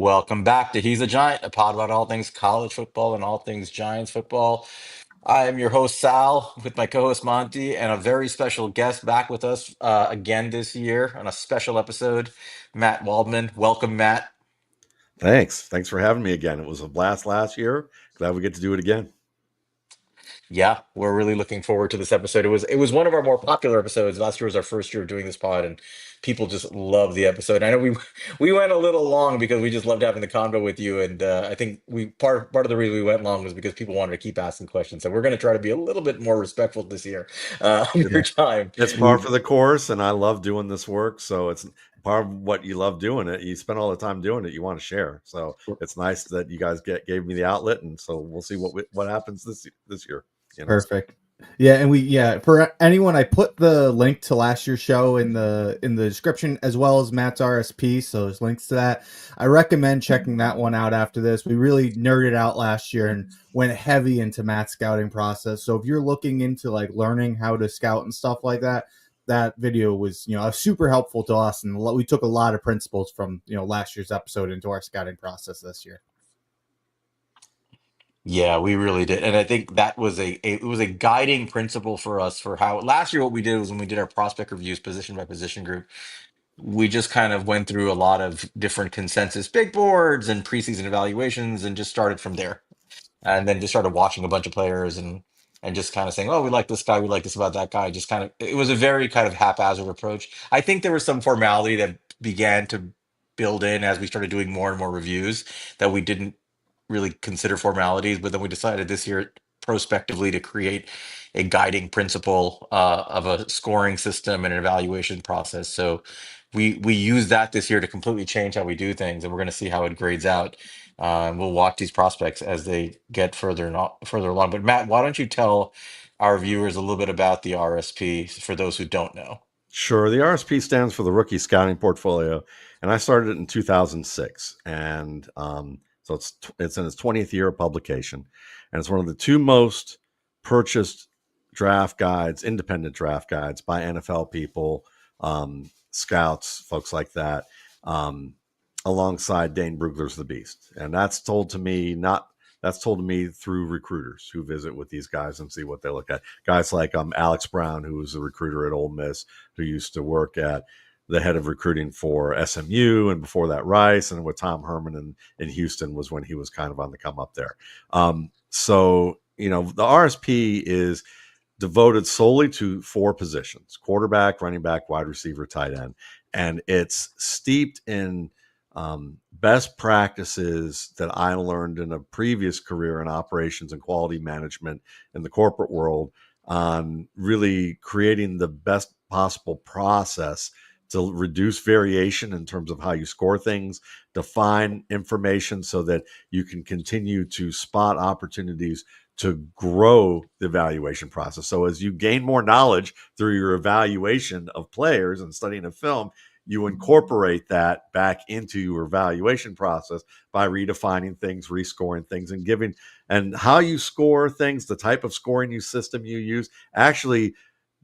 Welcome back to He's a Giant, a pod about all things college football and all things Giants football. I am your host, Sal, with my co host, Monty, and a very special guest back with us again this year on a special episode, Matt Waldman. Welcome, Matt. Thanks for having me again. It was a blast last year. Glad we get to do it again. Yeah, we're really looking forward to this episode. It was one of our more popular episodes. Last year was our first year of doing this pod, and people just love the episode. I know we we went a little long because we just loved having the convo with you, and I think we part of the reason we went long was because people wanted to keep asking questions. So we're going to try to be a little bit more respectful this year of your Yeah. time. It's par for the course, and I love doing this work. So it's part of what you love doing it. You spend all the time doing it. You want to share. So it's nice that you guys gave me the outlet, and so we'll see what happens this year. Perfect. Yeah, and for anyone, I put the link to last year's show in the description as well as Matt's RSP, so there's links to that. I recommend checking that one out after this. We really nerded out last year and went heavy into Matt's scouting process. So if you're looking into like learning how to scout and stuff like that, that video was super helpful to us, and we took a lot of principles from last year's episode into our scouting process this year. Yeah, we really did. And I think that was it was a guiding principle for us for how last year what we did was when we did our prospect reviews position by position group, we just kind of went through a lot of different consensus big boards and preseason evaluations and just started from there. And then just started watching a bunch of players and just kind of saying, oh, we like this guy, we like this about that guy. Just kind of it was a very kind of haphazard approach. I think there was some formality that began to build in as we started doing more and more reviews that we didn't really consider formalities, but then we decided this year prospectively to create a guiding principle of a scoring system and an evaluation process. So we use that this year to completely change how we do things, and we're going to see how it grades out. And we'll watch these prospects as they get further along. But Matt, why don't you tell our viewers a little bit about the RSP for those who don't know? Sure. The RSP stands for the Rookie Scouting Portfolio, and I started it in 2006, and so it's in its 20th year of publication, and it's one of the two most purchased draft guides, independent draft guides by NFL people, scouts, folks like that, alongside Dane Brugler's The Beast, and that's told to me through recruiters who visit with these guys and see what they look at. Guys like Alex Brown, who was a recruiter at Ole Miss, who used to work at the head of recruiting for SMU, and before that Rice, and with Tom Herman in Houston was when he was kind of on the come up there. So the RSP is devoted solely to four positions: quarterback, running back, wide receiver, tight end, and it's steeped in best practices that I learned in a previous career in operations and quality management in the corporate world on really creating the best possible process to reduce variation in terms of how you score things, define information so that you can continue to spot opportunities to grow the evaluation process. So as you gain more knowledge through your evaluation of players and studying a film, you incorporate that back into your evaluation process by redefining things, rescoring things, and how you score things, the type of scoring system you use actually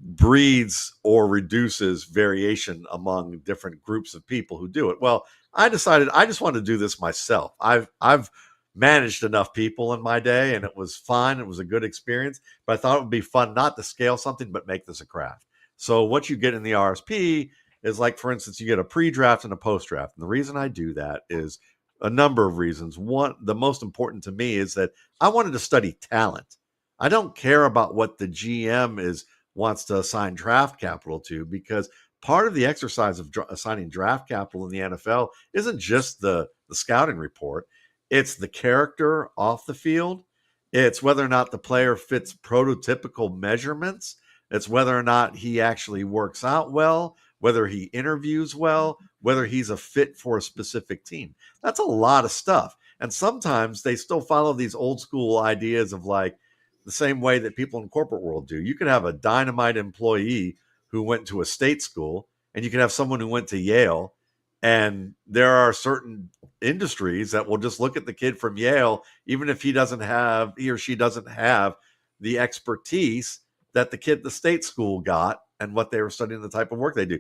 breeds or reduces variation among different groups of people who do it. Well, I decided I just wanted to do this myself. I've managed enough people in my day, and it was fun. It was a good experience, but I thought it would be fun not to scale something, but make this a craft. So what you get in the RSP is, like, for instance, you get a pre-draft and a post-draft. And the reason I do that is a number of reasons. One, the most important to me is that I wanted to study talent. I don't care about what the GM wants to assign draft capital to, because part of the exercise of assigning draft capital in the NFL isn't just the scouting report. It's the character off the field. It's whether or not the player fits prototypical measurements. It's whether or not he actually works out well, whether he interviews well, whether he's a fit for a specific team. That's a lot of stuff. And sometimes they still follow these old school ideas of, like, the same way that people in the corporate world do. You could have a dynamite employee who went to a state school, and you can have someone who went to Yale. And there are certain industries that will just look at the kid from Yale, even if he or she doesn't have the expertise that the kid at the state school got and what they were studying, the type of work they do.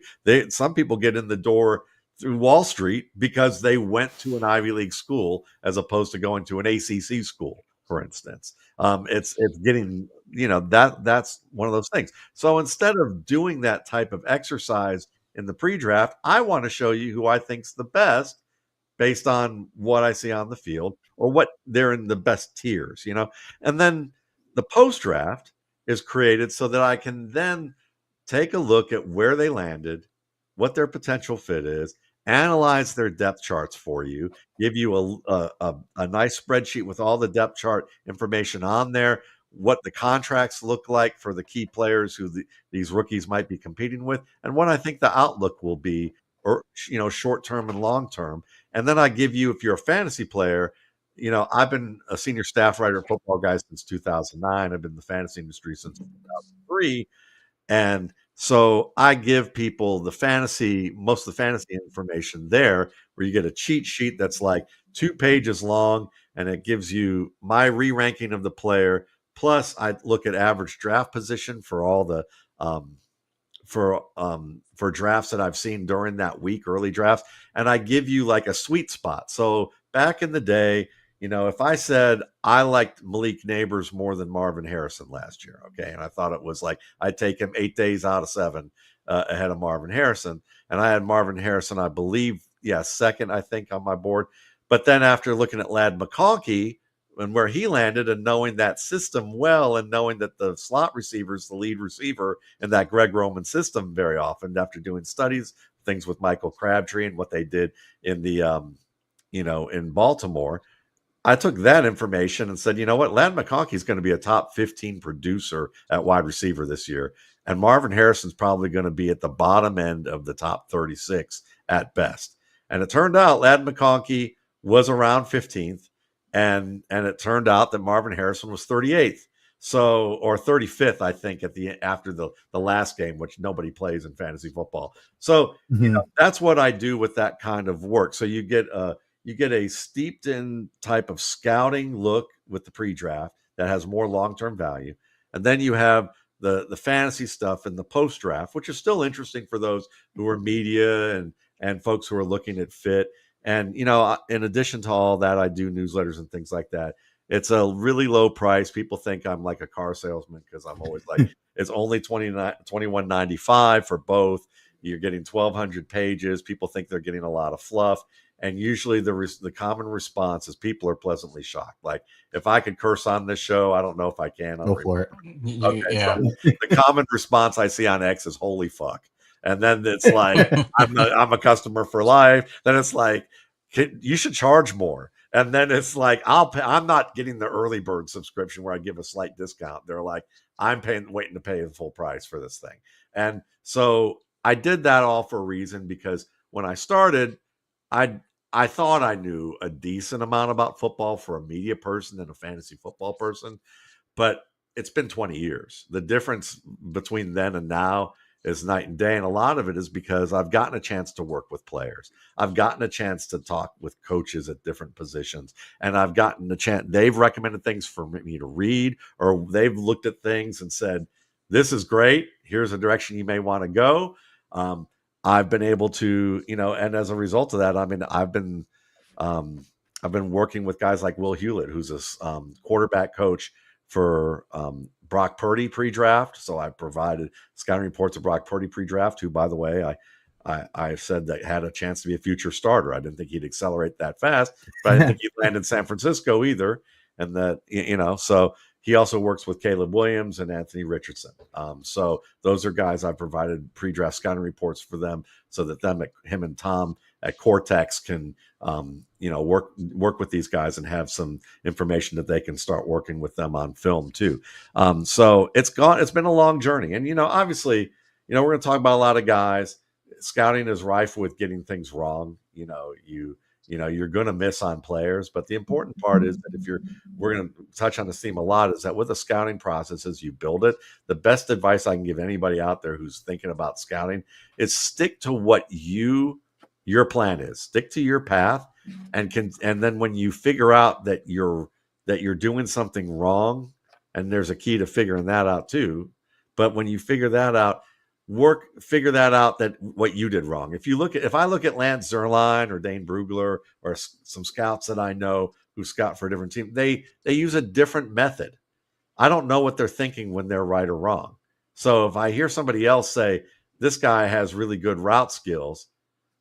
Some people get in the door through Wall Street because they went to an Ivy League school as opposed to going to an ACC school, for instance. It's getting, that's one of those things. So instead of doing that type of exercise in the pre-draft, I want to show you who I think's the best based on what I see on the field or what they're in the best tiers, and then the post-draft is created so that I can then take a look at where they landed, what their potential fit is, analyze their depth charts for you, give you a nice spreadsheet with all the depth chart information on there, what the contracts look like for the key players who these rookies might be competing with, and what I think the outlook will be, or short term and long term. And then I give you, if you're a fantasy player, I've been a senior staff writer at Football Guys since 2009. I've been in the fantasy industry since 2003. And so I give people most of the fantasy information there, where you get a cheat sheet that's like 2 pages long, and it gives you my re-ranking of the player. Plus, I look at average draft position for all the for drafts that I've seen during that week, early drafts, and I give you like a sweet spot. So back in the day, if I said I liked Malik Neighbors more than Marvin Harrison last year, okay, and I thought it was like I'd take him 8 days out of 7 ahead of Marvin Harrison, and I had Marvin Harrison, I believe, second, I think, on my board. But then after looking at Ladd McConkey and where he landed, and knowing that system well, and knowing that the slot receiver is the lead receiver in that Greg Roman system very often, after doing studies, things with Michael Crabtree and what they did in the in Baltimore, I took that information and said, you know what, Ladd McConkey is going to be a top 15 producer at wide receiver this year. And Marvin Harrison's probably going to be at the bottom end of the top 36 at best. And it turned out Ladd McConkey was around 15th. And it turned out that Marvin Harrison was 38th. So, or 35th, I think, after the last game, which nobody plays in fantasy football. So, that's what I do with that kind of work. So you get a steeped in type of scouting look with the pre-draft that has more long-term value. And then you have the fantasy stuff in the post-draft, which is still interesting for those who are media and folks who are looking at fit. And, in addition to all that, I do newsletters and things like that. It's a really low price. People think I'm like a car salesman because I'm always like, it's only $21.95 for both. You're getting 1,200 pages. People think they're getting a lot of fluff. And usually the common response is people are pleasantly shocked. Like, if I could curse on this show, I don't know if I can. Go for it. Okay, yeah. So the common response I see on X is "Holy fuck," and then it's like, "I'm a customer for life." Then it's like, "You should charge more." And then it's like, I'm not getting the early bird subscription where I give a slight discount. They're like, I'm waiting to pay the full price for this thing. And so I did that all for a reason, because when I started, I thought I knew a decent amount about football for a media person and a fantasy football person, but it's been 20 years. The difference between then and now is night and day. And a lot of it is because I've gotten a chance to work with players. I've gotten a chance to talk with coaches at different positions. And I've gotten a chance. They've recommended things for me to read, or they've looked at things and said, this is great. Here's a direction you may want to go. I've been able to, and as a result of that, I've been working with guys like Will Hewlett, who's a quarterback coach for Brock Purdy pre-draft. So I provided scouting reports of Brock Purdy pre-draft, who, by the way, I said that had a chance to be a future starter. I didn't think he'd accelerate that fast, but I didn't think he'd land in San Francisco either. And that, so he also works with Caleb Williams and Anthony Richardson. So those are guys I provided pre-draft scouting reports for them, so that him and Tom at Cortex can, work with these guys and have some information that they can start working with them on film too. So it's been a long journey. And, obviously, we're going to talk about a lot of guys. Scouting is rife with getting things wrong. You're going to miss on players, but the important part is that we're going to touch on this theme a lot, is that with a scouting process, as you build it, the best advice I can give anybody out there who's thinking about scouting is stick to what your plan is, stick to your path, and then when you figure out that you're doing something wrong, and there's a key to figuring that out too, but when you figure that out, figure that out, that what you did wrong. If I look at Lance Zerline or Dane Brugler or some scouts that I know who scout for a different team, they use a different method. I don't know what they're thinking when they're right or wrong. So if I hear somebody else say this guy has really good route skills,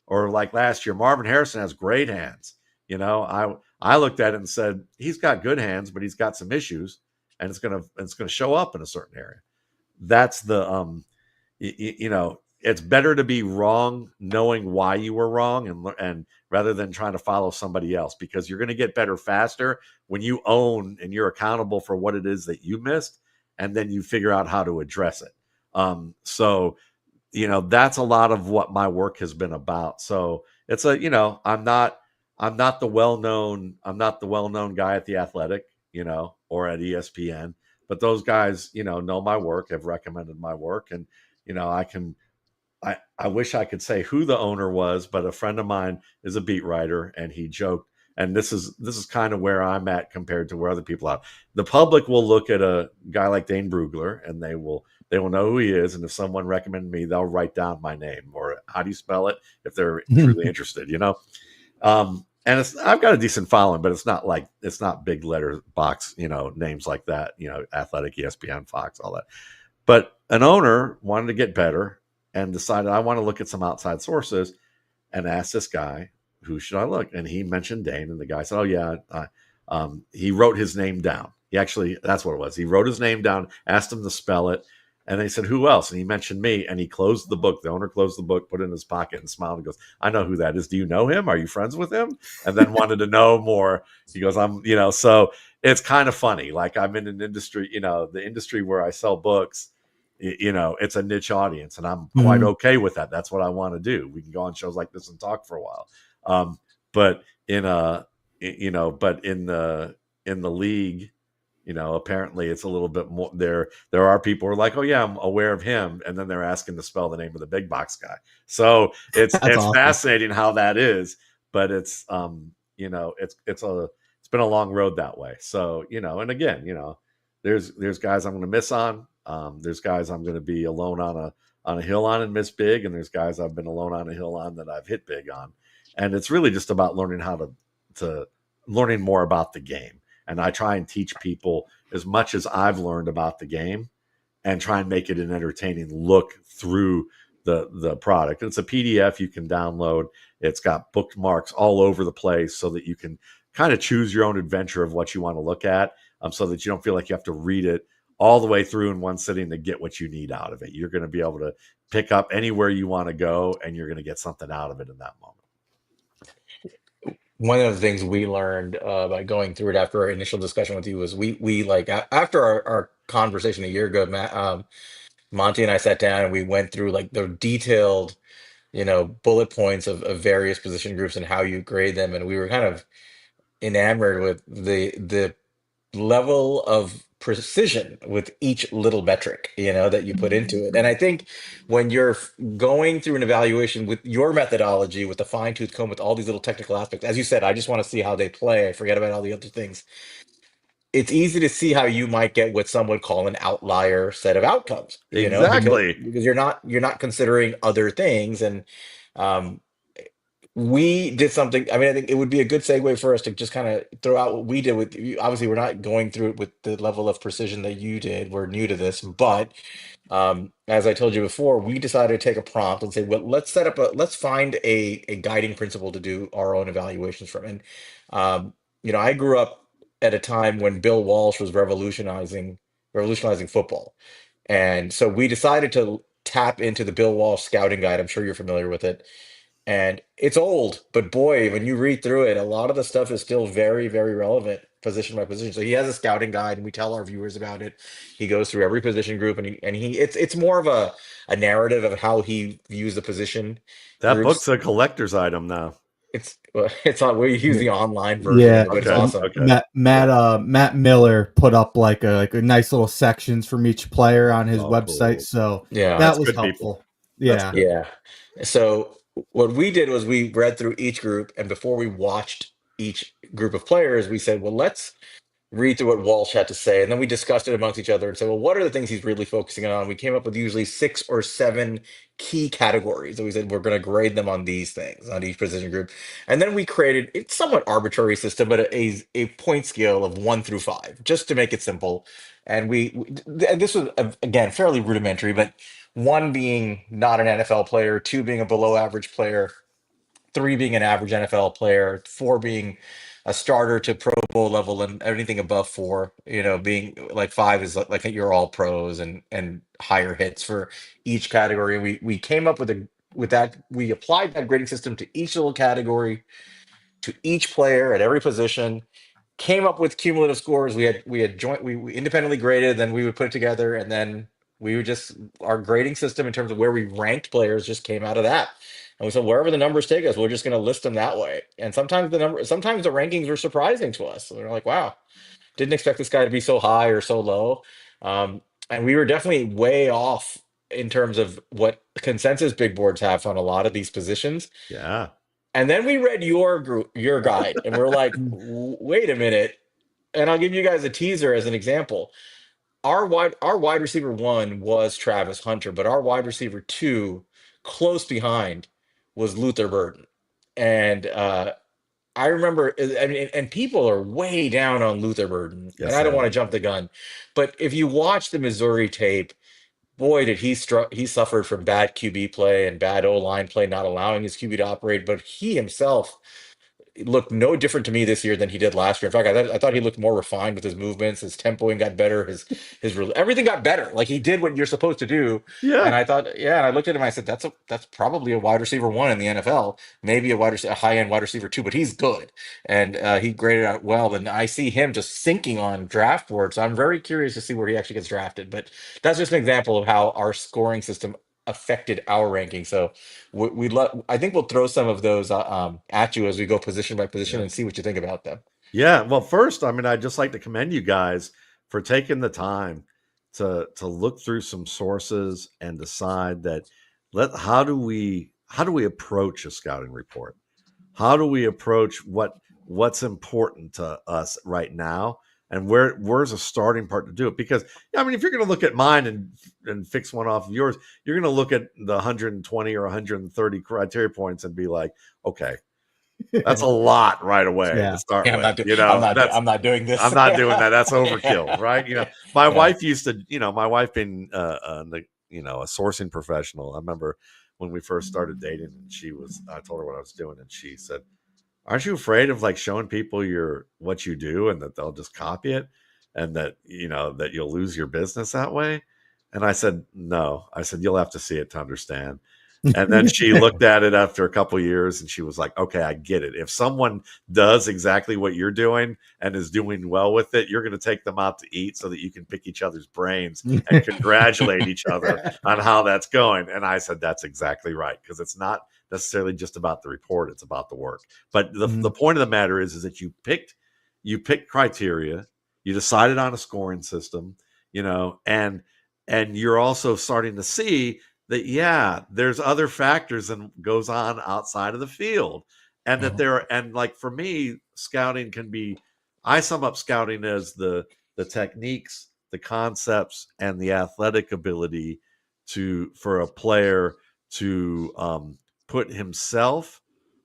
or like last year, Marvin Harrison has great hands. I looked at it and said he's got good hands, but he's got some issues, and it's gonna show up in a certain area. That's the it's better to be wrong knowing why you were wrong, and rather than trying to follow somebody else, because you're going to get better faster when you own and you're accountable for what it is that you missed, and then you figure out how to address it. So that's a lot of what my work has been about. So it's I'm not the well-known guy at The Athletic, or at ESPN, but those guys, know my work, have recommended my work. And, I wish I could say who the owner was, but a friend of mine is a beat writer, and he joked, and this is kind of where I'm at compared to where other people are. The public will look at a guy like Dane Brugler, and they will know who he is. And if someone recommended me, they'll write down my name or how do you spell it if they're truly interested, and I've got a decent following, but it's not big letter box, names like that, Athletic, ESPN, Fox, all that. But an owner wanted to get better and decided, I want to look at some outside sources, and asked this guy, who should I look? And he mentioned Dane, and the guy said, oh yeah. He wrote his name down. That's what it was. He wrote his name down, asked him to spell it. And they said, who else? And he mentioned me, and he closed the book. The owner closed the book, put it in his pocket, and smiled and goes, I know who that is. Do you know him? Are you friends with him? And then wanted to know more. He goes, so it's kind of funny. Like, I'm in an industry, the industry where I sell books, it's a niche audience, and I'm quite okay with that. That's what I want to do. We can go on shows like this and talk for a while. But in the league, apparently it's a little bit more. There are people who are like, oh yeah, I'm aware of him, and then they're asking to spell the name of the big box guy. So it's awesome. Fascinating how that is, but it's it's been a long road that way. So and again, there's guys I'm going to miss on. There's guys I'm going to be alone on a hill on and miss big, and there's guys I've been alone on a hill on that I've hit big on, and it's really just about learning learning more about the game. And I try and teach people as much as I've learned about the game, and try and make it an entertaining look through the product. And it's a PDF you can download. It's got bookmarks all over the place so that you can kind of choose your own adventure of what you want to look at, so that you don't feel like you have to read it all the way through in one sitting to get what you need out of it. You're going to be able to pick up anywhere you want to go, and you're going to get something out of it in that moment. One of the things we learned by going through it after our initial discussion with you was we like after our conversation a year ago, Matt, Monty and I sat down and we went through like the detailed, bullet points of various position groups and how you grade them, and we were kind of enamored with the level of precision with each little metric, that you put into it. And I think when you're going through an evaluation with your methodology, with the fine-tooth comb, with all these little technical aspects, as you said, I just want to see how they play, I forget about all the other things. It's easy to see how you might get what some would call an outlier set of outcomes, Exactly. because you're not considering other things. And um we did something. I mean, I think it would be a good segue for us to just kind of throw out what we did with you. Obviously, we're not going through it with the level of precision that you did. We're new to this, but as I told you before, we decided to take a prompt and say, well, let's find a guiding principle to do our own evaluations from. And I grew up at a time when Bill Walsh was revolutionizing football, and so we decided to tap into the Bill Walsh scouting guide. I'm sure you're familiar with it, and it's old, but boy, when you read through it, a lot of the stuff is still very, very relevant position by position. So he has a scouting guide, and we tell our viewers about it. He goes through every position group, and it's more of a narrative of how he views the position That groups. book's a collector's item now. It's on. We use the online version, Yeah, but it's awesome. Okay. Matt Miller put up like a nice little sections from each player on his website, cool. so Yeah, that was helpful. Yeah, yeah. So what we did was we read through each group, and before we watched each group of players, we said, well, let's read through what Walsh had to say, and then we discussed it amongst each other and said, well, what are the things he's really focusing on? We came up with usually 6 or 7 key categories, and we said we're going to grade them on these things on each position group, and then we created it's somewhat arbitrary system, but a point scale of 1 through 5, just to make it simple. And and this was again fairly rudimentary, but 1 being not an NFL player, 2 being a below average player, 3 being an average NFL player, 4 being a starter to Pro Bowl level, and anything above 4, being like 5 is like you're all pros and higher hits for each category. And we came up with that. We applied that grading system to each little category, to each player at every position, came up with cumulative scores. We independently graded, then we would put it together, and then we would just our grading system in terms of where we ranked players just came out of that. And we said wherever the numbers take us, we're just going to list them that way. And sometimes the rankings were surprising to us. So we're like, wow, didn't expect this guy to be so high or so low. And we were definitely way off in terms of what consensus big boards have on a lot of these positions. Yeah. And then we read your guide, and we're like, Wait a minute." And I'll give you guys a teaser as an example. Our wide receiver 1 was Travis Hunter, but our wide receiver 2, close behind, was Luther Burden. And I remember, I mean, and people are way down on Luther Burden, and Yes, I they don't want are. to jump the gun, but if you watch the Missouri tape, boy, did he suffered from bad QB play and bad O line play, not allowing his QB to operate. But he himself looked no different to me this year than he did last year. In fact, I thought he looked more refined with his movements, his tempoing got better, everything got better. Like he did what you're supposed to do. And Yeah. I thought, yeah, and I looked at him, I said, that's probably a wide receiver 1 in the NFL, maybe a high end wide receiver 2, but he's good, and he graded out well. And I see him just sinking on draft boards. So I'm very curious to see where he actually gets drafted. But that's just an example of how our scoring system affected our ranking. So I think we'll throw some of those at you as we go position by position Yeah. and see what you think about them. Yeah. Well, first, I mean, I'd just like to commend you guys for taking the time to look through some sources and decide that how do we approach a scouting report? How do we approach what's important to us right now, and where's a starting part to do it? Because I mean, if you're going to look at mine and fix one off of yours, you're going to look at the 120 or 130 criteria points and be like, okay, that's a lot right away to Yeah. start Yeah, with. I'm not doing this. I'm not doing that. That's overkill, Yeah. right? My Yeah. wife used to, my wife being, a sourcing professional. I remember when we first started dating, and I told her what I was doing, and she said, "Aren't you afraid of like showing people what you do, and that they'll just copy it, and that that you'll lose your business that way?" And I said, "No." I said, "You'll have to see it to understand." And then she looked at it after a couple of years, and she was like, "Okay, I get it. If someone does exactly what you're doing and is doing well with it, you're going to take them out to eat so that you can pick each other's brains and congratulate each other on how that's going." And I said, "That's exactly right, because it's not necessarily just about the report; it's about the work." But the point of the matter is that you picked criteria, you decided on a scoring system, and you're also starting to see that, yeah, there's other factors and goes on outside of the field, and that Mhm. and like for me, scouting can be, I sum up scouting as the techniques, the concepts, and the athletic ability for a player to put himself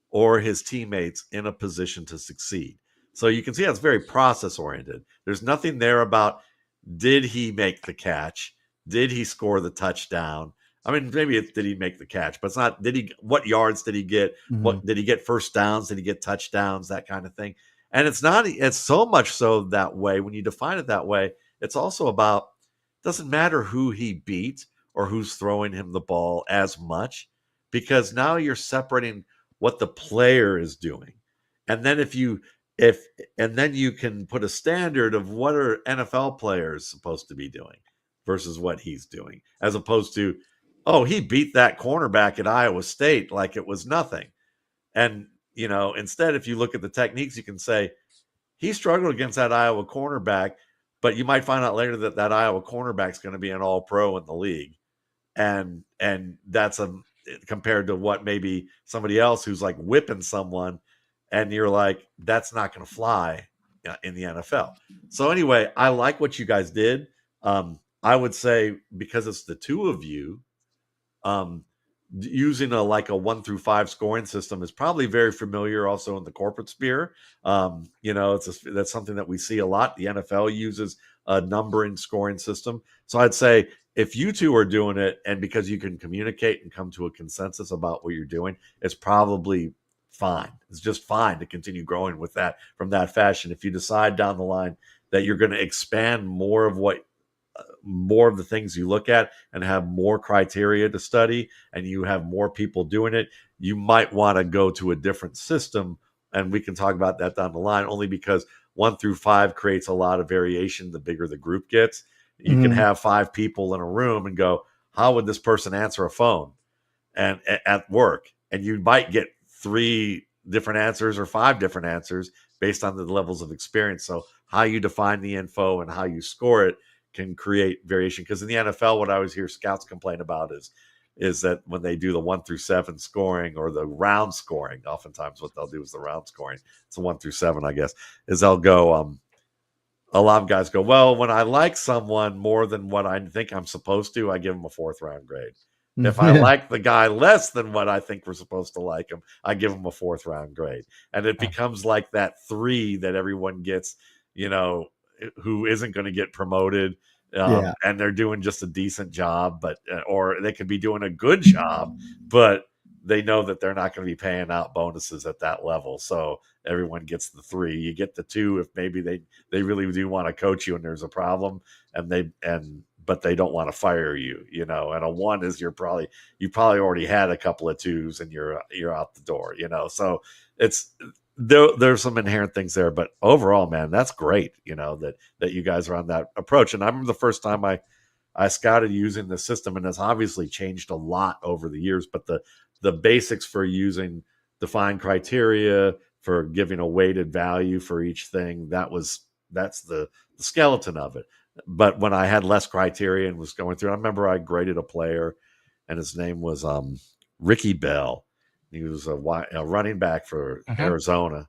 or his teammates in a position to succeed. So you can see that's very process oriented. There's nothing there about, did he make the catch? Did he score the touchdown? I mean, maybe it's, did he make the catch? But it's not, what yards did he get? What did he get? First downs? Did he get touchdowns? That kind of thing. And it's so much so that way, when you define it that way, it's also about, doesn't matter who he beat or who's throwing him the ball as much, because now you're separating what the player is doing. And then if and then you can put a standard of what are NFL players supposed to be doing versus what he's doing, as opposed to, oh, he beat that cornerback at Iowa State like it was nothing. And instead, if you look at the techniques, you can say he struggled against that Iowa cornerback, but you might find out later that Iowa cornerback is going to be an all pro in the league. And that's compared to what maybe somebody else who's like whipping someone, and you're like, that's not going to fly in the NFL. So anyway, I like what you guys did. I would say because it's the two of you, um, using a 1 through 5 scoring system is probably very familiar also in the corporate sphere. That's something that we see a lot. The NFL uses a numbering scoring system. So I'd say if you two are doing it, and because you can communicate and come to a consensus about what you're doing, it's probably fine. It's just fine to continue growing with that from that fashion. If you decide down the line that you're going to expand more of the things you look at and have more criteria to study, and you have more people doing it, you might want to go to a different system. And we can talk about that down the line, only because 1 through 5 creates a lot of variation the bigger the group gets. You can have 5 people in a room and go, how would this person answer a phone and at work? And you might get 3 different answers or 5 different answers based on the levels of experience. So how you define the info and how you score it can create variation. Because in the NFL, what I always hear scouts complain about is that when they do the 1 through 7 scoring or the round scoring, oftentimes what they'll do is the round scoring. It's a 1 through 7, I guess, is they'll go, a lot of guys go, well, when I like someone more than what I think I'm supposed to, I give them a 4th round grade. If I like the guy less than what I think we're supposed to like him, I give him a 4th round grade. And it becomes like that 3 that everyone gets, who isn't going to get promoted. And they're doing just a decent job, but or they could be doing a good job, but they know that they're not going to be paying out bonuses at that level. So everyone gets the 3. You get the 2 if maybe they really do want to coach you and there's a problem, but they don't want to fire you, and a 1 is you probably already had a couple of 2s and you're out the door, so there's some inherent things there, but overall, man, that's great, that you guys are on that approach. And I remember the first time I scouted using the system, and it's obviously changed a lot over the years, but the basics for using defined criteria, for giving a weighted value for each thing, that's the skeleton of it. But when I had less criteria and was going through, I remember I graded a player, and his name was Ricky Bell. He was a running back for Arizona,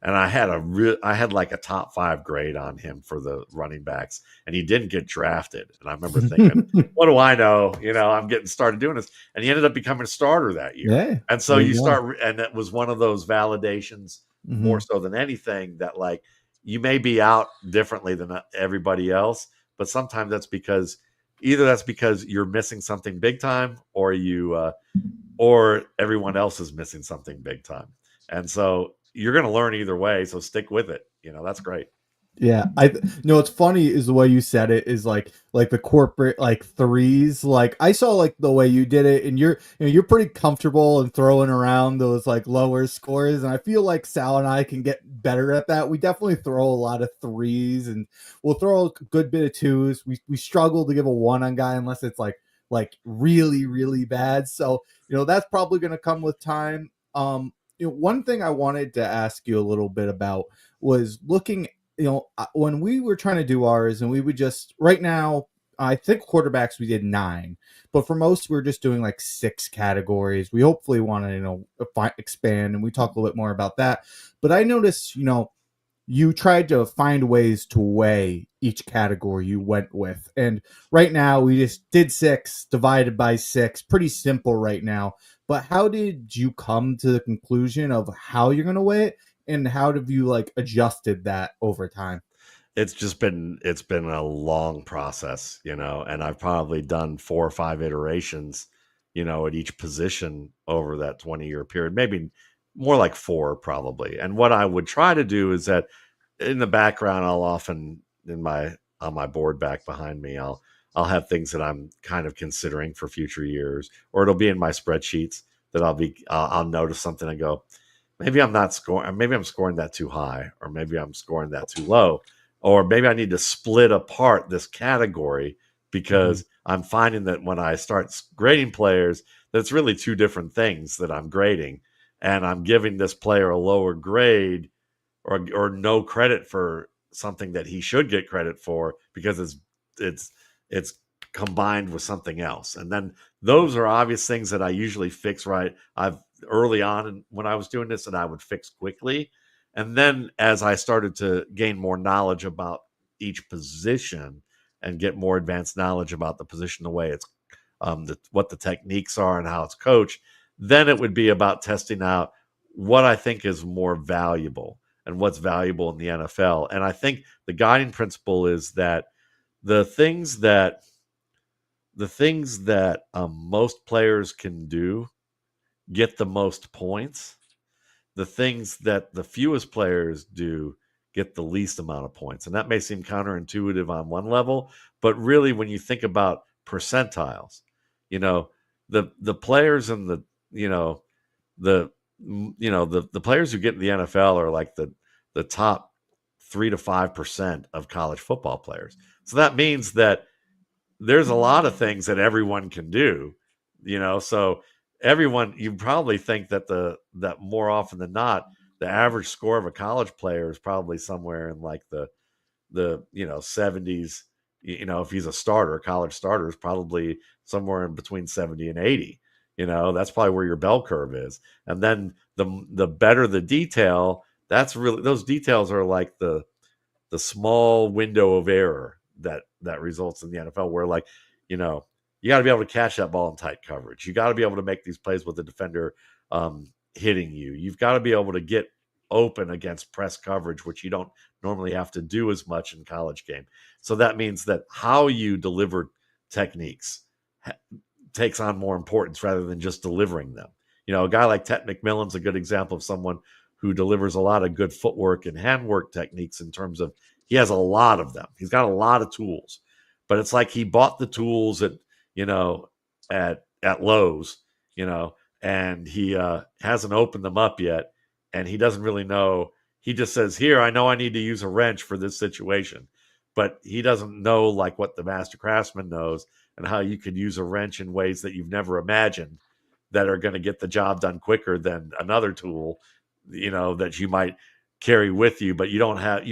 and I had like a top 5 grade on him for the running backs, and he didn't get drafted. And I remember thinking, what do I know? I'm getting started doing this, and he ended up becoming a starter that year. Yeah, and so and it was one of those validations, more so than anything, that you may be out differently than everybody else, but sometimes that's because you're missing something big time, or everyone else is missing something big time. And so you're going to learn either way. So stick with it. That's great. Yeah, what's funny is the way you said it is like the corporate 3s. Like I saw the way you did it, and you're pretty comfortable in throwing around those lower scores, and I feel like Sal and I can get better at that. We definitely throw a lot of 3s, and we'll throw a good bit of 2s. We struggle to give a 1 on guy unless it's like really really bad. So that's probably going to come with time. One thing I wanted to ask you a little bit about was looking. When we were trying to do ours, and we would just right now, I think quarterbacks we did 9, but for most we're just doing 6 categories. We hopefully want to expand, and we talk a little bit more about that. But I noticed you tried to find ways to weigh each category you went with, and right now we just did 6 divided by 6. Pretty simple right now. But how did you come to the conclusion of how you're going to weigh it? And how have you adjusted that over time? It's been a long process, and I've probably done 4 or 5 iterations, at each position over that 20-year period, maybe more like 4 probably. And what I would try to do is that in the background, I'll often on my board back behind me, I'll have things that I'm kind of considering for future years, or it'll be in my spreadsheets that I'll notice something and go, maybe I'm not scoring, maybe I'm scoring that too high, or maybe I'm scoring that too low, or maybe I need to split apart this category because I'm finding that when I start grading players, that's really 2 different things that I'm grading, and I'm giving this player a lower grade or no credit for something that he should get credit for because it's combined with something else. And then those are obvious things that I usually fix right. I've early on when I was doing this, and I would fix quickly. And then as I started to gain more knowledge about each position and get more advanced knowledge about the position, the way it's what the techniques are and how it's coached, then it would be about testing out what I think is more valuable and what's valuable in the NFL. And I think the guiding principle is that the things that most players can do get the most points. The things that the fewest players do get the least amount of points. And that may seem counterintuitive on one level, but really when you think about percentiles, the players and the players who get in the NFL are like the top 3 to 5% of college football players. So that means that there's a lot of things that everyone can do, so everyone, you probably think that that more often than not, the average score of a college player is probably somewhere in like the 70s. If he's a college starter is probably somewhere in between 70 and 80. That's probably where your bell curve is. And then the better the detail, that's really, those details are like the small window of error that results in the NFL, where you got to be able to catch that ball in tight coverage. You got to be able to make these plays with the defender hitting you. You've got to be able to get open against press coverage, which you don't normally have to do as much in college game. So that means that how you deliver techniques takes on more importance rather than just delivering them. A guy like Tet McMillan's a good example of someone who delivers a lot of good footwork and handwork techniques in terms of, he has a lot of them. He's got a lot of tools, but it's like he bought the tools at Lowe's, and he hasn't opened them up yet. And he doesn't really know. He just says, here, I know I need to use a wrench for this situation, but he doesn't know like what the master craftsman knows and how you could use a wrench in ways that you've never imagined that are going to get the job done quicker than another tool, that you might carry with you, but you don't have,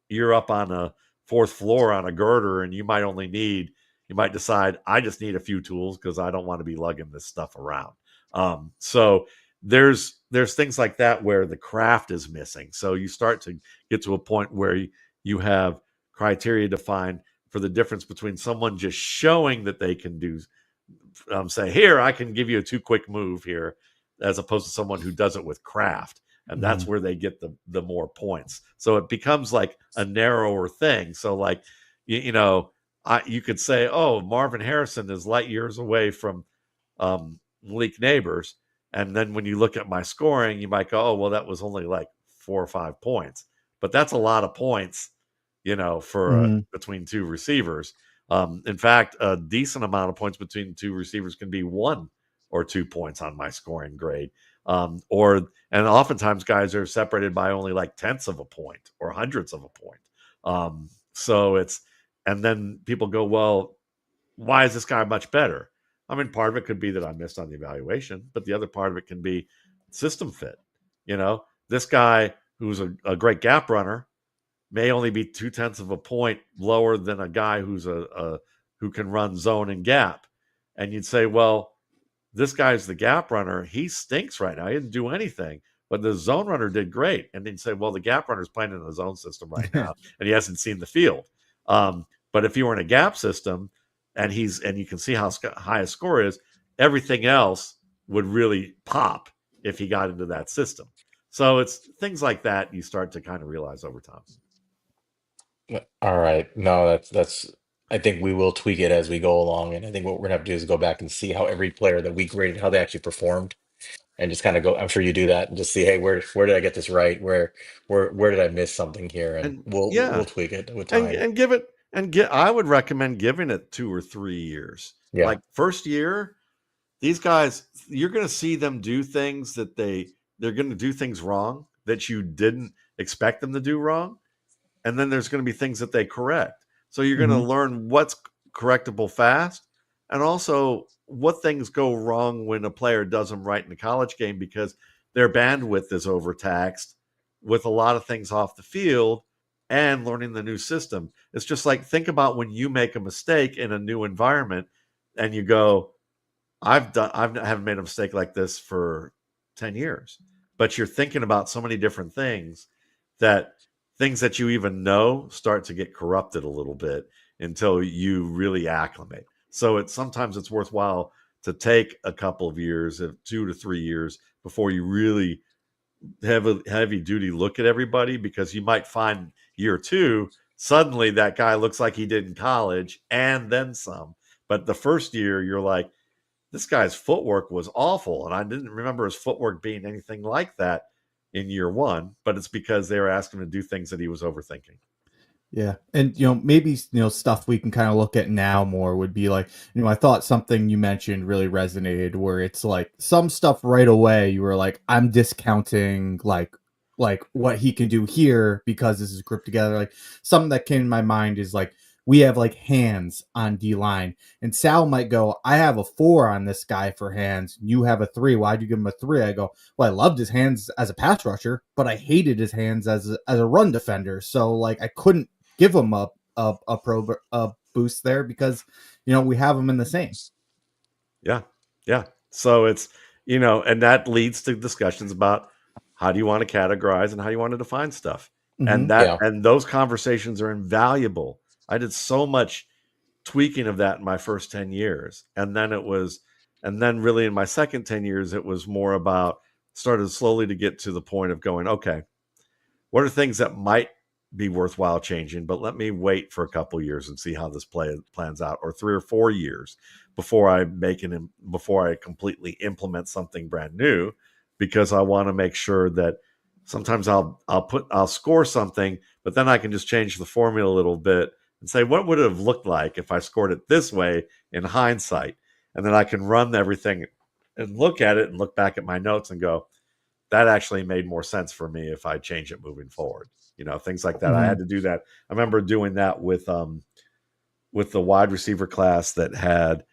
you're up on a fourth floor on a girder, and you might decide, I just need a few tools because I don't want to be lugging this stuff around. So there's things like that where the craft is missing. So you start to get to a point where you have criteria defined for the difference between someone just showing that they can do, say, here, I can give you a 2 quick move here, as opposed to someone who does it with craft. And that's where they get the more points. So it becomes like a narrower thing. So like, you could say, oh, Marvin Harrison is light years away from Malik Neighbors. And then when you look at my scoring, you might go, oh, well, that was only like 4 or 5 points. But that's a lot of points, for between two receivers. In fact, a decent amount of points between two receivers can be 1 or 2 points on my scoring grade. And oftentimes guys are separated by only like tenths of a point or hundredths of a point. And then people go, well, why is this guy much better? I mean, part of it could be that I missed on the evaluation, but the other part of it can be system fit. This guy who's a great gap runner may only be 0.2 of a point lower than a guy who's who can run zone and gap. And you'd say, well, this guy's the gap runner. He stinks right now. He didn't do anything, but the zone runner did great. And then you say, well, the gap runner's playing in the zone system right now, and he hasn't seen the field. But if you were in a gap system and you can see how high a score is, everything else would really pop if he got into that system. So it's things like that you start to kind of realize over time. All right. No, that's I think we will tweak it as we go along. And I think what we're gonna have to do is go back and see how every player that we graded, how they actually performed, and just kind of go, I'm sure you do that, and just see, hey, where did I get this right? Where did I miss something here? And And we'll tweak it with and time. and give it and get. I would recommend giving it 2 or 3 years. Yeah. Like first year, these guys, you're going to see them do things that they're going to do things wrong that you didn't expect them to do wrong. And then there's going to be things that they correct. So you're going to learn what's correctable fast, and also what things go wrong when a player does them right in the college game because their bandwidth is overtaxed with a lot of things off the field and learning the new system. It's just like, think about when you make a mistake in a new environment and you go, I haven't made a mistake like this for 10 years, but you're thinking about so many different things that things that you even know start to get corrupted a little bit until you really acclimate. So sometimes it's worthwhile to take a couple of years, 2 to 3 years, before you really have a heavy duty look at everybody, because you might find year 2, suddenly that guy looks like he did in college and then some. But the first year, you're like, this guy's footwork was awful. And I didn't remember his footwork being anything like that in year 1, but it's because they were asking him to do things that he was overthinking. Yeah. And, maybe, stuff we can kind of look at now more would be like, I thought something you mentioned really resonated, where it's like some stuff right away, you were like, I'm discounting like what he can do here because this is grouped together. Like something that came in my mind is like, we have like hands on D line, and Sal might go, I have a 4 on this guy for hands. You have a 3. Why'd you give him a 3? I go, well, I loved his hands as a pass rusher, but I hated his hands as a run defender. So like I couldn't give him a boost there because we have them in the same. Yeah. So it's, and that leads to discussions about how do you want to categorize and how you want to define stuff. Mhm. And those conversations are invaluable. I did so much tweaking of that in my first 10 years. And then really in my second 10 years, it was more about, started slowly to get to the point of going, okay, what are things that might be worthwhile changing, but let me wait for a couple years and see how this plans out, or 3 or 4 years before I completely implement something brand new, because I want to make sure that sometimes I'll score something, but then I can just change the formula a little bit and say, what would it have looked like if I scored it this way in hindsight? And then I can run everything and look at it and look back at my notes and go, that actually made more sense for me if I change it moving forward. Things like that. Mhm. I had to do that. I remember doing that with the wide receiver class that had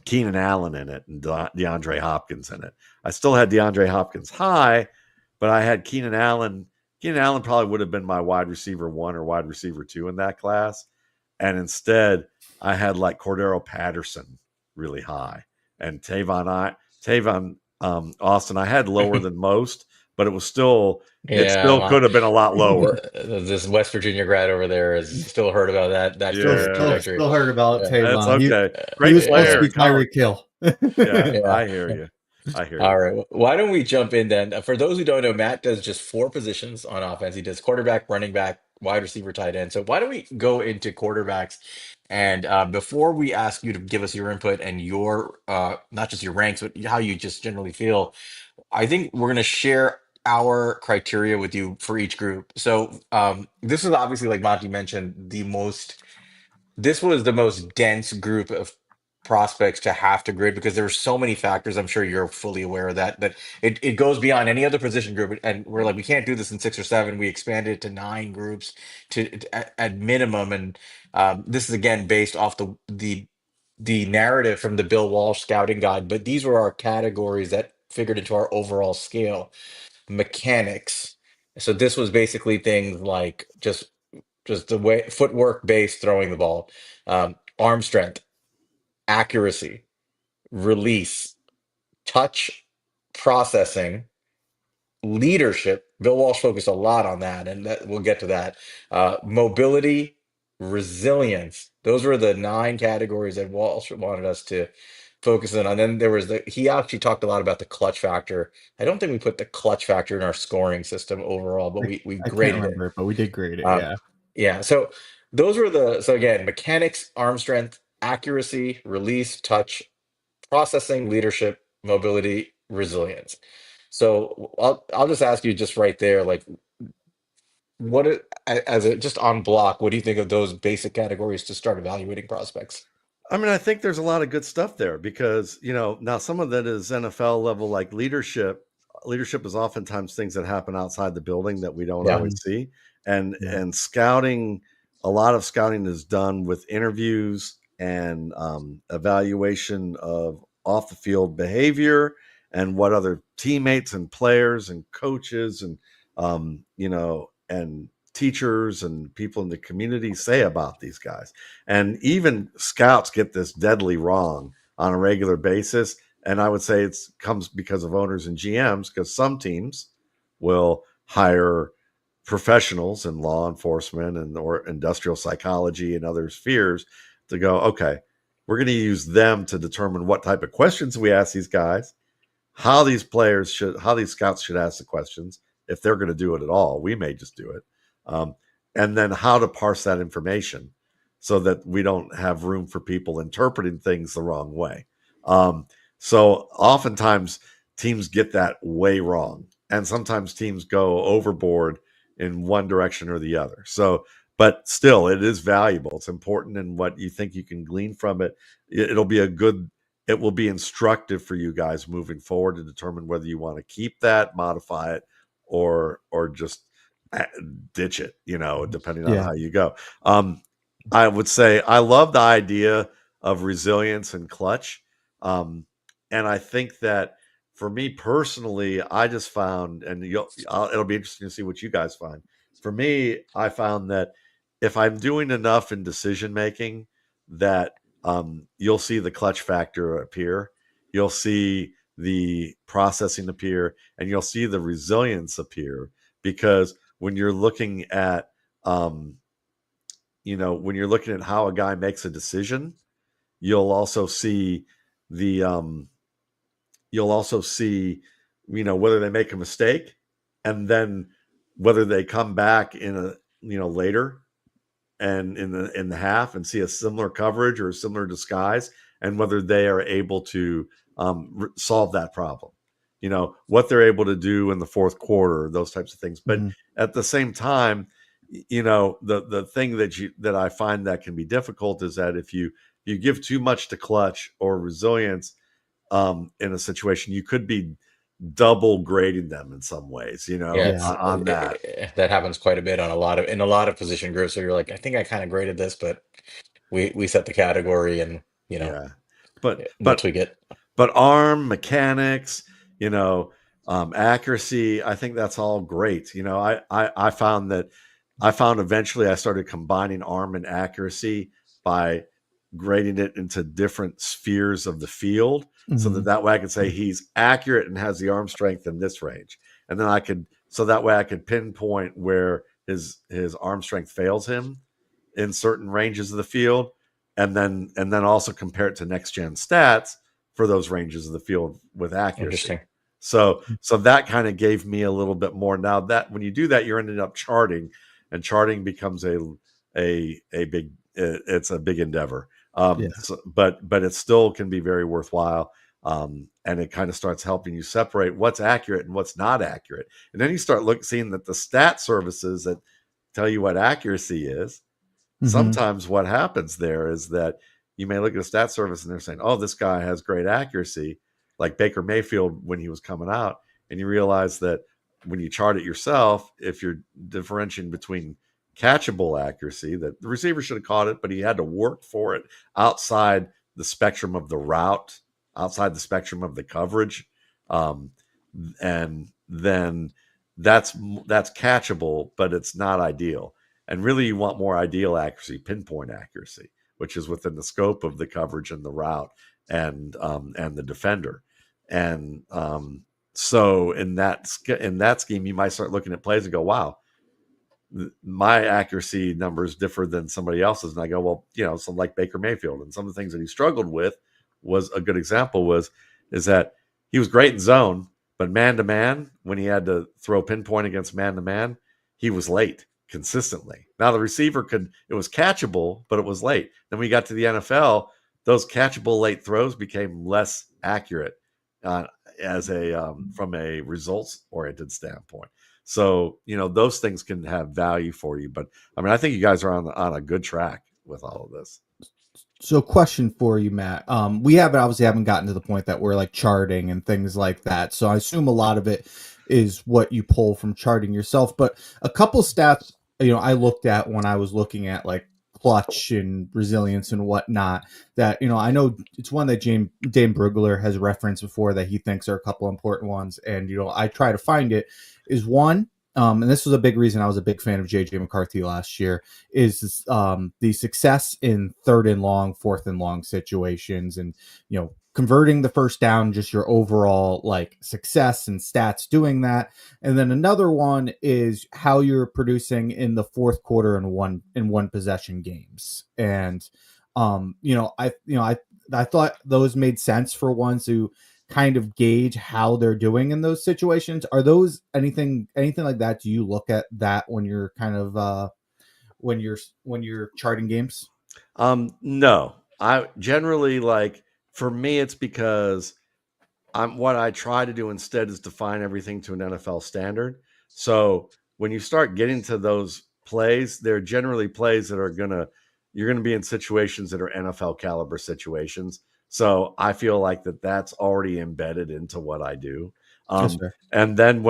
Keenan Allen in it and DeAndre Hopkins in it. I still had DeAndre Hopkins high, but I had Keenan Allen. Keenan Allen probably would have been my wide receiver 1 or wide receiver 2 in that class. And instead, I had like Cordero Patterson really high, and Tavon Austin I had lower than most, but it still could have been a lot lower. This West Virginia grad over there has still heard about that trajectory. Still heard about Tavon. That's okay. He was supposed to player. be Tyreek Hill. Yeah, I hear you. All right. Why don't we jump in then? For those who don't know, Matt does just 4 positions on offense. He does quarterback, running back, wide receiver, tight end. So why don't we go into quarterbacks? And before we ask you to give us your input and your not just your ranks, but how you just generally feel, I think we're going to share our criteria with you for each group. So this is obviously, like Monty mentioned, this was the most dense group of prospects to have to grid because there were so many factors. I'm sure you're fully aware of that it goes beyond any other position group. And we're like, we can't do this in 6 or 7. We expanded it to 9 groups at minimum. And this is again based off the narrative from the Bill Walsh scouting guide. But these were our categories that figured into our overall scale. Mechanics. So this was basically things like just the way footwork based throwing the ball, arm strength, accuracy, release, touch, processing, leadership. Bill Walsh focused a lot on that, and we'll get to that. Mobility, resilience. Those were the 9 categories that Walsh wanted us to focus in on. Then there was he actually talked a lot about the clutch factor. I don't think we put the clutch factor in our scoring system overall, but we I can't graded remember it, but we did grade it. Um, Yeah. yeah. So those were so again, mechanics, arm strength, accuracy, release, touch, processing, leadership, mobility, resilience. So I'll just ask you just right there, like as a just on block, what do you think of those basic categories to start evaluating prospects? I mean, I think there's a lot of good stuff there because, now some of that is NFL level, like leadership. Leadership is oftentimes things that happen outside the building that we don't Yeah. always see. And Yeah. and scouting, a lot of scouting is done with interviews and evaluation of off the field behavior and what other teammates and players and coaches and and teachers and people in the community say about these guys. And even scouts get this deadly wrong on a regular basis. And I would say it comes because of owners and GMs, because some teams will hire professionals in law enforcement and or industrial psychology and other spheres to go, okay, we're going to use them to determine what type of questions we ask these guys, how these scouts should ask the questions, if they're going to do it at all. We may just do it. And then how to parse that information so that we don't have room for people interpreting things the wrong way. So oftentimes teams get that way wrong. And sometimes teams go overboard in one direction or the other. So, but still, it is valuable. It's important, and what you think you can glean from it, it will be instructive for you guys moving forward to determine whether you want to keep that, modify it, or just ditch it, depending on how you go. I would say I love the idea of resilience and clutch. And I think that for me personally, I just found, and it'll be interesting to see what you guys find. For me, I found that if I'm doing enough in decision making, that you'll see the clutch factor appear, you'll see the processing appear, and you'll see the resilience appear. Because when you're looking at when you're looking at how a guy makes a decision, you'll also see whether they make a mistake, and then whether they come back in later and in the half and see a similar coverage or a similar disguise, and whether they are able to solve that problem. What they're able to do in the fourth quarter, those types of things. But at the same time, the thing that I find that can be difficult is that if you give too much to clutch or resilience in a situation, you could be double grading them in some ways, on that. That happens quite a bit in a lot of position groups where you're like, I think I kind of graded this, but we set the category and we'll tweak it. But arm mechanics, accuracy, I think that's all great. I found eventually I started combining arm and accuracy by grading it into different spheres of the field, so that way I could say he's accurate and has the arm strength in this range. And then that way I could pinpoint where his arm strength fails him in certain ranges of the field. And then also compare it to next gen stats for those ranges of the field with accuracy. So that kind of gave me a little bit more. Now that when you do that, you're ending up charting, and charting becomes a big endeavor. But it still can be very worthwhile. And it kind of starts helping you separate what's accurate and what's not accurate. And then you start seeing that the stat services that tell you what accuracy is, sometimes what happens there is that you may look at a stat service and they're saying, oh, this guy has great accuracy, like Baker Mayfield when he was coming out. And you realize that when you chart it yourself, if you're differentiating between catchable accuracy, that the receiver should have caught it, but he had to work for it outside the spectrum of the route, outside the spectrum of the coverage, and then that's catchable, but it's not ideal. And really, you want more ideal accuracy, pinpoint accuracy, which is within the scope of the coverage and the route and the defender. And so in that scheme, you might start looking at plays and go, wow, my accuracy numbers differ than somebody else's. And I go, well, so like Baker Mayfield, and some of the things that he struggled with was a good example is that he was great in zone, but man-to-man, when he had to throw pinpoint against man-to-man, he was late consistently. Now the receiver it was catchable, but it was late. Then we got to the NFL, those catchable late throws became less accurate from a results-oriented standpoint. So, those things can have value for you. But I mean, I think you guys are on a good track with all of this. So question for you, Matt. We obviously haven't gotten to the point that we're like charting and things like that. So I assume a lot of it is what you pull from charting yourself. But a couple stats, I looked at when I was looking at like clutch and resilience and whatnot, that, I know it's one that Dane Brugler has referenced before that he thinks are a couple important ones. And, I try to find it, is one, and this was a big reason I was a big fan of JJ McCarthy last year, is the success in 3rd and long, 4th and long situations, and converting the first down, just your overall like success and stats doing that. And then another one is how you're producing in the 4th quarter in one possession games. And I thought those made sense for ones who kind of gauge how they're doing in those situations. Are those anything like that? Do you look at that when you're kind of when you're charting games? No, I generally like, for me, it's because what I try to do instead is define everything to an NFL standard. So when you start getting to those plays, they're generally plays that you're gonna be in situations that are NFL caliber situations. So I feel like that's already embedded into what I do. That's fair. And then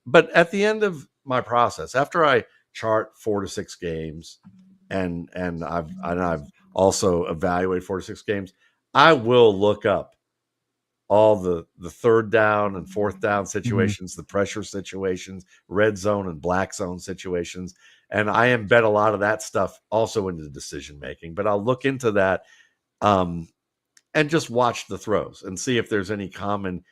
but at the end of my process, after I chart 4 to 6 games, and I've also evaluated 4 to 6 games, I will look up all the 3rd down and 4th down situations, the pressure situations, red zone and black zone situations. And I embed a lot of that stuff also into the decision making. But I'll look into that and just watch the throws and see if there's any common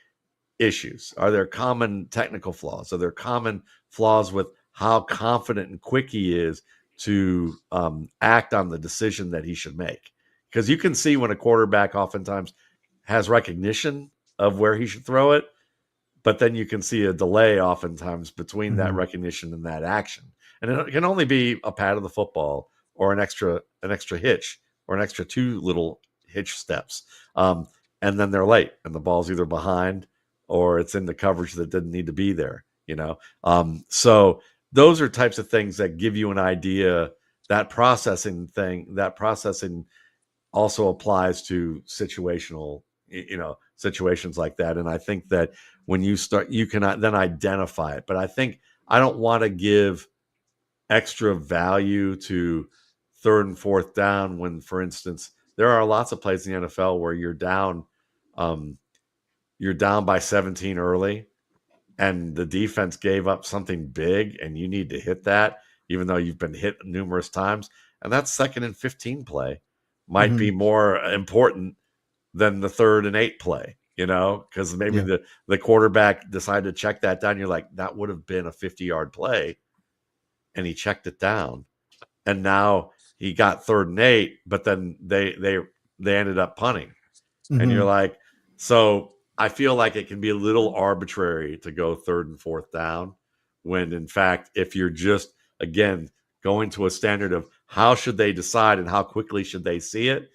issues. Are there common technical flaws? Are there common flaws with how confident and quick he is to act on the decision that he should make? Because you can see when a quarterback oftentimes has recognition of where he should throw it, but then you can see a delay oftentimes between that recognition and that action. And it can only be a pat of the football or an extra hitch or an extra 2 little hitch steps. And then they're late and the ball's either behind or it's in the coverage that didn't need to be there, So those are types of things that give you an idea. That processing also applies to situations like that. And I think that when you start, you can then identify it. But I don't want to give extra value to 3rd and 4th down when, for instance, there are lots of plays in the NFL where you're down by 17 early and the defense gave up something big and you need to hit that, even though you've been hit numerous times. And that 2nd and 15 play might be more important than the 3rd and 8 play, because maybe the quarterback decided to check that down. You're like, that would have been a 50-yard play. And he checked it down. And now he got 3rd and 8, but then they ended up punting. And you're like, so I feel like it can be a little arbitrary to go 3rd and 4th down when, in fact, if you're just, again, going to a standard of how should they decide and how quickly should they see it,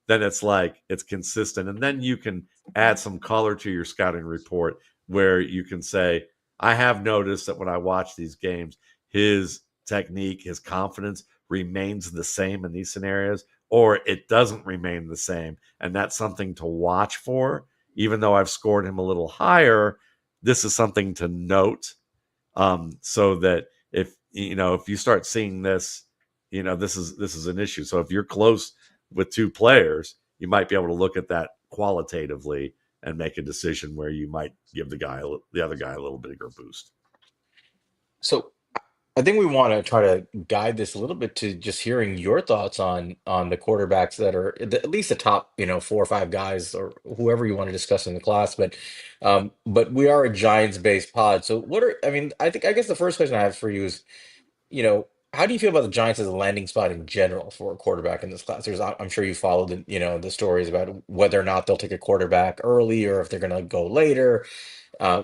then it's like it's consistent. And then you can add some color to your scouting report where you can say, I have noticed that when I watch these games, his technique, his confidence remains the same in these scenarios, or it doesn't remain the same. And that's something to watch for. Even though I've scored him a little higher, this is something to note, so that if you start seeing this, this is an issue. So if you're close with 2 players, you might be able to look at that qualitatively and make a decision where you might give the other guy a little bigger boost. So I think we want to try to guide this a little bit to just hearing your thoughts on the quarterbacks that are at least the top, 4 or 5 guys or whoever you want to discuss in the class. But we are a Giants-based pod. So I guess the first question I have for you is, how do you feel about the Giants as a landing spot in general for a quarterback in this class? I'm sure you followed the stories about whether or not they'll take a quarterback early or if they're going to go later.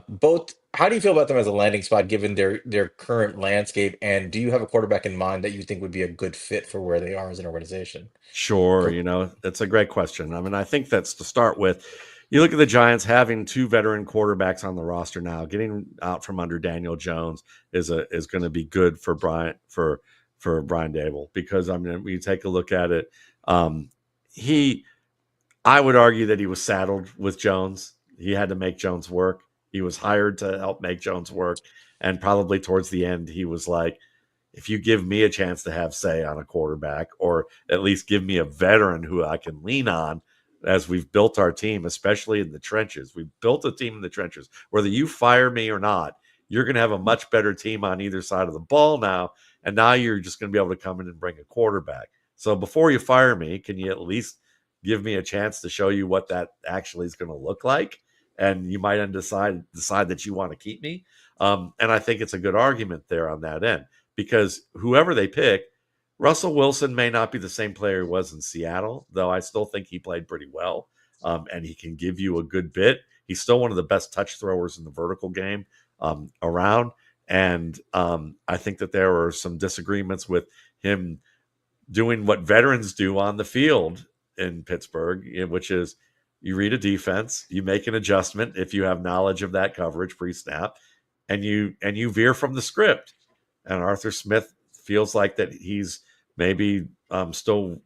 Both, how do you feel about them as a landing spot given their current landscape? And do you have a quarterback in mind that you think would be a good fit for where they are as an organization? Sure, Go. that's a great question. I mean, I think that's to start with. You look at the Giants having 2 veteran quarterbacks on the roster now. Getting out from under Daniel Jones is going to be good for Brian Dable, because I mean, when you take a look at it, I would argue that he was saddled with Jones. He had to make Jones work. He was hired to help make Jones work, and probably towards the end, he was like, if you give me a chance to have say on a quarterback, or at least give me a veteran who I can lean on as we've built our team, especially in the trenches. We've built a team in the trenches. Whether you fire me or not, You're going to have a much better team on either side of the ball now. And now you're just going to be able to come in and bring a quarterback. So before you fire me, can you at least give me a chance to show you what that actually is going to look like? And you might then decide that you want to keep me. And I think it's a good argument there on that end, because whoever they pick, Russell Wilson may not be the same player he was in Seattle, though I still think he played pretty well. And he can give you a good bit. He's still one of the best touch throwers in the vertical game around. And I think that there were some disagreements with him doing what veterans do on the field in Pittsburgh, which is you read a defense, you make an adjustment if you have knowledge of that coverage pre-snap, and you veer from the script. And Arthur Smith feels like that he's maybe still,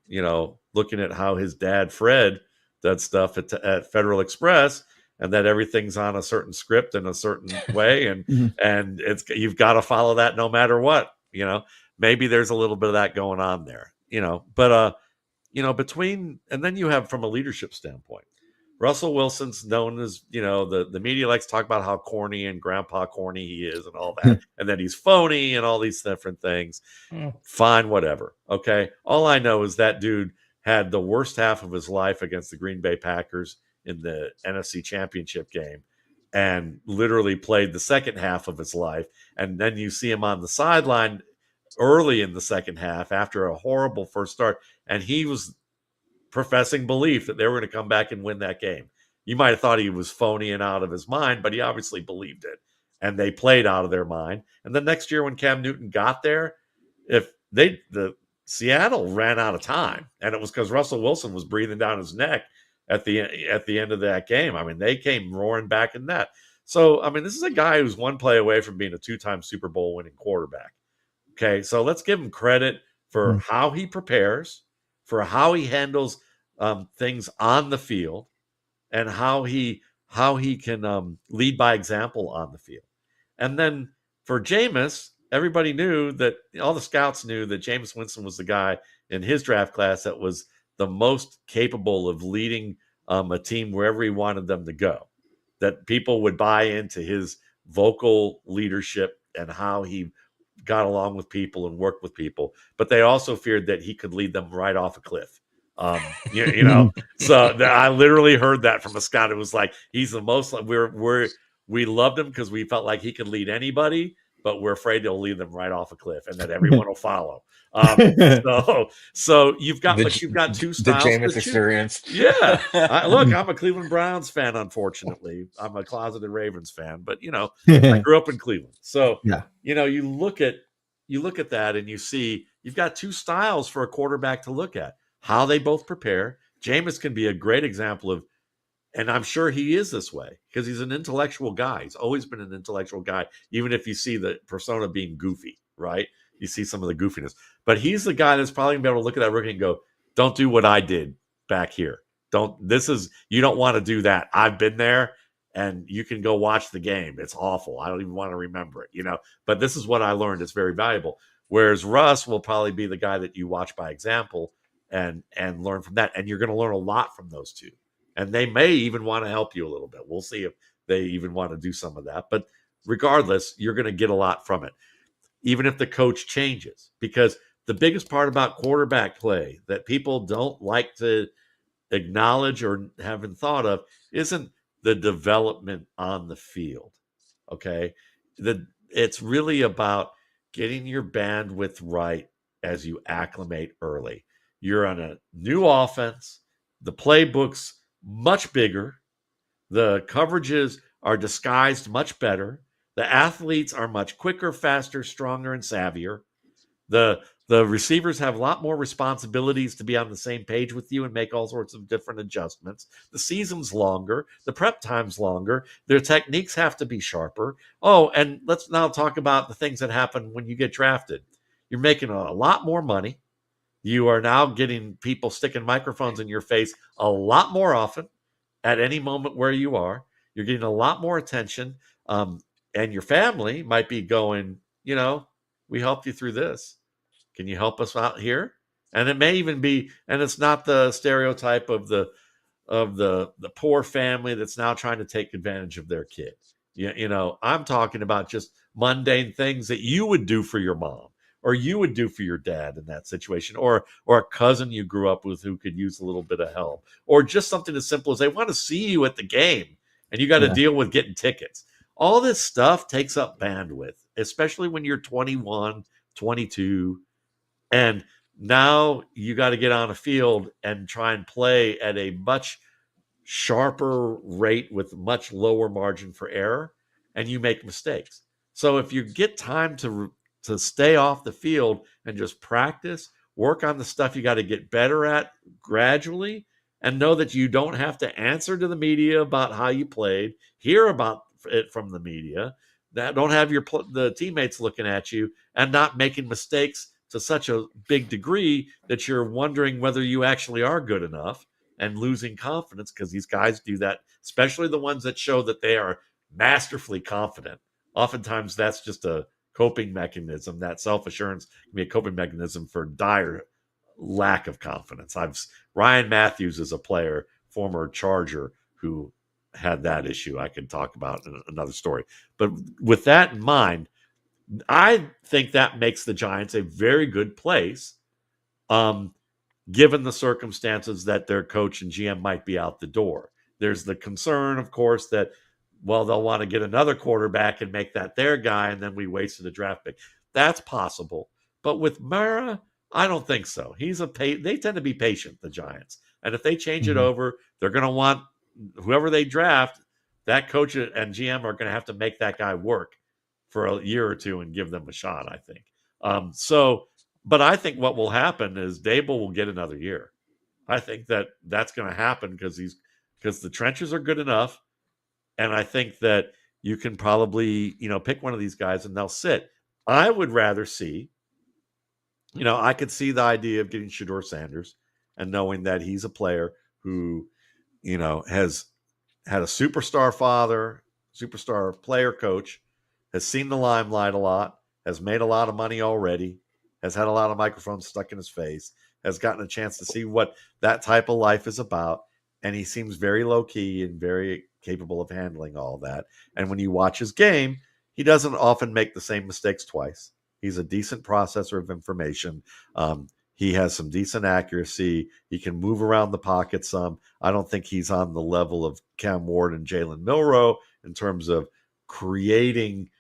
looking at how his dad Fred does stuff at Federal Express, and that everything's on a certain script in a certain way, and and you've got to follow that no matter what. Maybe there's a little bit of that going on there. But between, and then you have from a leadership standpoint, Russell Wilson's known as, the media likes to talk about how corny and grandpa corny he is and all that, and that he's phony and all these different things. Fine, whatever. Okay. All I know is that dude had the worst half of his life against the Green Bay Packers in the NFC Championship game, and literally played the second half of his life. And then you see him on the sideline early in the second half after a horrible first start, and he was professing belief that they were going to come back and win that game. You might have thought he was phony and out of his mind, but he obviously believed it, and they played out of their mind. And the next year when Cam Newton got there, the Seattle ran out of time, and it was because Russell Wilson was breathing down his neck at the end of that game. I mean, they came roaring back in that. So, I mean, this is a guy who's one play away from being a 2-time Super Bowl winning quarterback. Okay, so let's give him credit for how he prepares, for how he handles things on the field, and how he can lead by example on the field. And then for Jameis, everybody knew that, all the scouts knew that Jameis Winston was the guy in his draft class that was the most capable of leading a team wherever he wanted them to go, that people would buy into his vocal leadership and how he got along with people and worked with people, but they also feared that he could lead them right off a cliff. So I literally heard that from a scout. It was like, he's the most, we loved him because we felt like he could lead anybody, but we're afraid he'll lead them right off a cliff and that everyone will follow. So you've got two styles. The Jameis experience. Yeah. Look, I'm a Cleveland Browns fan, unfortunately. I'm a closeted Ravens fan, but I grew up in Cleveland. So you look at that and you see you've got two styles for a quarterback to look at. How they both prepare. Jameis can be a great example of, and I'm sure he is this way because he's an intellectual guy. He's always been an intellectual guy, even if you see the persona being goofy, right? You see some of the goofiness. But he's the guy that's probably going to be able to look at that rookie and go, don't do what I did back here. You don't want to do that. I've been there, and you can go watch the game. It's awful. I don't even want to remember it, But this is what I learned. It's very valuable. Whereas Russ will probably be the guy that you watch by example and learn from that. And you're going to learn a lot from those two. And they may even want to help you a little bit. We'll see if they even want to do some of that. But regardless, you're going to get a lot from it, even if the coach changes. Because the biggest part about quarterback play that people don't like to acknowledge or haven't thought of isn't the development on the field. Okay? It's really about getting your bandwidth right as you acclimate early. You're on a new offense. The playbook's much bigger. The coverages are disguised much better. The athletes are much quicker, faster, stronger, and savvier. The receivers have a lot more responsibilities to be on the same page with you and make all sorts of different adjustments. The season's longer. The prep time's longer. Their techniques have to be sharper. Oh, and let's now talk about the things that happen when you get drafted. You're making a lot more money. You are now getting people sticking microphones in your face a lot more often at any moment where you are. You're getting a lot more attention. And your family might be going, we helped you through this. Can you help us out here? And it may even be, and it's not the stereotype of the poor family that's now trying to take advantage of their kid. I'm talking about just mundane things that you would do for your mom or you would do for your dad in that situation, or a cousin you grew up with who could use a little bit of help, or just something as simple as they want to see you at the game and you got to Yeah. deal with getting tickets. All this stuff takes up bandwidth, especially when you're 21, 22, and now you got to get on a field and try and play at a much sharper rate with much lower margin for error, and you make mistakes. So if you get time to stay off the field and just practice, work on the stuff you got to get better at gradually, and know that you don't have to answer to the media about how you played, hear about it from the media, that don't have the teammates looking at you and not making mistakes to such a big degree that you're wondering whether you actually are good enough and losing confidence, because these guys do that, especially the ones that show that they are masterfully confident. Oftentimes, that's just a coping mechanism. That self assurance can be a coping mechanism for dire lack of confidence. Ryan Matthews is a player, former Charger, who had that issue. I could talk about in another story. But with that in mind, I think that makes the Giants a very good place. Given the circumstances that their coach and GM might be out the door. There's the concern, of course, that, well, they'll want to get another quarterback and make that their guy, and then we wasted a draft pick. That's possible. But with Mara, I don't think so. They tend to be patient, the Giants. And if they change it over, they're going to want whoever they draft, that coach and GM are going to have to make that guy work for a year or two and give them a shot, I think. But I think what will happen is Dable will get another year. I think that's going to happen because the trenches are good enough, and I think that you can probably pick one of these guys and they'll sit. I would rather see, I could see the idea of getting Shedeur Sanders and knowing that he's a player who has had a superstar father, superstar player coach, has seen the limelight a lot, has made a lot of money already, has had a lot of microphones stuck in his face, has gotten a chance to see what that type of life is about. And he seems very low key and very capable of handling all that. And when you watch his game, he doesn't often make the same mistakes twice. He's a decent processor of information. He has some decent accuracy. He can move around the pocket some. I don't think he's on the level of Cam Ward and Jalen Milroe in terms of creating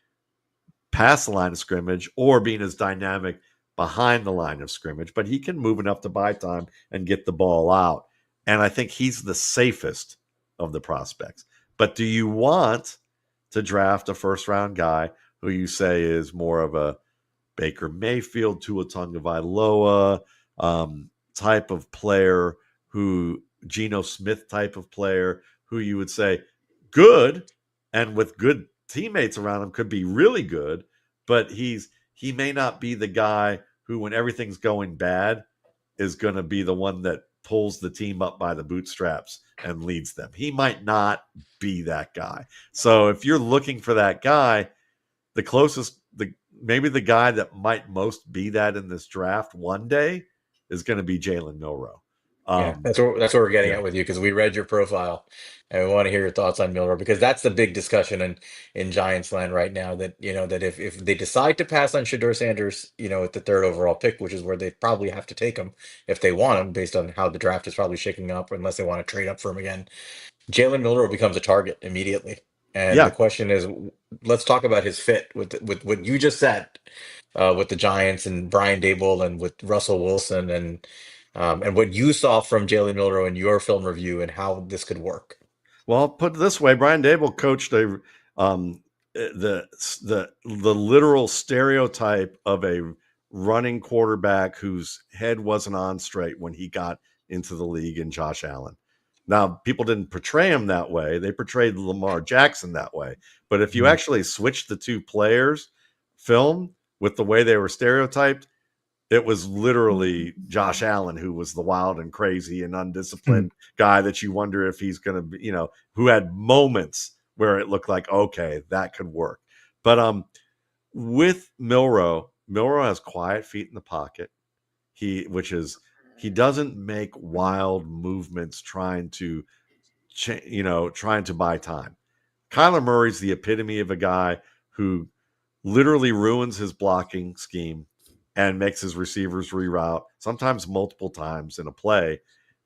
past the line of scrimmage or being as dynamic behind the line of scrimmage, but he can move enough to buy time and get the ball out. And I think he's the safest of the prospects. But do you want to draft a first round guy who you say is more of a Baker Mayfield, Tua Tagovailoa type of player, who Geno Smith type of player, who you would say good and with good teammates around him could be really good, but he may not be the guy who, when everything's going bad, is going to be the one that pulls the team up by the bootstraps and leads them. He might not be that guy. So if you're looking for that guy, maybe the guy that might most be that in this draft one day is going to be Jalen Milroe. Yeah, that's what we're getting at with you, because we read your profile and we want to hear your thoughts on Milroe, because that's the big discussion in Giants land right now, that that if they decide to pass on Shedeur Sanders, at the third overall pick, which is where they probably have to take him if they want him, based on how the draft is probably shaking up, unless they want to trade up for him again, Jalen Milroe becomes a target immediately. And the Yeah. question is, let's talk about his fit with what you just said, with the Giants and Brian Dable and with Russell Wilson, and what you saw from Jalen Milroe in your film review and how this could work. Well, I'll put it this way: Brian Dable coached the literal stereotype of a running quarterback whose head wasn't on straight when he got into the league in Josh Allen. Now, people didn't portray him that way. They portrayed Lamar Jackson that way. But if you actually switch the two players' film with the way they were stereotyped, it was literally Josh Allen who was the wild and crazy and undisciplined guy that you wonder if he's going to be, who had moments where it looked like, okay, that could work. But with Milroe has quiet feet in the pocket. He doesn't make wild movements trying to buy time. Kyler Murray's the epitome of a guy who literally ruins his blocking scheme and makes his receivers reroute, sometimes multiple times in a play.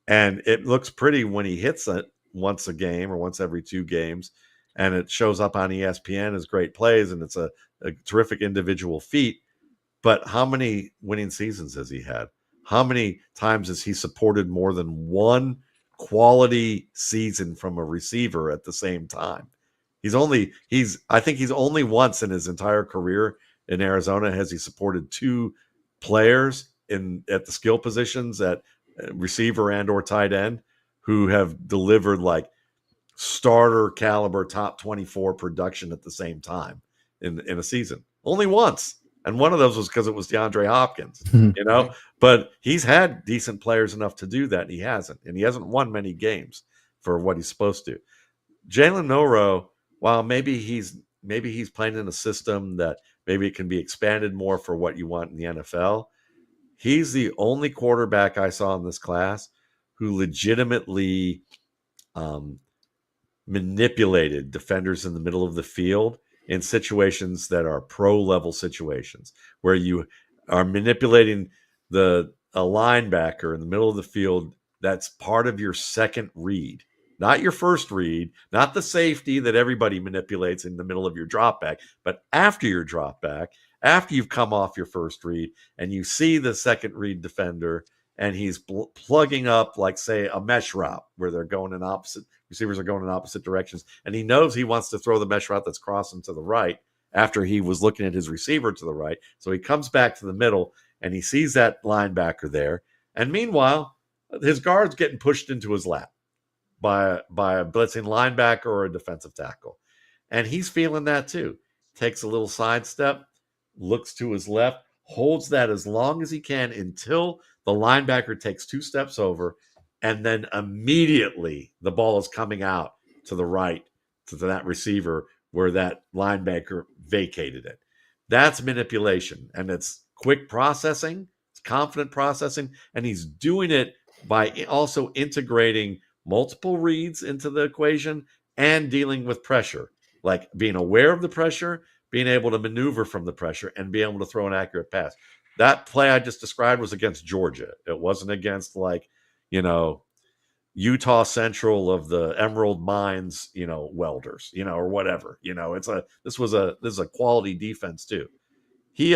And it looks pretty when he hits it once a game or once every 2 games. And it shows up on ESPN as great plays, and it's a terrific individual feat. But how many winning seasons has he had? How many times has he supported more than one quality season from a receiver at the same time? I think he's only once in his entire career in Arizona has he supported 2 players at the skill positions at receiver and or tight end who have delivered like starter caliber top 24 production at the same time in a season. Only once. And one of those was because it was DeAndre Hopkins, but he's had decent players enough to do that. And he hasn't won many games for what he's supposed to. Jalen Milroe, while maybe he's playing in a system that maybe it can be expanded more for what you want in the NFL. He's the only quarterback I saw in this class who legitimately manipulated defenders in the middle of the field in situations that are pro level situations where you are manipulating a linebacker in the middle of the field. That's part of your second read, not your first read, not the safety that everybody manipulates in the middle of your drop back, but after your drop back, after you've come off your first read and you see the second read defender and he's plugging up, like, say, a mesh route where they're going in opposite, receivers are going in opposite directions, and he knows he wants to throw the mesh route that's crossing to the right after he was looking at his receiver to the right. So he comes back to the middle, and he sees that linebacker there. And meanwhile, his guard's getting pushed into his lap by a blitzing linebacker or a defensive tackle. And he's feeling that too. Takes a little sidestep, looks to his left, holds that as long as he can until the linebacker takes 2 steps over, and then immediately the ball is coming out to the right to that receiver where that linebacker vacated it. That's manipulation, and it's quick processing, it's confident processing, and he's doing it by also integrating multiple reads into the equation and dealing with pressure, like being aware of the pressure, being able to maneuver from the pressure, and be able to throw an accurate pass. That play I just described was against Georgia. It wasn't against, like, Utah Central of the Emerald Mines, welders, or whatever. This is a quality defense too. He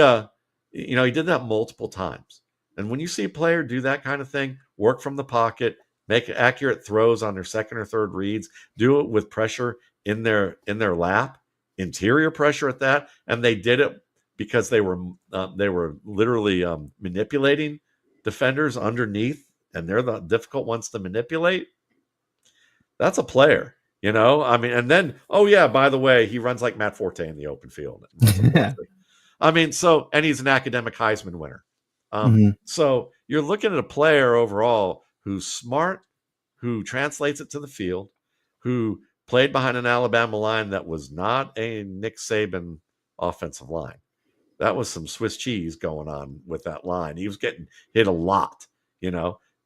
he did that multiple times. And when you see a player do that kind of thing, work from the pocket, make accurate throws on their second or third reads, do it with pressure in their lap, interior pressure at that, and they did it because they were literally manipulating defenders underneath, and they're the difficult ones to manipulate. That's a player, and then, oh yeah, by the way, he runs like Matt Forte in the open field. And he's an academic Heisman winner. So you're looking at a player overall who's smart, who translates it to the field, who played behind an Alabama line that was not a Nick Saban offensive line. That was some Swiss cheese going on with that line. He was getting hit a lot,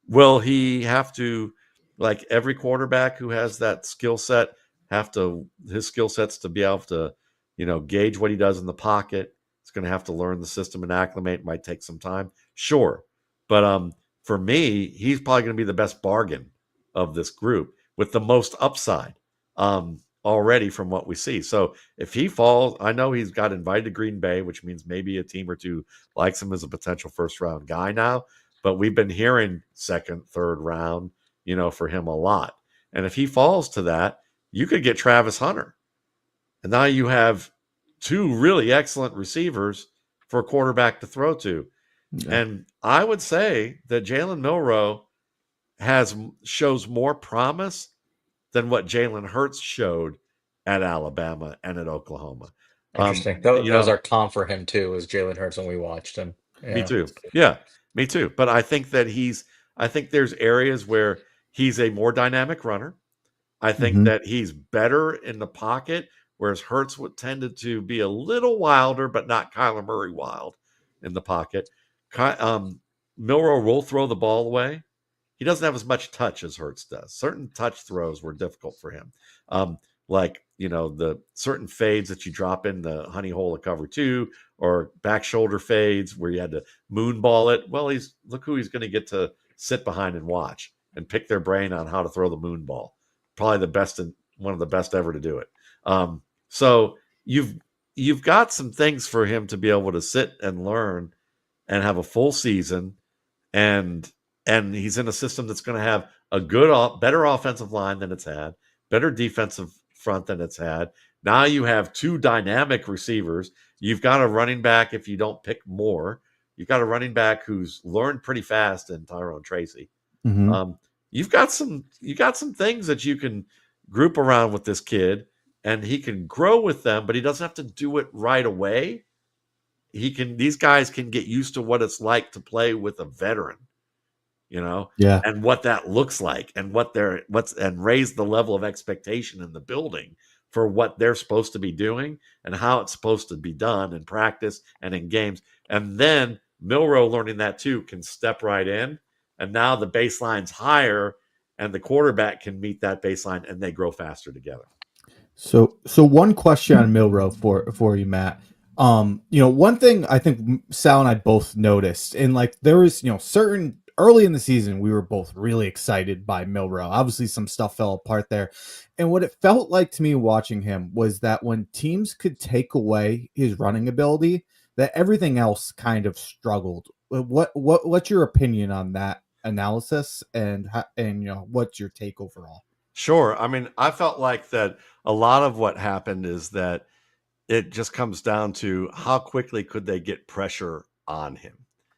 Will he have to, like every quarterback who has that skill set, his skill set's to be able to, gauge what he does in the pocket. He's going to have to learn the system and acclimate. It might take some time. Sure. But for me, he's probably going to be the best bargain of this group with the most upside already from what we see. So if he falls, I know he's got invited to Green Bay, which means maybe a team or two likes him as a potential first-round guy now. But we've been hearing second, third round, for him a lot. And if he falls to that, you could get Travis Hunter. And now you have 2 really excellent receivers for a quarterback to throw to. Yeah. And I would say that Jalen Milroe shows more promise than what Jalen Hurts showed at Alabama and at Oklahoma. Interesting. That was our comp for him too, was Jalen Hurts when we watched him. Yeah. Me too. Yeah, me too. But I think that I think there's areas where he's a more dynamic runner. I think that he's better in the pocket, whereas Hurts tended to be a little wilder, but not Kyler Murray wild in the pocket. Milroe will throw the ball away. He doesn't have as much touch as Hurts does. Certain touch throws were difficult for him. like, the certain fades that you drop in the honey hole of cover 2, or back shoulder fades where you had to moonball it. Well, look who he's going to get to sit behind and watch and pick their brain on how to throw the moonball. Probably the best, and one of the best ever to do it. So you've got some things for him to be able to sit and learn and have a full season, and he's in a system that's going to have a better offensive line than it's had, better defensive front than it's had. Now you have 2 dynamic receivers. You've got a running back, if you don't pick more. You've got a running back who's learned pretty fast in Tyrone Tracy. Mm-hmm. You've got some things that you can group around with this kid, and he can grow with them, but he doesn't have to do it right away. These guys can get used to what it's like to play with a veteran, Yeah. and what that looks like, and and raise the level of expectation in the building for what they're supposed to be doing and how it's supposed to be done in practice and in games. And then Milroe, learning that too, can step right in. And now the baseline's higher, and the quarterback can meet that baseline, and they grow faster together. So one question on Milroe for you, Matt. One thing I think Sal and I both noticed, and like there was, certain early in the season, we were both really excited by Milroe. Obviously, some stuff fell apart there. And what it felt like to me watching him was that when teams could take away his running ability, that everything else kind of struggled. What's your opinion on that analysis, and what's your take overall? Sure. I mean, I felt like that a lot of what happened is that it just comes down to how quickly could they get pressure on him.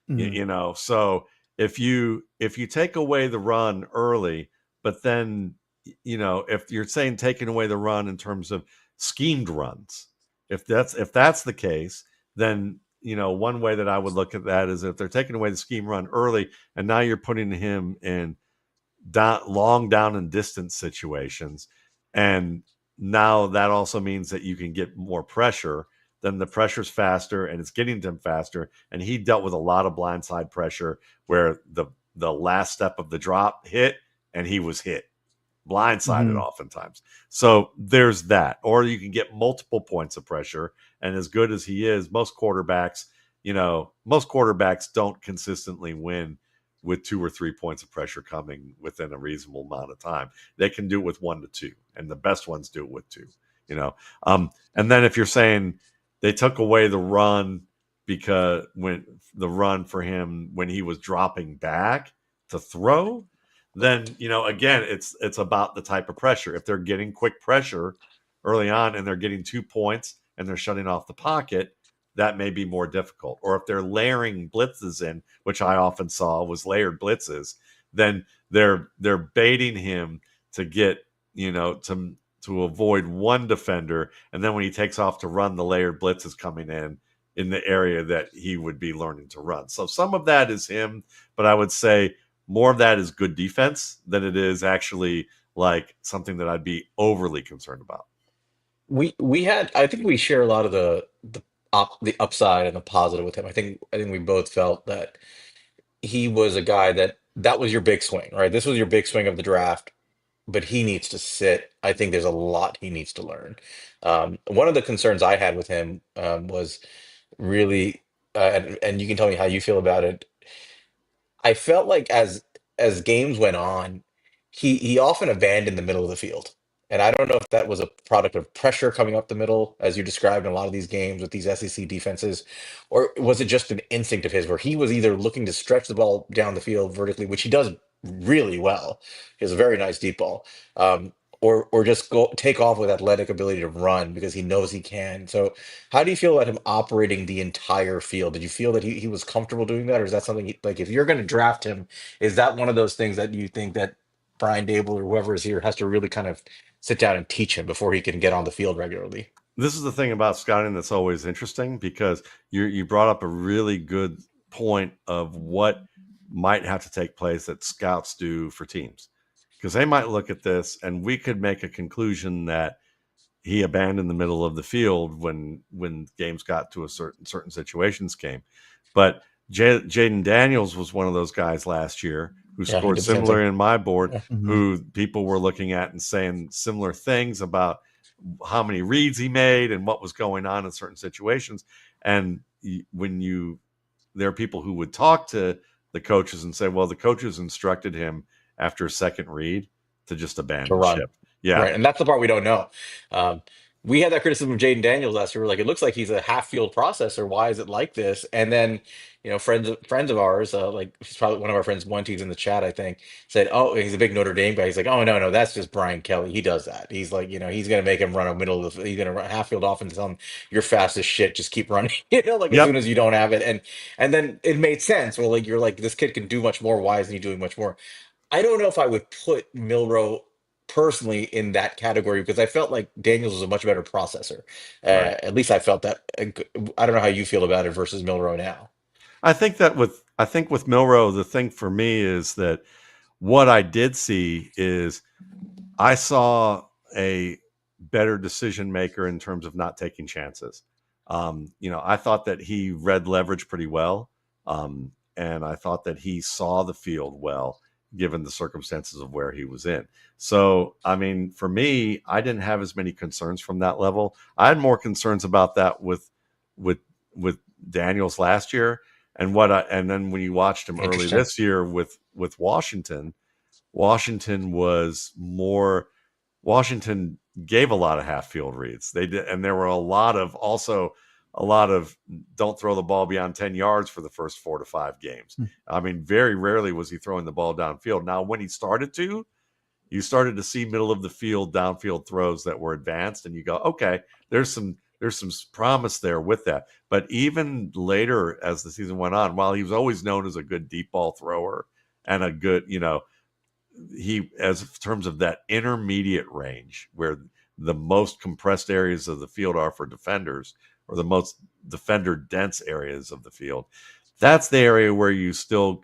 Mm-hmm. So if you take away the run early, but then if you're saying taking away the run in terms of schemed runs, if that's the case, then one way that I would look at that is if they're taking away the scheme run early, and now you're putting him in long down and distance situations, and now that also means that you can get more pressure. Then the pressure's faster, and it's getting to him faster. And he dealt with a lot of blindside pressure where the last step of the drop hit, and he was hit blindsided Mm-hmm. oftentimes. So there's that. Or you can get multiple points of pressure. And as good as he is, most quarterbacks don't consistently win with 2 or 3 points of pressure coming within a reasonable amount of time. They can do it with 1 to 2, and the best ones do it with 2. And then if you're saying they took away the run because when the run for him when he was dropping back to throw, then again it's about the type of pressure. If they're getting quick pressure early on and they're getting 2 points and they're shutting off the pocket, that may be more difficult. Or if they're layering blitzes in, which I often saw was layered blitzes, then they're baiting him to get to avoid one defender, and then when he takes off to run, the layered blitz is coming in the area that he would be learning to run. So some of that is him, but I would say more of that is good defense than it is actually like something that I'd be overly concerned about. I think we share a lot of the upside and the positive with him. I think we both felt that he was a guy that was your big swing, right? This was your big swing of the draft, but he needs to sit. I think there's a lot he needs to learn. One of the concerns I had with him was really, and you can tell me how you feel about it. I felt like as games went on, he often abandoned the middle of the field. And I don't know if that was a product of pressure coming up the middle, as you described in a lot of these games with these SEC defenses, or was it just an instinct of his where he was either looking to stretch the ball down the field vertically, which he does really well. He has a very nice deep ball. Or just go take off with athletic ability to run because he knows he can. So how do you feel about him operating the entire field? Did you feel that he was comfortable doing that, or is that something like if you're going to draft him, is that one of those things that you think that Brian Dable or whoever is here has to really kind of sit down and teach him before he can get on the field regularly? This is the thing about scouting that's always interesting, because you brought up a really good point of what might have to take place that scouts do for teams, because they might look at this and we could make a conclusion that he abandoned the middle of the field when games got to a certain situations came. But Jaden Daniels was one of those guys last year who Yeah, he scored did the same similar thing. in my board, Yeah. Mm-hmm. who people were looking at and saying similar things about how many reads he made and what was going on in certain situations. And there are people who would talk to the coaches and say, well, the coaches instructed him after a second read to just to abandon run. ship. Yeah. Right. And that's the part we don't know. We had that criticism of Jaden Daniels last year. We're like, it looks like he's a half field processor. Why is it like this? And then, friends of ours, like he's probably one of our friends, Monte's in the chat, I think, said, oh, he's a big Notre Dame guy. He's like, oh, no, that's just Brian Kelly. He does that. He's like, he's going to make him run a he's going to run half field offense. Tell him you're fast as shit. Just keep running, like as soon Yep. as you don't have it. And then it made sense. Well, like, you're like, this kid can do much more. Why isn't he doing much more? I don't know if I would put Milroe personally in that category because I felt like Daniels was a much better processor. Right. At least I felt that. I don't know how you feel about it versus Milroe now. I think with Milroe, the thing for me is that what I did see is I saw a better decision maker in terms of not taking chances. I thought that he read leverage pretty well, and I thought that he saw the field well, given the circumstances of where he was in. So, I mean, for me, I didn't have as many concerns from that level. I had more concerns about that with Daniels last year, and then when you watched him early Interesting. this year with Washington. Washington gave a lot of half field reads. They did, and there were a lot of don't throw the ball beyond 10 yards for the first 4 to 5 games. I mean, very rarely was he throwing the ball downfield. Now, when he started to, you started to see middle of the field downfield throws that were advanced, and you go, okay, there's some promise there with that. But even later as the season went on, while he was always known as a good deep ball thrower and a good, as in terms of that intermediate range where the most compressed areas of the field are for defenders, or the most defender dense areas of the field, that's the area where you still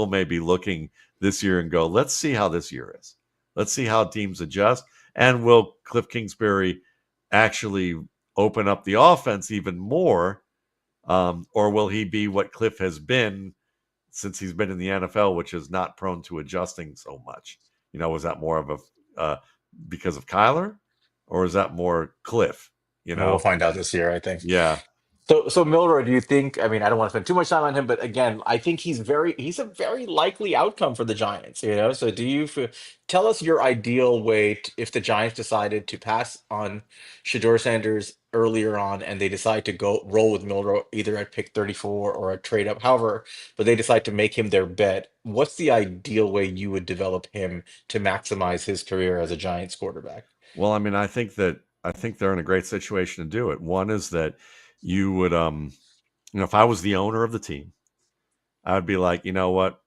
may be looking this year and go, let's see how this year is. Let's see how teams adjust. And will Cliff Kingsbury actually open up the offense even more? Or will he be what Cliff has been since he's been in the NFL, which is not prone to adjusting so much? Was that more of a because of Kyler, or is that more Cliff? Well, we'll find out this year, I think. Yeah. So Milroe, do you think? I mean, I don't want to spend too much time on him, but again, I think he's a very likely outcome for the Giants. So do you tell us your ideal way if the Giants decided to pass on Shador Sanders earlier on, and they decide to go roll with Milroe either at pick 34 or a trade up, however, but they decide to make him their bet. What's the ideal way you would develop him to maximize his career as a Giants quarterback? Well, I mean, I think they're in a great situation to do it. One is that you would, if I was the owner of the team, I would be like, you know what,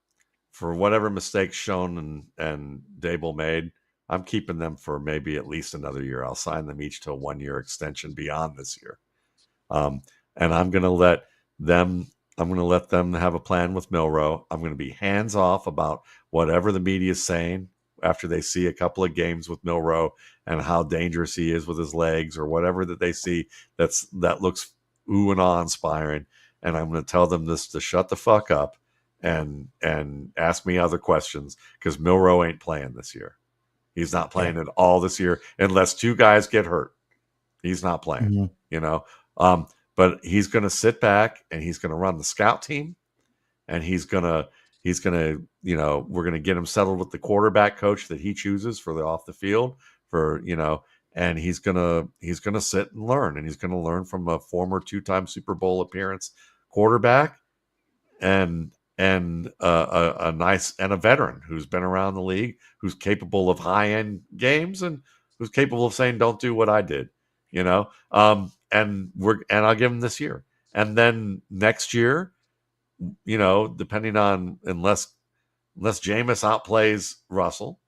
for whatever mistakes Schoen and Dable made, I'm keeping them for maybe at least another year. I'll sign them each to a 1-year extension beyond this year. And I'm going to let them have a plan with Milroe. I'm going to be hands off about whatever the media is saying after they see a couple of games with Milroe and how dangerous he is with his legs, or whatever that they see that looks ooh and awe inspiring. And I'm going to tell them this to shut the fuck up and ask me other questions, because Milroe ain't playing this year. He's not playing at all this year unless 2 guys get hurt. He's not playing, but he's going to sit back and he's going to run the scout team, and we're going to get him settled with the quarterback coach that he chooses for the off the field and he's going to sit and learn, and he's going to learn from a former 2-time Super Bowl appearance quarterback and a nice and a veteran who's been around the league, who's capable of high-end games, and who's capable of saying, don't do what I did, and I'll give him this year. And then next year, depending on, unless Jameis outplays Russell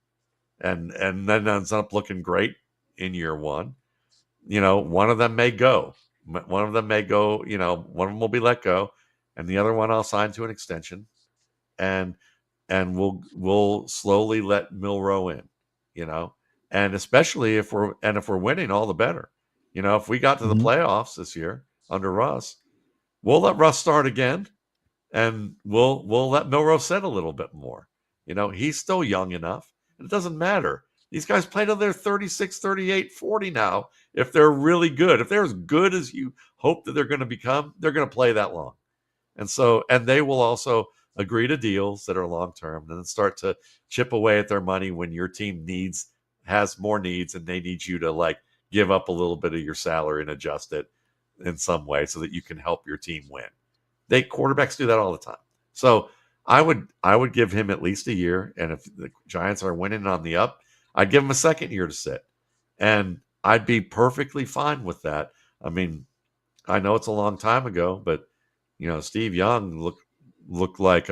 and then ends up looking great in year one, one of them may go. One of them one of them will be let go, and the other one I'll sign to an extension, and we'll slowly let Milroe in, and especially if we're winning, all the better. If we got to the playoffs this year under Russ, we'll let Russ start again, and we'll let Milroe sit a little bit more. He's still young enough. It doesn't matter. These guys play till they're 36, 38, 40 now. If they're really good, if they're as good as you hope that they're going to become, they're going to play that long. And they will also agree to deals that are long-term and then start to chip away at their money when your team has more needs and they need you to like give up a little bit of your salary and adjust it in some way so that you can help your team win. Quarterbacks do that all the time. So I would give him at least a year. And if the Giants are winning on the up, I'd give him a second year to sit. And I'd be perfectly fine with that. I mean, I know it's a long time ago, but Steve Young looked like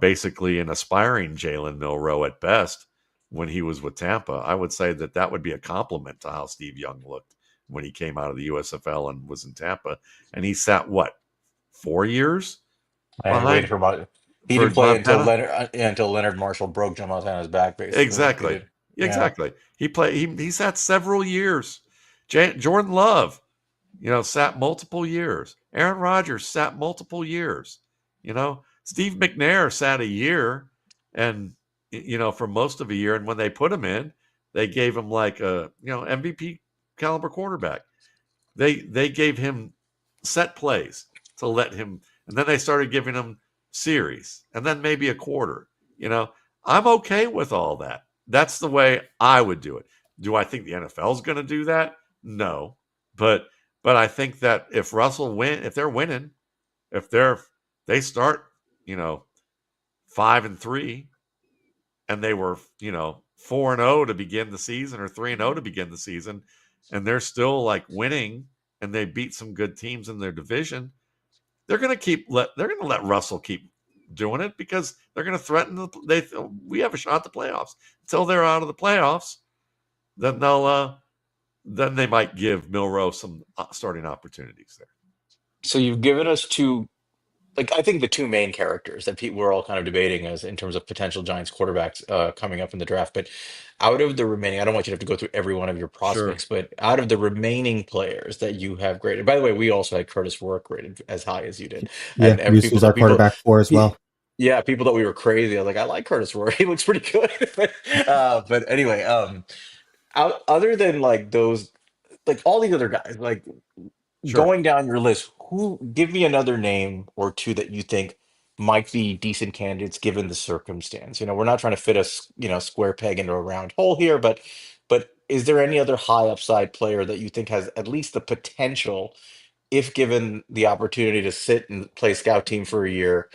basically an aspiring Jalen Milroe at best when he was with Tampa. I would say that would be a compliment to how Steve Young looked when he came out of the USFL and was in Tampa. And he sat 4 years And he waited behind he didn't play Montana? until Leonard Marshall broke Joe Montana's back, basically. Exactly. He sat several years. Jordan Love, sat multiple years. Aaron Rodgers sat multiple years. Steve McNair sat a year and, for most of a year. And when they put him in, they gave him like a, MVP caliber quarterback. They gave him set plays to let him, and then they started giving him series and then maybe a quarter. I'm okay with all that. That's the way I would do it. Do I think the NFL is going to do that? No, but I think that if they're winning, if they start, 5-3, and they were, 4-0 to begin the season or 3-0 to begin the season, and they're still like winning, and they beat some good teams in their division, they're going to let Russell keep doing it because they're going to threaten we have a shot at the playoffs. Until they're out of the playoffs, then then they might give Milroe some starting opportunities there. So you've given us two, like I think the two main characters that we're all kind of debating as in terms of potential Giants quarterbacks coming up in the draft. But out of the remaining, I don't want you to have to go through every one of your Sure. prospects, but out of the remaining players that you have graded, by the way, we also had Curtis Rourke rated as high as you did, Yeah, we used to use our quarterback for as well. yeah, people thought we were crazy. I was like, I like Curtis Rourke. He looks pretty good. But anyway, other than like those, like all these other guys, like Sure. going down your list, give me another name or two that you think might be decent candidates given the circumstance. We're not trying to fit a square peg into a round hole here, but is there any other high upside player that you think has at least the potential, if given the opportunity to sit and play scout team for a year,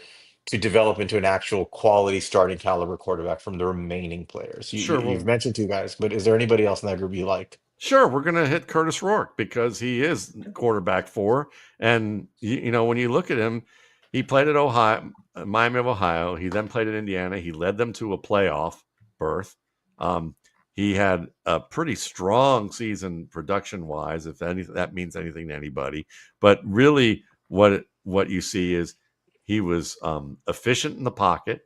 to develop into an actual quality starting caliber quarterback from the remaining players? Sure. You've mentioned two guys, but is there anybody else in that group you like? Sure, we're going to hit Curtis Rourke because he is quarterback 4. And, when you look at him, he played at Miami of Ohio. He then played at Indiana. He led them to a playoff berth. He had a pretty strong season production-wise, if that means anything to anybody. But really what you see is he was efficient in the pocket.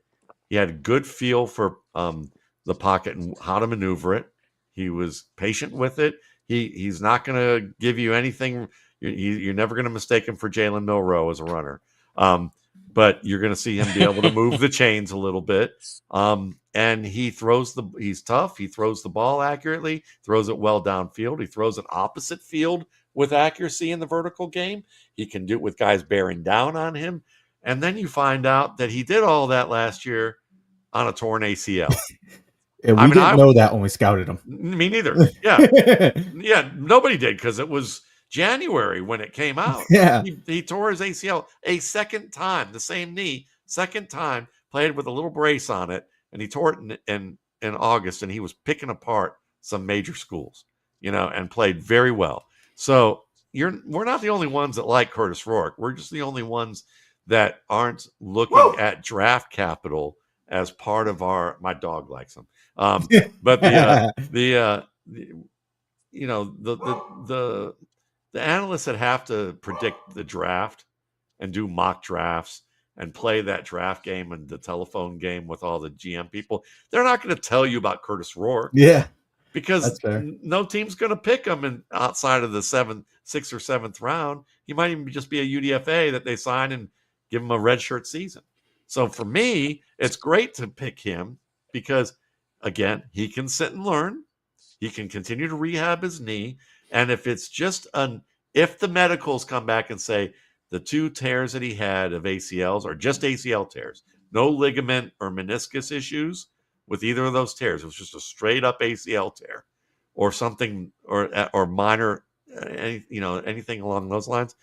He had a good feel for the pocket and how to maneuver it. He was patient with it. He's not going to give you anything. You're never going to mistake him for Jalen Milroe as a runner. But you're going to see him be able to move the chains a little bit. And he's tough. He throws the ball accurately, throws it well downfield. He throws an opposite field with accuracy in the vertical game. He can do it with guys bearing down on him. And then you find out that he did all that last year on a torn ACL. Yeah, we didn't know that when we scouted him. Me neither. Yeah. Yeah, nobody did because it was January when it came out. Yeah. He tore his ACL a second time, the same knee, second time, played with a little brace on it, and he tore it in August, and he was picking apart some major schools, and played very well. So we're not the only ones that like Curtis Rourke. We're just the only ones that aren't looking at draft capital as part of my dog likes him. But the analysts that have to predict the draft and do mock drafts and play that draft game and the telephone game with all the GM people, they're not going to tell you about Curtis Rourke. Yeah, because no team's going to pick him outside of the 6th or 7th round. He might even just be a UDFA that they sign and give him a redshirt season. So for me, it's great to pick him because again, he can sit and learn. He can continue to rehab his knee. And if it's just if the medicals come back and say the 2 tears that he had of ACLs are just ACL tears, no ligament or meniscus issues with either of those tears, it was just a straight up ACL tear or something, or minor, anything along those lines,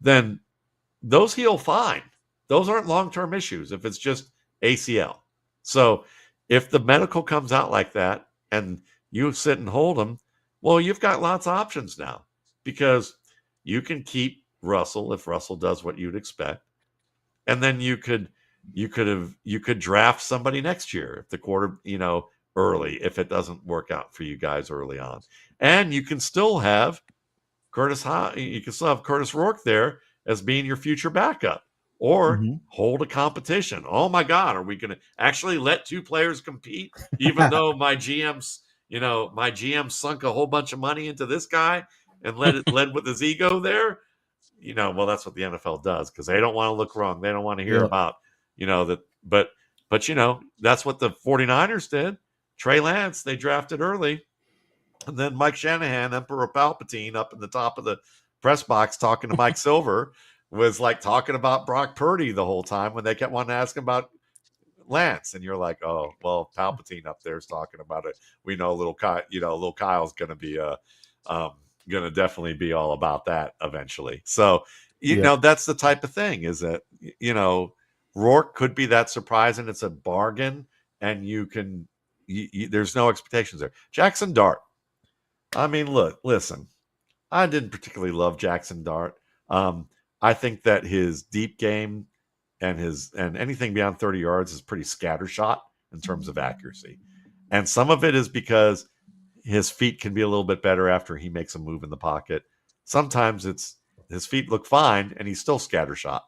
then those heal fine. Those aren't long-term issues if it's just ACL. So if the medical comes out like that and you sit and hold them, well, you've got lots of options now, because you can keep Russell if Russell does what you'd expect. And then you could draft somebody next year if the quarter, early, if it doesn't work out for you guys early on. And you can still have Curtis Rourke there as being your future backup, or hold a competition. Oh my God, are we going to actually let 2 players compete? Even though my GM's sunk a whole bunch of money into this guy and led with his ego there. Well, that's what the NFL does, because they don't want to look wrong. They don't want to hear about, that. But that's what the 49ers did. Trey Lance, they drafted early. And then Mike Shanahan, Emperor Palpatine, up in the top of the press box talking to Mike Silver, was like talking about Brock Purdy the whole time when they kept wanting to ask him about Lance. And you're like, oh, well, Palpatine up there is talking about it. We know little Kyle's going to be going to definitely be all about that eventually. So, that's the type of thing, is that, Rourke could be that surprise, and it's a bargain, and there's no expectations there. Jackson Dart. I mean, listen, I didn't particularly love Jackson Dart. I think that his deep game and anything beyond 30 yards is pretty scattershot in terms of accuracy. And some of it is because his feet can be a little bit better after he makes a move in the pocket. Sometimes his feet look fine and he's still scattershot.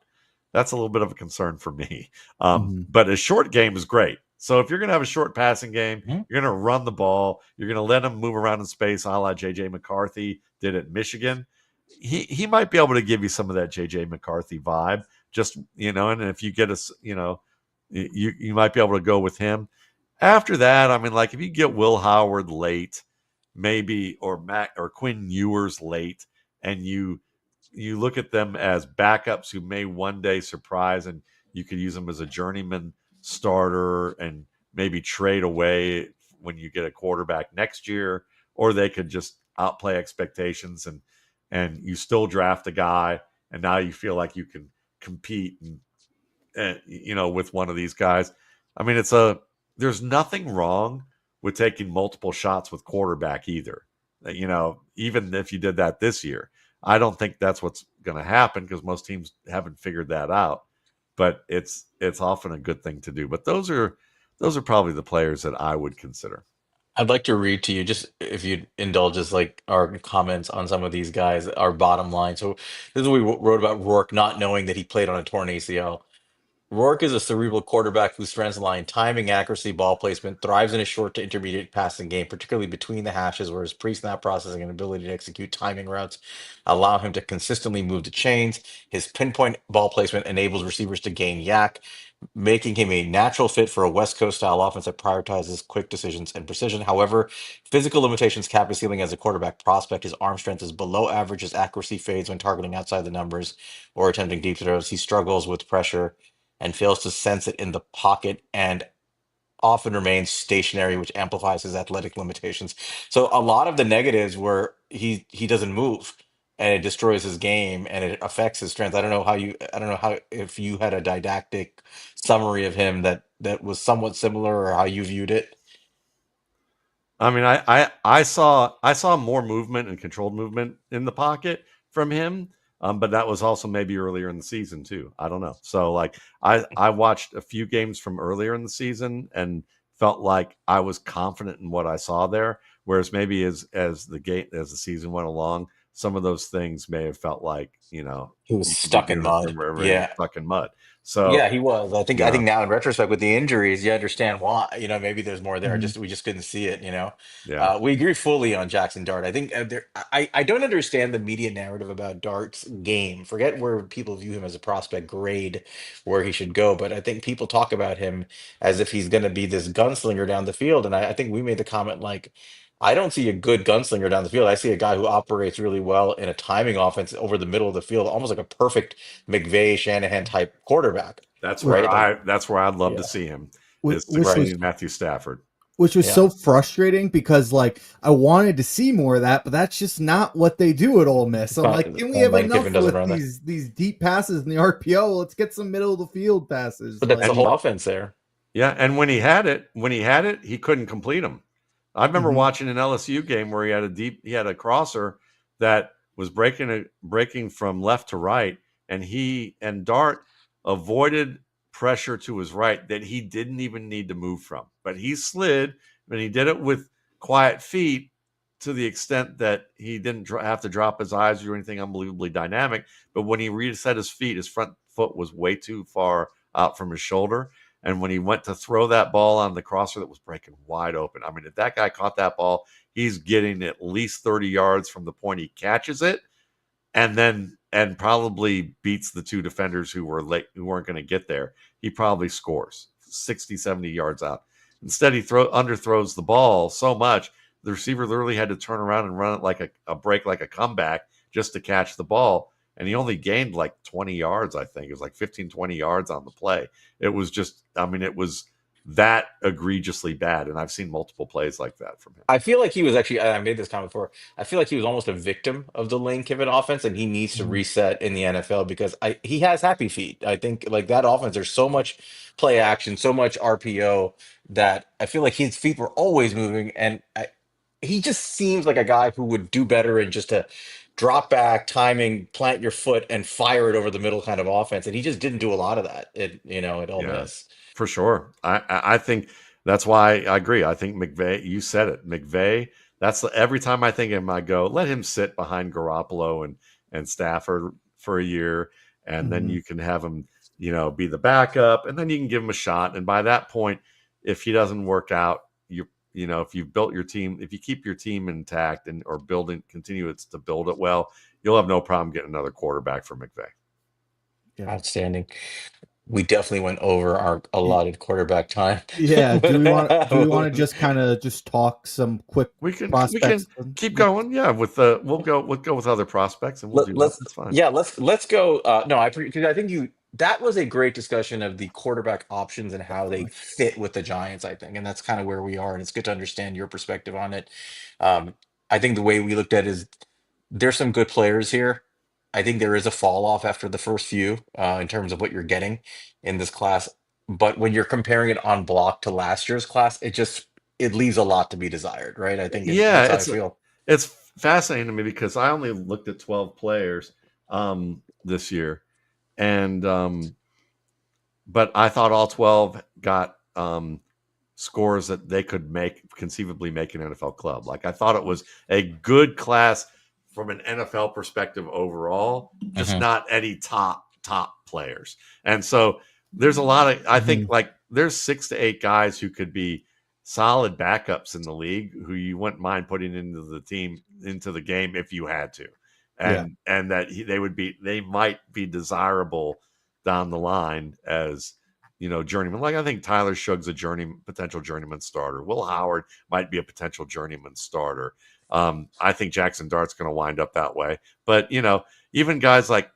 That's a little bit of a concern for me. But his short game is great. So if you're going to have a short passing game, you're going to run the ball, you're going to let him move around in space, a la J.J. McCarthy did at Michigan. He might be able to give you some of that J.J. McCarthy vibe. Just, and if you get you might be able to go with him. After that, I mean, like if you get Will Howard late, maybe, or Matt or Quinn Ewers late, and you look at them as backups who may one day surprise, and you could use them as a journeyman starter and maybe trade away when you get a quarterback next year, or they could just outplay expectations and you still draft a guy, and now you feel like you can compete and with one of these guys. I mean, there's nothing wrong with taking multiple shots with quarterback either. Even if you did that this year, I don't think that's what's going to happen, because most teams haven't figured that out. But it's often a good thing to do. But those are probably the players that I would consider. I'd like to read to you, just if you'd indulge us, like our comments on some of these guys, our bottom line. So this is what we wrote about Rourke, not knowing that he played on a torn ACL. Rourke is a cerebral quarterback whose strengths lie in timing, accuracy, ball placement, thrives in a short to intermediate passing game, particularly between the hashes, where his pre-snap processing and ability to execute timing routes allow him to consistently move the chains. His pinpoint ball placement enables receivers to gain yak, making him a natural fit for a West Coast style offense that prioritizes quick decisions and precision. However, physical limitations cap his ceiling as a quarterback prospect. His arm strength is below average. His accuracy fades when targeting outside the numbers or attempting deep throws. He struggles with pressure and fails to sense it in the pocket, and often remains stationary, which amplifies his athletic limitations. So a lot of the negatives where he doesn't move, and it destroys his game and it affects his strength. I don't know how, if you had a didactic summary of him that was somewhat similar, or how you viewed it. I mean, I saw more movement and controlled movement in the pocket from him, but that was also maybe earlier in the season too. I don't know. So like I watched a few games from earlier in the season and felt like I was confident in what I saw there. Whereas maybe as the season went along, some of those things may have felt like, He was you could be stuck in doing this mud. wherever he was Yeah. stuck in mud. So, Yeah, he was. I yeah, think now in retrospect with the injuries, you understand why. Maybe there's more there. Mhm. Just we just couldn't see it. yeah. We agree fully on Jackson Dart. I think I don't understand the media narrative about Dart's game. Forget where people view him as a prospect grade, where he should go. But I think people talk about him as if he's going to be this gunslinger down the field. And I think we made the comment like, I don't see a good gunslinger down the field. I see a guy who operates really well in a timing offense over the middle of the field, almost like a perfect McVay Shanahan type quarterback, right? Like, That's where I'd love to yeah, see him, Which, is which right, was succeeding Matthew Stafford. which was yeah. so frustrating because like I wanted to see more of that, but that's just not what they do at Ole Miss. I'm like, can we have Lane Kiffin enough doesn't with run that, these deep passes in the RPO? Let's get some middle of the field passes. but that's the Like, whole offense there. Yeah, and when he had it, he couldn't complete them. I remember mhm, watching an LSU game where he had a crosser that was breaking from left to right, and he and Dart avoided pressure to his right that he didn't even need to move from. But he slid, and he did it with quiet feet to the extent that he didn't have to drop his eyes or do anything unbelievably dynamic. But when he reset his feet, his front foot was way too far out from his shoulder, and when he went to throw that ball on the crosser that was breaking wide open, I mean, if that guy caught that ball, he's getting at least 30 yards from the point he catches it, and probably beats the two defenders who weren't going to get there. He probably scores 60, 70 yards out. Instead, he underthrows the ball so much, the receiver literally had to turn around and run it like a break, like a comeback, just to catch the ball. And he only gained like 20 yards, I think. It was like 15, 20 yards on the play. It was just, I mean, it was that egregiously bad. And I've seen multiple plays like that from him. I feel like he was actually, I made this comment before. I feel like he was almost a victim of the Lane Kiffin offense, and he needs to mhm. reset in the NFL because he has happy feet. I think like that offense, there's so much play action, so much RPO that I feel like his feet were always moving, and he just seems like a guy who would do better in just a drop back, timing, plant your foot, and fire it over the middle kind of offense. And he just didn't do a lot of that. At Ole Yeah, Miss. for sure. I think that's why I agree. I think McVay, you said it, McVay. Every time I think of him, I go, let him sit behind Garoppolo and Stafford for a year, and then Mhm. you can have him, be the backup, and then you can give him a shot. And by that point, if he doesn't work out, if you've built your team, if you keep your team intact and or continue to build it well, you'll have no problem getting another quarterback for McVay. Yeah. Outstanding. We definitely went over our allotted quarterback time. Yeah. Do we want to But just kind of just talk some quick We can prospects? keep going. Yeah, we'll go with other prospects, and we'll do that. let's That's fine. yeah, let's go. No, because I think you that was a great discussion of the quarterback options and how they Definitely. fit with the Giants, I think. And that's kind of where we are, and it's good to understand your perspective on it. Um, I think the way we looked at it is there's some good players here. I think there is a fall off after the first few in terms of what you're getting in this class. But when you're comparing it on block to last year's class, it leaves a lot to be desired, right? I think Yeah, that's how I feel. it's fascinating to me because I only looked at 12 players this year, and but I thought all 12 got scores that they could conceivably make an NFL club. Like I thought it was a good class from an NFL perspective overall, just Hmm. not any top players. And so there's a lot of, I think, Mhm. like there's 6 to 8 guys who could be solid backups in the league who you wouldn't mind putting into the game if you had to. Yeah. And that they might be desirable down the line as journeyman. Like I think Tyler Shug's a potential journeyman starter. Will Howard might be a potential journeyman starter. I think Jackson Dart's going to wind up that way. But even guys like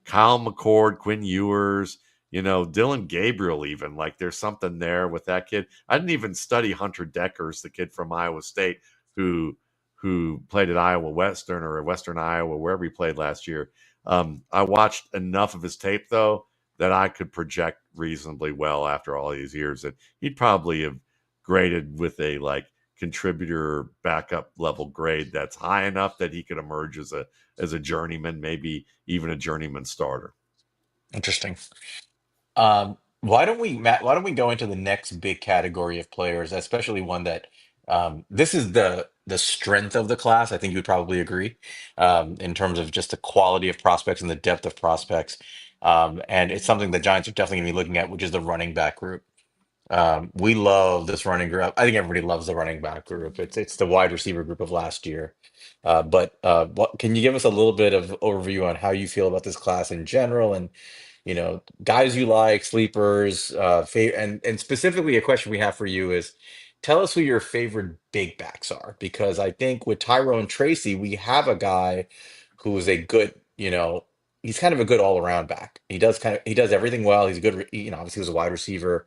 Kyle McCord, Quinn Ewers, Dylan Gabriel, even like there's something there with that kid. I didn't even study Hunter Deckers, the kid from Iowa State who played at Iowa Western or Western Iowa, wherever he played last year. I watched enough of his tape though that I could project reasonably well after all these years that he'd probably have graded with a like contributor backup level grade that's high enough that he could emerge as a journeyman, maybe even a journeyman starter. Interesting. Why don't we, Matt? Why don't we go into the next big category of players, especially one that This is the strength of the class. I think you would probably agree, in terms of just the quality of prospects and the depth of prospects. And it's something the Giants are definitely going to be looking at, which is the running back group. We love this running group. I think everybody loves the running back group. It's the wide receiver group of last year. But what can you give us a little bit of overview on how you feel about this class in general, and guys you like, sleepers, and specifically a question we have for you is, tell us who your favorite big backs are, because I think with Tyrone Tracy, we have a guy who is a good, he's kind of a good all around back. He does everything well. He's a good, obviously he was a wide receiver.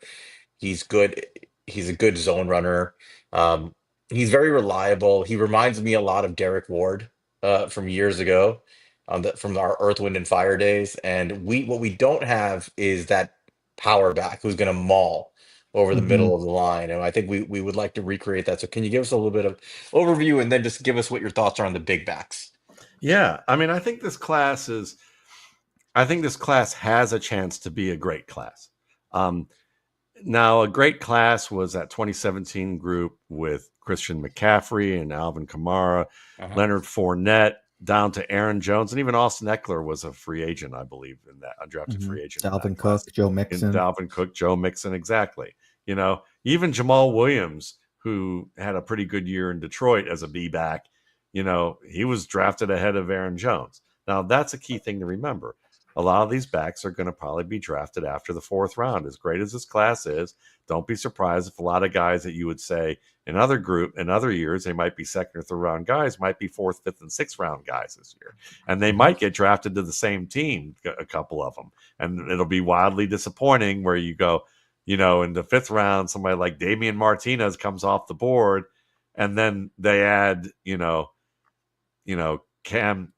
He's good. He's a good zone runner. Um, he's very reliable. He reminds me a lot of Derek Ward, from years ago, from our Earth, Wind, and Fire days. And what we don't have is that power back who's going to maul over the Hmm. middle of the line. And I think we would like to recreate that. So can you give us a little bit of overview, and then just give us what your thoughts are on the big backs? Yeah, I mean, I think this class has a chance to be a great class. Um, Now, a great class was that 2017 group with Christian McCaffrey and Alvin Kamara, Uh-huh. Leonard Fournette, down to Aaron Jones, and even Austin Eckler was a free agent, I believe, in that undrafted Hmm. free agent in that Dalvin class. Cook, Joe And Mixon. Dalvin Cook, Joe Mixon, exactly. Even Jamal Williams, who had a pretty good year in Detroit as a B back, he was drafted ahead of Aaron Jones. Now, that's a key thing to remember. A lot of these backs are going to probably be drafted after the fourth round. As great as this class is, don't be surprised if a lot of guys that you would say in other years, they might be second or third round guys, might be fourth, fifth, and sixth round guys this year. And they Mhm. might get drafted to the same team, a couple of them. And it'll be wildly disappointing where you go, in the fifth round, somebody like Damian Martinez comes off the board, and then they add, Cam,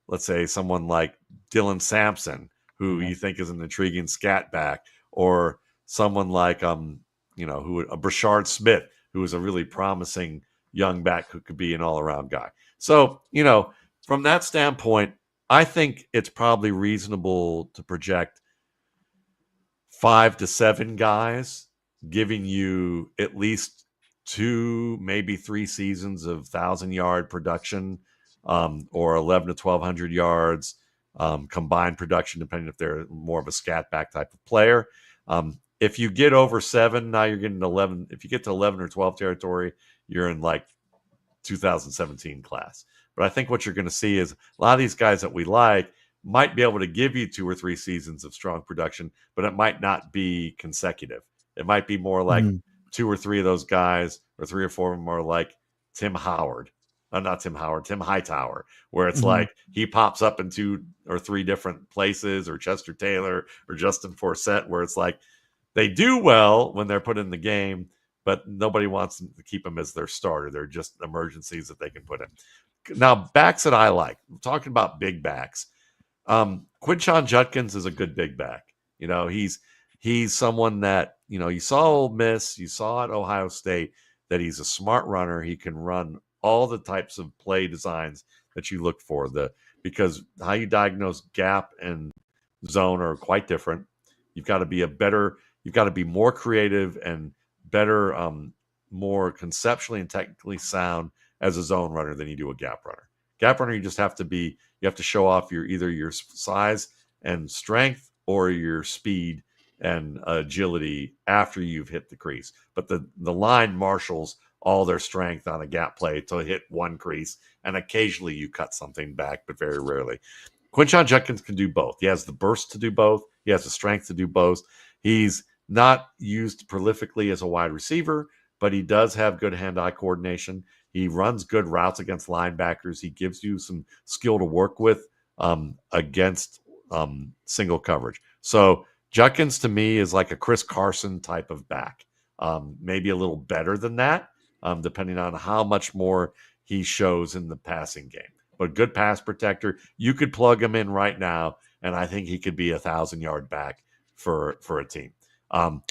let's say someone like Dylan Sampson, who Mhm. you think is an intriguing scat back, or someone like who a Brashard Smith, who is a really promising young back who could be an all around guy. So, from that standpoint, I think it's probably reasonable to project 5 to 7 guys, giving you at least 2, maybe 3 seasons of 1,000-yard production, or 11 to 1,200 yards combined production, depending if they're more of a scat back type of player. If you get over 7, now you're getting 11. If you get to 11 or 12 territory, you're in like 2017 class. But I think what you're going to see is a lot of these guys that we like might be able to give you 2 or 3 seasons of strong production, but it might not be consecutive. It might be more like Mm. 2 or 3 of those guys, or 3 or 4 of them are like Tim Howard. Not Tim Howard, Tim Hightower, where it's Hmm. like he pops up in 2 or 3 different places, or Chester Taylor or Justin Forsett, where it's like they do well when they're put in the game, but nobody wants to keep them as their starter. They're just emergencies that they can put in. Now, backs that I like, I'm talking about big backs. Quinshon Judkins is a good big back. He's someone that, you saw Ole Miss, you saw at Ohio State, that he's a smart runner. He can run all the types of play designs that you look for. Because how you diagnose gap and zone are quite different. You've got to be you've got to be more creative and better, more conceptually and technically sound as a zone runner than you do a gap runner. Gap runner, you have to show off either your size and strength, or your speed and agility after you've hit the crease. But the line marshals all their strength on a gap play to hit one crease, and occasionally you cut something back, but very rarely. Quinshon Judkins can do both. He has the burst to do both. He has the strength to do both. He's not used prolifically as a wide receiver, but he does have good hand-eye coordination. He runs good routes against linebackers. He gives you some skill to work with against single coverage. So Judkins to me is like a Chris Carson type of back, maybe a little better than that, depending on how much more he shows in the passing game. But good pass protector. You could plug him in right now, and I think he could be 1,000-yard back for a team. Um,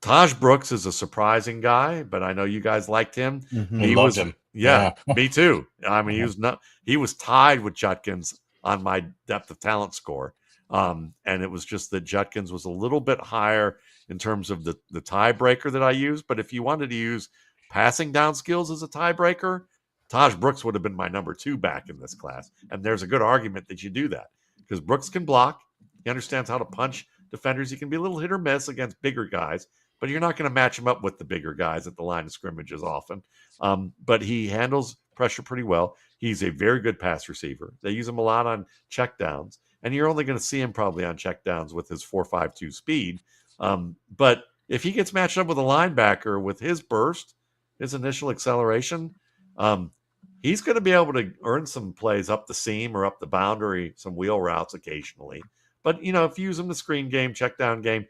Taj Brooks is a surprising guy, but I know you guys liked him. We Hmm. loved him. Yeah, Yeah. me too. I mean, Uh-huh. he was tied with Judkins on my depth of talent score. And it was just that Judkins was a little bit higher in terms of the tiebreaker that I used. But if you wanted to use passing down skills as a tiebreaker, Taj Brooks would have been my number 2 back in this class. And there's a good argument that you do that because Brooks can block. He understands how to punch defenders. He can be a little hit or miss against bigger guys, but you're not going to match him up with the bigger guys at the line of scrimmage as often. But he handles pressure pretty well. He's a very good pass receiver. They use him a lot on checkdowns, and you're only going to see him probably on checkdowns with his 4.52 speed. But if he gets matched up with a linebacker with his burst, his initial acceleration, he's going to be able to earn some plays up the seam or up the boundary, some wheel routes occasionally. But, if you use him the screen game, check down game,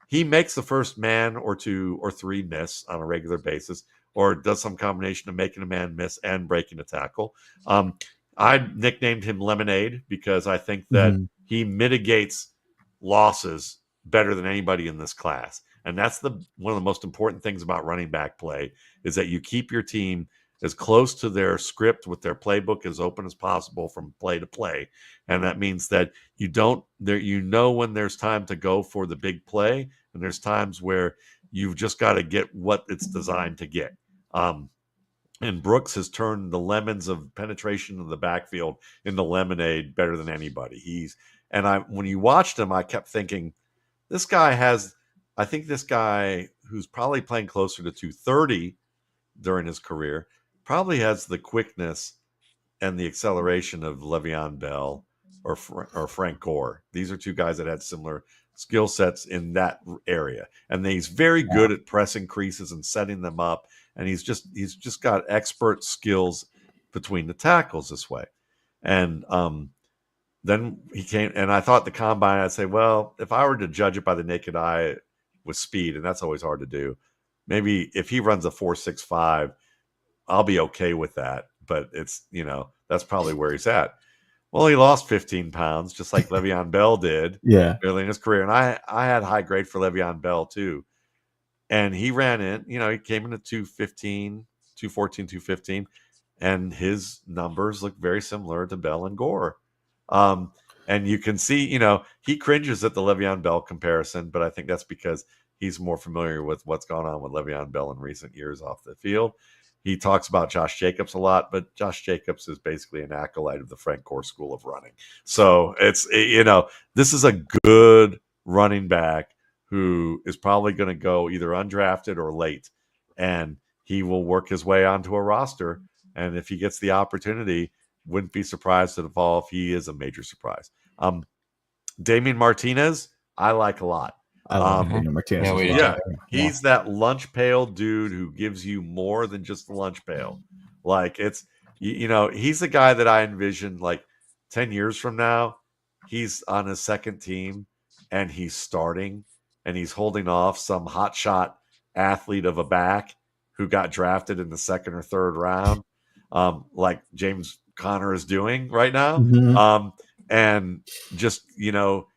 he makes the first man or 2 or 3 miss on a regular basis, or does some combination of making a man miss and breaking a tackle. I nicknamed him Lemonade because I think that he mitigates losses better than anybody in this class. And that's one of the most important things about running back play is that you keep your team as close to their script with their playbook as open as possible from play to play. And that means that when there's time to go for the big play, and there's times where you've just got to get what it's designed to get. And Brooks has turned the lemons of penetration in the backfield into lemonade better than anybody. When you watched him, I kept thinking, I think this guy who's probably playing closer to 230 during his career probably has the quickness and the acceleration of Le'Veon Bell or Frank Gore. These are 2 guys that had similar skill sets in that area. And he's very good at pressing creases and setting them up. And he's just got expert skills between the tackles this way. And then he came, and I thought the combine, I'd say, well, if I were to judge it by the naked eye with speed, and that's always hard to do, maybe if he runs a 4.65, I'll be okay with that. But it's, that's probably where he's at. Well, he lost 15 pounds, just like Le'Veon Bell did early in his career. And I had high grade for Le'Veon Bell too. And he ran in, he came in at 215, 214, 215. And his numbers look very similar to Bell and Gore. And you can see, he cringes at the Le'Veon Bell comparison, but I think that's because he's more familiar with what's gone on with Le'Veon Bell in recent years off the field. He talks about Josh Jacobs a lot, but Josh Jacobs is basically an acolyte of the Frank Gore School of Running. So this is a good running back who is probably going to go either undrafted or late, and he will work his way onto a roster. And if he gets the opportunity, wouldn't be surprised at all if he is a major surprise. Damian Martinez, I like a lot. I love Martinez. He's that lunch pail dude who gives you more than just the lunch pail. Like it's, he's the guy that I envision like 10 years from now, he's on his second team and he's starting and he's holding off some hotshot athlete of a back who got drafted in the 2nd or 3rd round, like James Conner is doing right now. And just,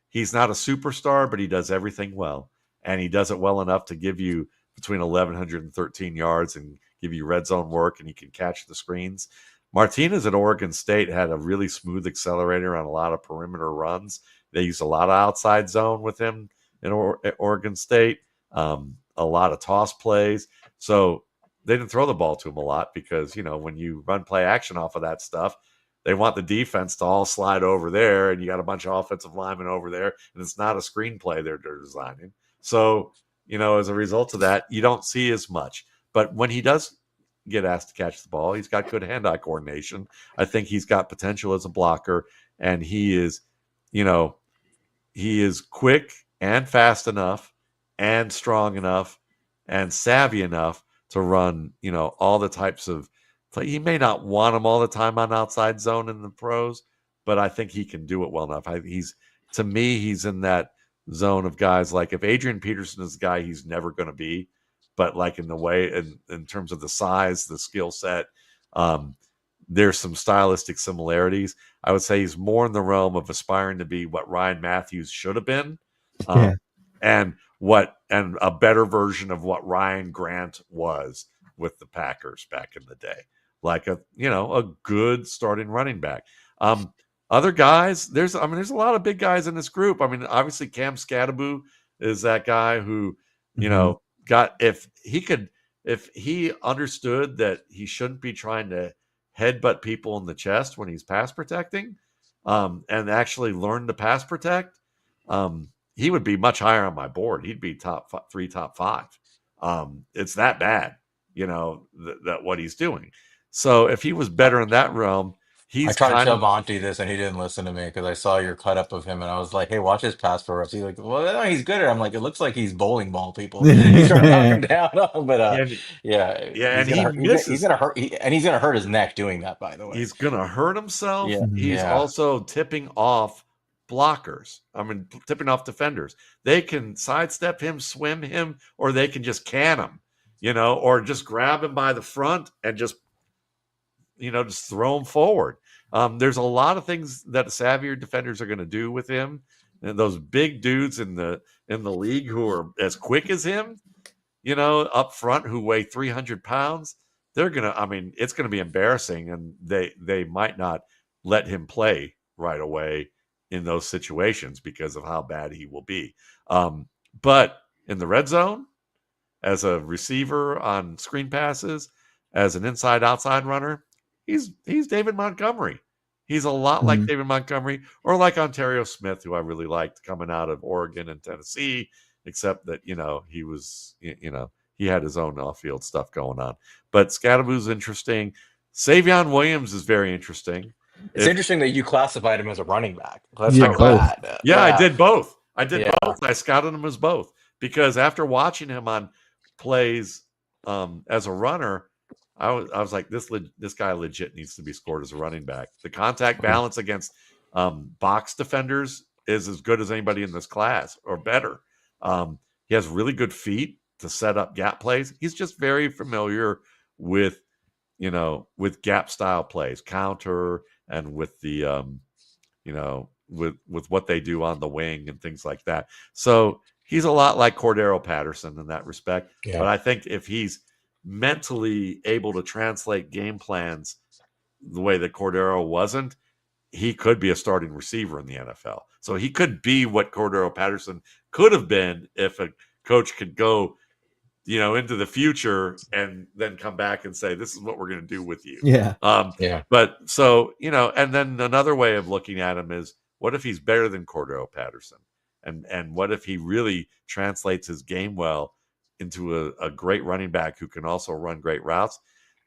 he's not a superstar, but he does everything well. And he does it well enough to give you between 1,113 yards and give you red zone work, and he can catch the screens. Martinez at Oregon State had a really smooth accelerator on a lot of perimeter runs. They used a lot of outside zone with him at Oregon State, a lot of toss plays. So they didn't throw the ball to him a lot because, when you run play action off of that stuff, they want the defense to all slide over there, and you got a bunch of offensive linemen over there, and it's not a screenplay they're designing. So, as a result of that, you don't see as much. But when he does get asked to catch the ball, he's got good hand-eye coordination. I think he's got potential as a blocker, and he is quick and fast enough and strong enough and savvy enough to run, all the types of play. He may not want them all the time on outside zone in the pros, but I think he can do it well enough. To me, he's in that zone of guys like if Adrian Peterson is the guy he's never going to be, but like in the way, in terms of the size, the skill set, there's some stylistic similarities. I would say he's more in the realm of aspiring to be what Ryan Matthews should have been. And a better version of what Ryan Grant was with the Packers back in the day, like a good starting running back. Other guys, there's a lot of big guys in this group. I mean, obviously Cam Scadaboo is that guy who, if if he understood that he shouldn't be trying to headbutt people in the chest when he's pass protecting, and actually learn to pass protect, he would be much higher on my board. He'd be top 3, top 5. It's that bad, that what he's doing. So if he was better in that realm, I he's tried to kind tell of Monty this, and he didn't listen to me because I saw your cut up of him, and I was like, "Hey, watch his pass pro reps." He's like, "Well, no, he's good." I'm like, "It looks like he's bowling ball people." He's trying to knock him down, but and yeah, yeah, he's and gonna he hurt. He's misses. gonna hurt, and he's gonna hurt his neck doing that. By the way, He's gonna hurt himself. yeah, He's yeah, also tipping off blockers. I mean, tipping off defenders. They can sidestep him, swim him, or they can just can him, or just grab him by the front and just throw him forward. There's a lot of things that savvier defenders are going to do with him, and those big dudes in the league who are as quick as him, up front, who weigh 300 pounds. They're gonna. I mean, it's going to be embarrassing, and they might not let him play right away in those situations because of how bad he will be. But in the red zone, as a receiver on screen passes, as an inside outside runner, he's David Montgomery. He's a lot like David Montgomery, or like Ontario Smith, who I really liked coming out of Oregon and Tennessee, except that he was he had his own off-field stuff going on. But Scadaboo's interesting. Savion Williams is very interesting. it's interesting that you classified him as a running back. Let's Yeah, talk both. about that. Yeah, I did both. Yeah. Both. I scouted him as both because after watching him on plays as a runner, I was like, this guy legit needs to be scored as a running back. The contact balance against box defenders is as good as anybody in this class, or better. He has really good feet to set up gap plays. He's just very familiar with gap style plays, counter, and with the with what they do on the wing and things like that. So he's a lot like Cordero Patterson in that respect. Yeah. But I think if he's mentally able to translate game plans the way that Cordero wasn't, he could be a starting receiver in the NFL. So he could be what Cordero Patterson could have been if a coach could go into the future and then come back and say, this is what we're going to do with you. Yeah. Yeah. But so, and then another way of looking at him is, what if he's better than Cordero Patterson? And what if he really translates his game well into a great running back who can also run great routes?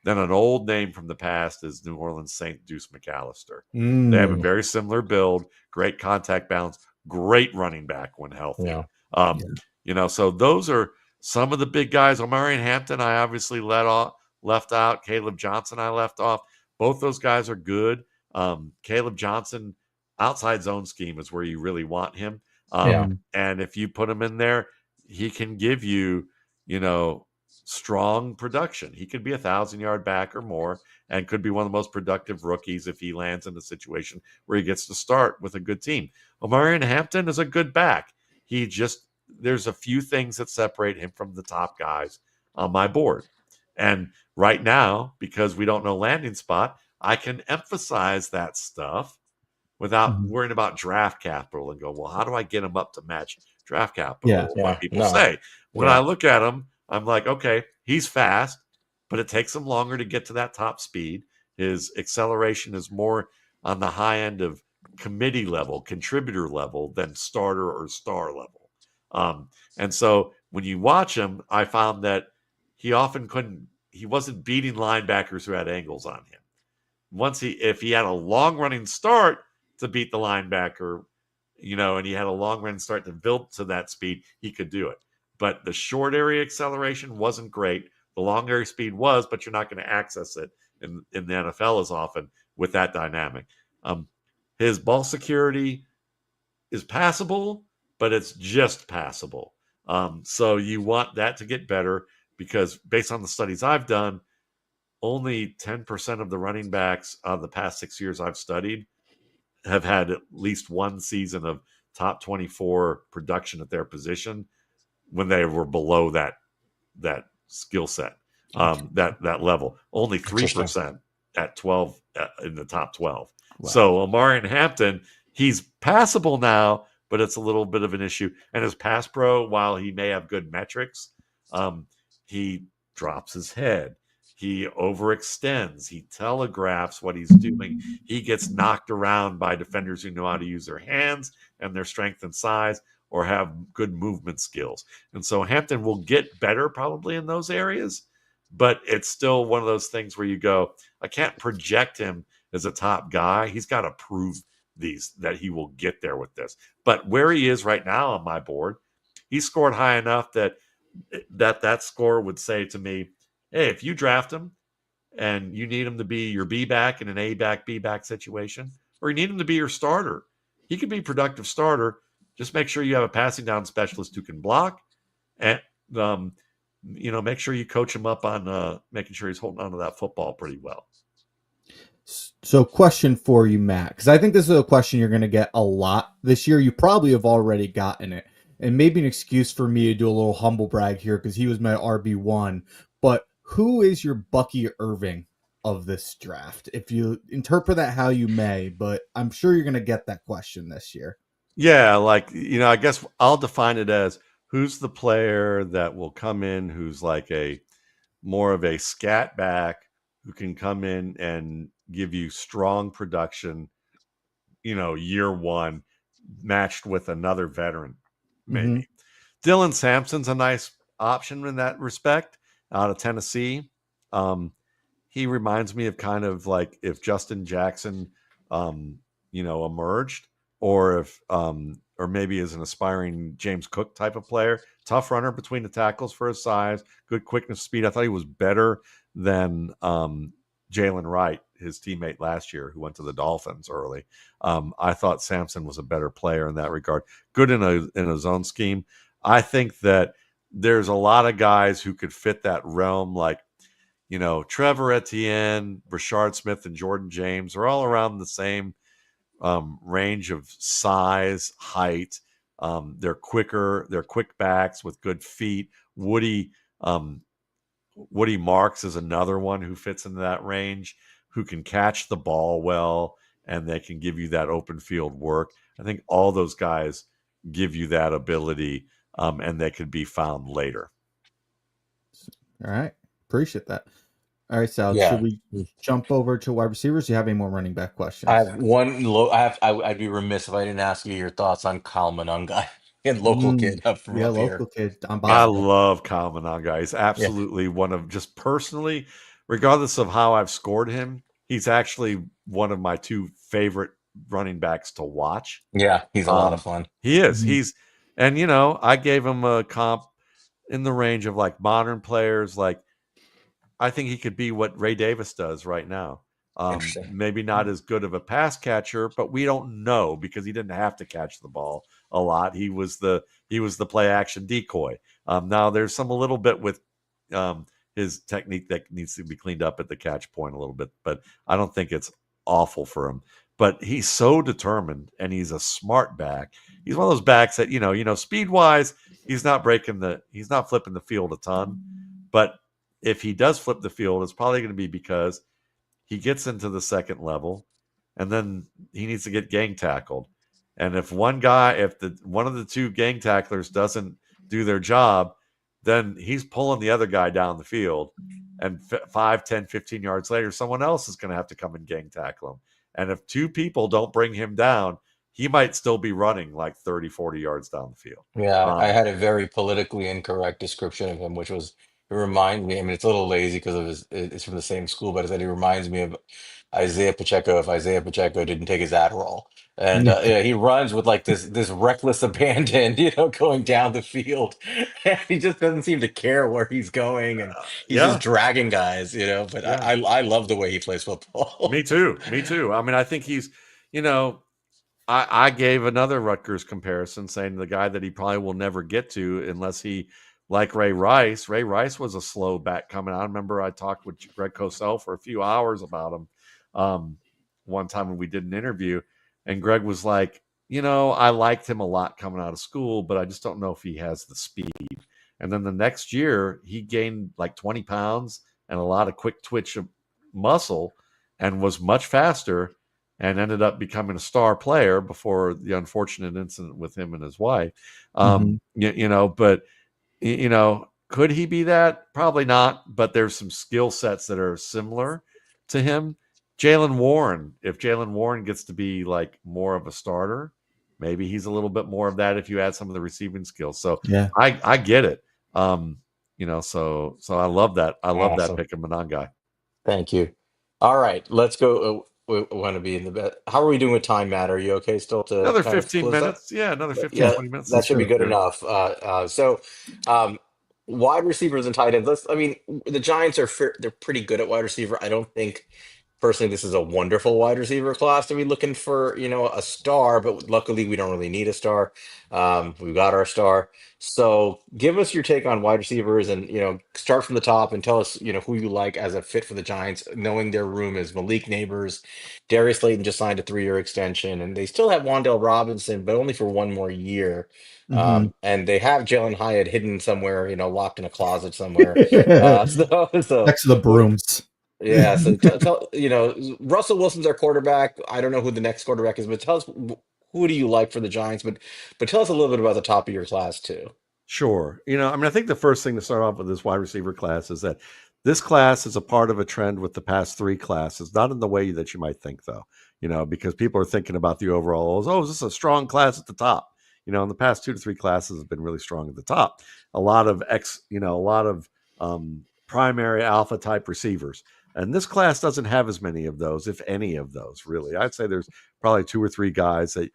Then an old name from the past is New Orleans Saint Deuce McAllister. They have a very similar build, great contact balance, great running back when healthy. Yeah. So those are some of the big guys. Omarion Hampton, I obviously left out. Caleb Johnson, I left off. Both those guys are good. Caleb Johnson, outside zone scheme is where you really want him. And if you put him in there, he can give you, strong production. He could be 1,000-yard back or more, and could be one of the most productive rookies if he lands in a situation where he gets to start with a good team. Omarion Hampton is a good back. There's a few things that separate him from the top guys on my board. And right now, because we don't know landing spot, I can emphasize that stuff without worrying about draft capital and go, well, how do I get him up to match draft capital? What people say. When I look at him, I'm like, okay, he's fast, but it takes him longer to get to that top speed. His acceleration is more on the high end of committee level, contributor level than starter or star level. And so when you watch him, I found that he wasn't beating linebackers who had angles on him. If he had a long running start to beat the linebacker, and he had a long running start to build to that speed, he could do it. But the short area acceleration wasn't great. The long area speed was, but you're not going to access it in the NFL as often with that dynamic. His ball security is passable, but it's just passable. So you want that to get better, because based on the studies I've done, only 10% of the running backs of the past 6 years I've studied have had at least one season of top 24 production at their position when they were below that skill set, that level. Only 3% at 12 in the top 12. Wow. So Omarion Hampton, he's passable now, but it's a little bit of an issue. And his pass pro, while he may have good metrics, he drops his head. He overextends. He telegraphs what he's doing. He gets knocked around by defenders who know how to use their hands and their strength and size or have good movement skills. And so Hampton will get better probably in those areas, but it's still one of those things where you go, I can't project him as a top guy. He's got to prove that he will get there with this. But where he is right now on my board, he scored high enough that score would say to me, hey, if you draft him and you need him to be your B back in an A back, B back situation, or you need him to be your starter, he could be a productive starter. Just make sure you have a passing down specialist who can block, and make sure you coach him up on making sure he's holding onto that football pretty well. So, question for you, Matt, because I think this is a question you're going to get a lot this year. You probably have already gotten it, and maybe an excuse for me to do a little humble brag here because he was my RB1. But who is your Bucky Irving of this draft? If you interpret that how you may, but I'm sure you're going to get that question this year. Yeah, I guess I'll define it as who's the player that will come in who's like a more of a scat back who can come in and give you strong production, year one, matched with another veteran, maybe. Dylan Sampson's a nice option in that respect out of Tennessee. He reminds me of kind of like if Justin Jackson, emerged, or if, or maybe as an aspiring James Cook type of player, tough runner between the tackles for his size, good quickness, speed. I thought he was better than Jalen Wright, his teammate last year, who went to the Dolphins early. I thought Sampson was a better player in that regard. Good in a zone scheme. I think that there's a lot of guys who could fit that realm, like, Trevor Etienne, Rashard Smith, and Jordan James are all around the same range of size, height. They're quicker. They're quick backs with good feet. Woody Marks is another one who fits into that range, who can catch the ball well, and they can give you that open field work. I think all those guys give you that ability, and they could be found later. All right. Appreciate that. All right, Sal, Yeah. should we jump over to wide receivers? Do you have any more running back questions? I have one I'd be remiss if I didn't ask you your thoughts on Kyle Monangai and local kid up from up here. Local kid. I love Kyle Monangai. He's absolutely one of, just personally, regardless of how I've scored him, he's actually one of my two favorite running backs to watch. Yeah, he's a lot of fun. He is. And I gave him a comp in the range of like modern players. Like, I think he could be what Ray Davis does right now. Maybe not as good of a pass catcher, but we don't know because he didn't have to catch the ball a lot. He was the play action decoy. Now there's a little bit with his technique that needs to be cleaned up at the catch point a little bit, but I don't think it's awful for him. But he's so determined, and he's a smart back. He's one of those backs that speed wise, he's not flipping the field a ton, but if he does flip the field, it's probably going to be because he gets into the second level, and then he needs to get gang tackled. And if one of the two gang tacklers doesn't do their job, then he's pulling the other guy down the field. And 5, 10, 15 yards later, someone else is going to have to come and gang tackle him. And if two people don't bring him down, he might still be running like 30, 40 yards down the field. Yeah, I had a very politically incorrect description of him, which was, it reminds me, I mean, it's a little lazy because of it's from the same school, but it said he reminds me of Isaiah Pacheco if Isaiah Pacheco didn't take his Adderall. And he runs with like this reckless abandon, going down the field. He just doesn't seem to care where he's going, and he's just dragging guys, But I love the way he plays football. Me too. I mean, I think he's, I gave another Rutgers comparison saying the guy that he probably will never get to unless he, like Ray Rice. Ray Rice was a slow back coming out. I remember I talked with Greg Cosell for a few hours about him one time when we did an interview, and Greg was like, I liked him a lot coming out of school, but I just don't know if he has the speed. And then the next year, he gained like 20 pounds and a lot of quick twitch of muscle and was much faster, and ended up becoming a star player before the unfortunate incident with him and his wife. But Could he be that? Probably not, but there's some skill sets that are similar to him. Jalen Warren, if Jalen Warren gets to be like more of a starter, maybe he's a little bit more of that if you add some of the receiving skills. So Yeah. I get it. So I love that. I love that Awesome. pick of Monangai. Thank you. All right, let's go. We want to be in the bed. How are we doing with time, Matt? Are you okay still to Another kind of 15 close up? minutes. Yeah, another 15, Yeah, 20 minutes that is should be Sure. good good. enough. So, wide receivers and tight ends. I mean, the Giants are they're pretty good at wide receiver. I don't think personally this is a wonderful wide receiver class to be looking for, a star. But luckily, we don't really need a star. We've got our star. So, give us your take on wide receivers, and start from the top and tell us, who you like as a fit for the Giants, knowing their room is Malik Neighbors. Darius Slayton just signed a 3-year extension, and they still have Wan'Dale Robinson, but only for one more year. Hmm. And they have Jalen Hyatt hidden somewhere, locked in a closet somewhere. So Next to the what? brooms. Yeah. So tell Russell Wilson's our quarterback. I don't know who the next quarterback is, but tell us who do you like for the Giants? But tell us a little bit about the top of your class too. Sure. I think the first thing to start off with this wide receiver class is that this class is a part of a trend with the past three classes, not in the way that you might think, though, because people are thinking about the overall, is this a strong class at the top? In the past 2 to 3 classes have been really strong at the top. A lot of primary alpha type receivers. And this class doesn't have as many of those, if any of those, really. I'd say there's probably 2 or 3 guys that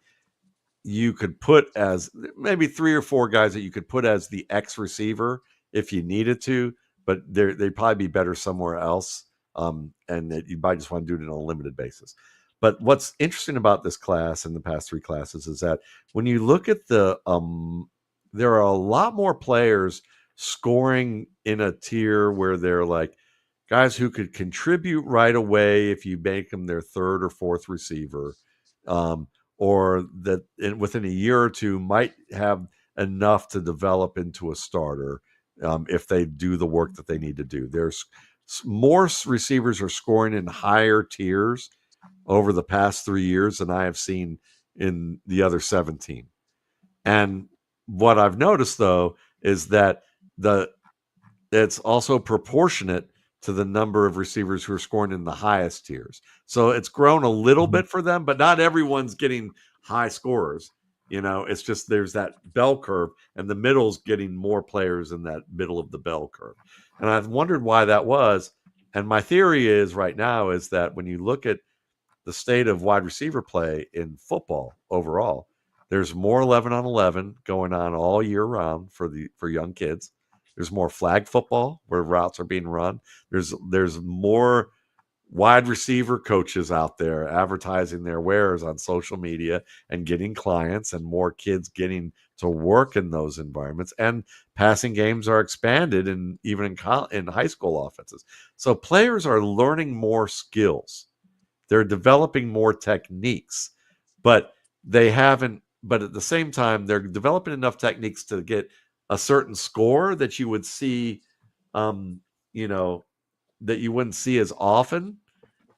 you could put as maybe 3 or 4 guys that you could put as the X receiver if you needed to, but they'd probably be better somewhere else. And that you might just want to do it on a limited basis. But what's interesting about this class and the past 3 classes is that when you look at there are a lot more players scoring in a tier where they're like guys who could contribute right away if you make them their third or fourth receiver. Or that within a year or two might have enough to develop into a starter if they do the work that they need to do. There's more receivers are scoring in higher tiers over the past 3 years than I have seen in the other 17. And what I've noticed though is that it's also proportionate to the number of receivers who are scoring in the highest tiers. So it's grown a little bit for them, but not everyone's getting high scorers. It's just there's that bell curve, and the middle's getting more players in that middle of the bell curve. And I've wondered why that was. And my theory is right now is that when you look at the state of wide receiver play in football overall, there's more 11 on 11 going on all year round for young kids. There's more flag football where routes are being run. There's more wide receiver coaches out there advertising their wares on social media and getting clients, and more kids getting to work in those environments. And passing games are expanded, and even in high school offenses. So players are learning more skills. They're developing more techniques, but they haven't. But at the same time, they're developing enough techniques to get a certain score that you would see, um, you know, that you wouldn't see as often.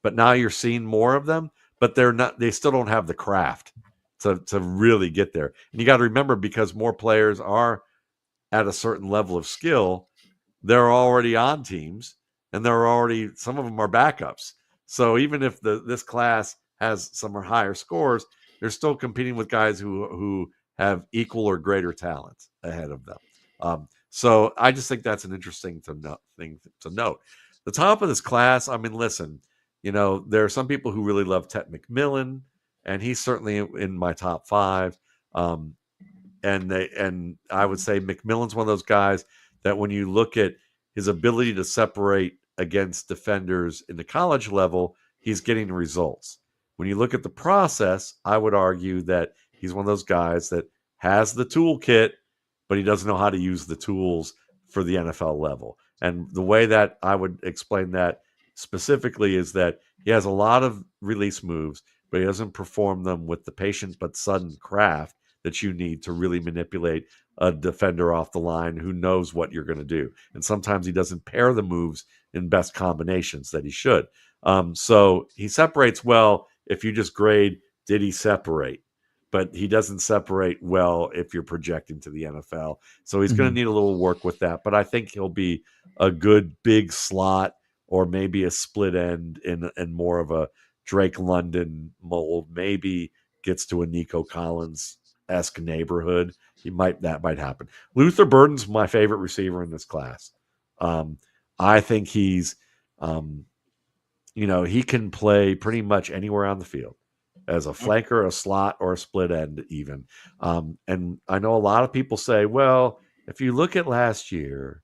But now you're seeing more of them. But they're not. They still don't have the craft to really get there. And you got to remember, because more players are at a certain level of skill, they're already on teams, and some of them are backups. So even if this class has some higher scores, they're still competing with guys who have equal or greater talent ahead of them. So I just think that's an interesting thing to note. The top of this class, I mean, listen, there are some people who really love Ted McMillan, and he's certainly in my top 5. And I would say McMillan's one of those guys that when you look at his ability to separate against defenders in the college level, he's getting results. When you look at the process, I would argue that he's one of those guys that has the toolkit, but he doesn't know how to use the tools for the NFL level. And the way that I would explain that specifically is that he has a lot of release moves, but he doesn't perform them with the patient but sudden craft that you need to really manipulate a defender off the line who knows what you're going to do. And sometimes he doesn't pair the moves in best combinations that he should. So he separates well if you just grade, did he separate? but he doesn't separate well if you're projecting to the NFL. So he's going to need a little work with that. But I think he'll be a good big slot or maybe a split end in more of a Drake London mold. Maybe gets to a Nico Collins-esque neighborhood. That might happen. Luther Burden's my favorite receiver in this class. I think he's, he can play pretty much anywhere on the field as a flanker, a slot, or a split end even. And I know a lot of people say, well, if you look at last year,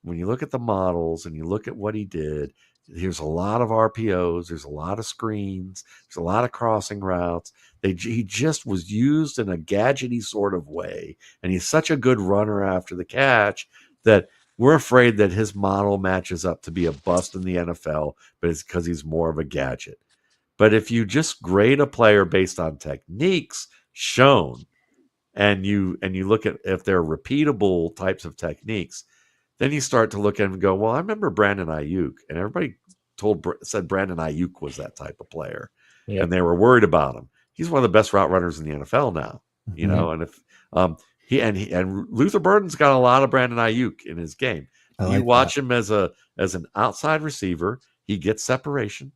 when you look at the models and you look at what he did, there's a lot of RPOs, there's a lot of screens, there's a lot of crossing routes. He just was used in a gadgety sort of way, and he's such a good runner after the catch that we're afraid that his model matches up to be a bust in the NFL, but it's because he's more of a gadget. But if you just grade a player based on techniques shown, and you look at if they're repeatable types of techniques, then you start to look at him and go, well, I remember Brandon Ayuk, and everybody said Brandon Ayuk was that type of player, and they were worried about him. He's one of the best route runners in the NFL now, and if and Luther Burden's got a lot of Brandon Ayuk in his game. You watch him as an outside receiver, he gets separation.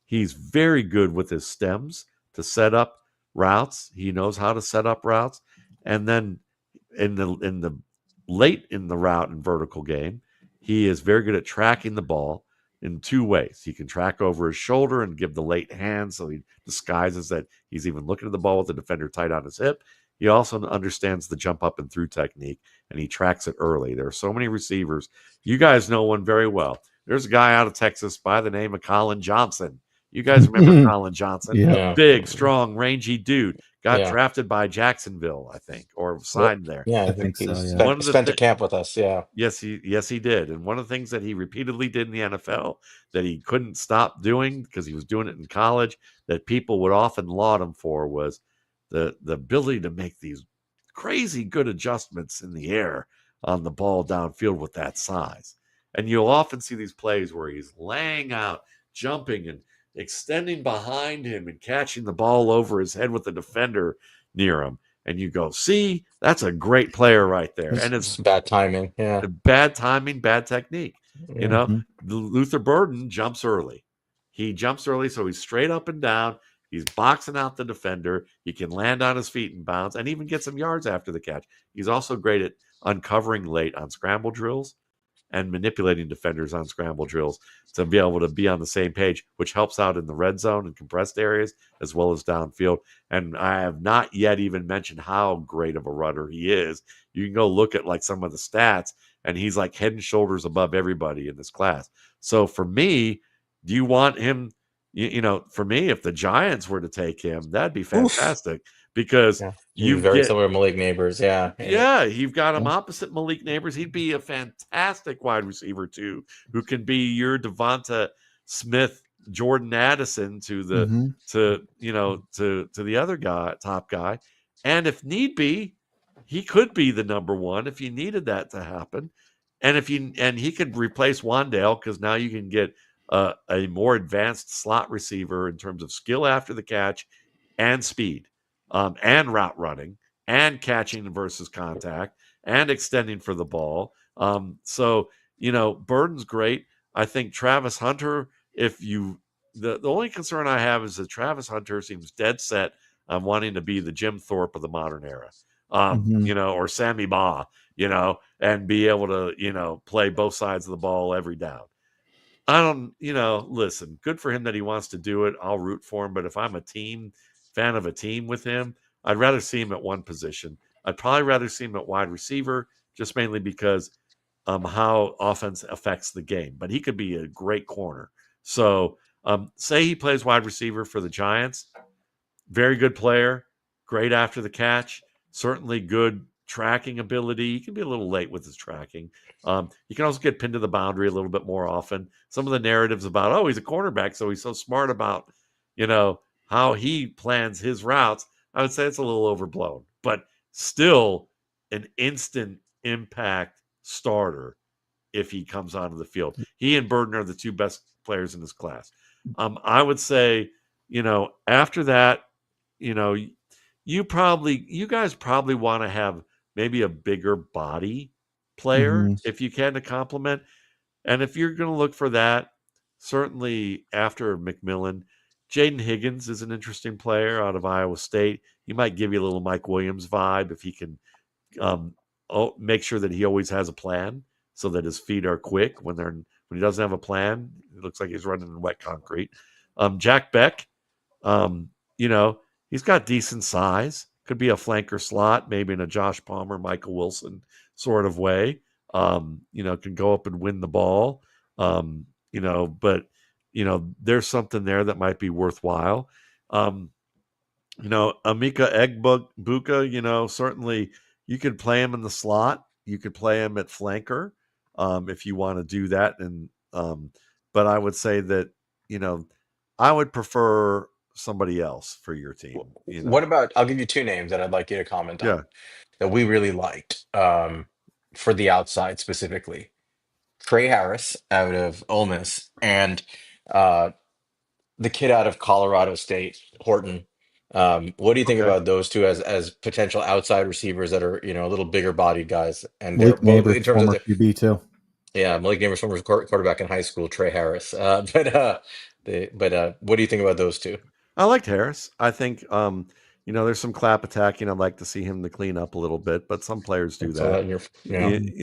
He's very good with his stems to set up routes. He knows how to set up routes, and then in the late in the route and vertical game, he is very good at tracking the ball in two ways. He can track over his shoulder and give the late hand, so he disguises that he's even looking at the ball with the defender tight on his hip. He also understands the jump up and through technique, and he tracks it early. There are so many receivers. You guys know one very well. There's a guy out of Texas by the name of Colin Johnson. You guys remember Colin Johnson? Yeah. Big, strong, rangy dude. Got drafted by Jacksonville, I think, or signed there. Yeah, I think so. Spent a camp with us. Yeah. Yes, he did. And one of the things that he repeatedly did in the NFL that he couldn't stop doing because he was doing it in college, that people would often laud him for, was the ability to make these crazy good adjustments in the air on the ball downfield with that size. And you'll often see these plays where he's laying out, jumping, and extending behind him and catching the ball over his head with the defender near him. And you go, see, that's a great player right there. And it's bad timing. Yeah. Bad timing, bad technique. Luther Burden jumps early. He jumps early, so he's straight up and down. He's boxing out the defender. He can land on his feet and bounce and even get some yards after the catch. He's also great at uncovering late on scramble drills and manipulating defenders on scramble drills to be able to be on the same page, which helps out in the red zone and compressed areas as well as downfield. And I have not yet even mentioned how great of a runner he is. You can go look at like some of the stats, and he's like head and shoulders above everybody in this class. So for me, do you want him? For me, if the Giants were to take him, that'd be fantastic. Because you very similar to Malik Neighbors, you've got him opposite Malik Neighbors. He'd be a fantastic wide receiver too, who can be your Devonta Smith, Jordan Addison to the to the other guy, top guy, and if need be, he could be the number one if you needed that to happen, and he could replace Wandale because now you can get a more advanced slot receiver in terms of skill after the catch and speed. And route running and catching versus contact and extending for the ball. So Burden's great. I think Travis Hunter, the only concern I have is that Travis Hunter seems dead set on wanting to be the Jim Thorpe of the modern era, or Sammy Baugh, and be able to, play both sides of the ball every down. I don't, listen, good for him that he wants to do it. I'll root for him. But if I'm a fan of a team with him, I'd rather see him at one position. I'd probably rather see him at wide receiver, just mainly because how offense affects the game. But he could be a great corner. So say he plays wide receiver for the Giants. Very good player, great after the catch, certainly good tracking ability. He can be a little late with his tracking. He can also get pinned to the boundary a little bit more often. Some of the narratives about, he's a cornerback, so he's so smart about, how he plans his routes, I would say it's a little overblown, but still an instant impact starter if he comes onto the field. He and Burden are the two best players in this class. I would say, after that, you guys probably want to have maybe a bigger body player Mm-hmm. if you can to complement. And if you're going to look for that, certainly after McMillan, Jaden Higgins is an interesting player out of Iowa State. He might give you a little Mike Williams vibe if he can um, make sure that he always has a plan so that his feet are quick when he doesn't have a plan. It looks like he's running in wet concrete. Jack Beck, um, you know, he's got decent size. Could be a flanker slot, maybe in a Josh Palmer, Michael Wilson sort of way. Can go up and win the ball. But there's something there that might be worthwhile. Amika Egbuka, certainly you could play him in the slot. You could play him at flanker if you want to do that. But I would say that, I would prefer somebody else for your team. What about, I'll give you two names that I'd like you to comment Yeah. on that we really liked for the outside specifically. Trey Harris out of Ole Miss and uh, the kid out of Colorado State, Horton. What do you think Okay. about those two as potential outside receivers that are a little bigger bodied guys, and they're Malik both Neighbors, in terms of former the QB too. Malik Neighbors, former quarterback in high school, Trey Harris. But what do you think about those two? I liked Harris. I think there's some clap attacking. I'd like to see him to clean up a little bit, but some players do So that. that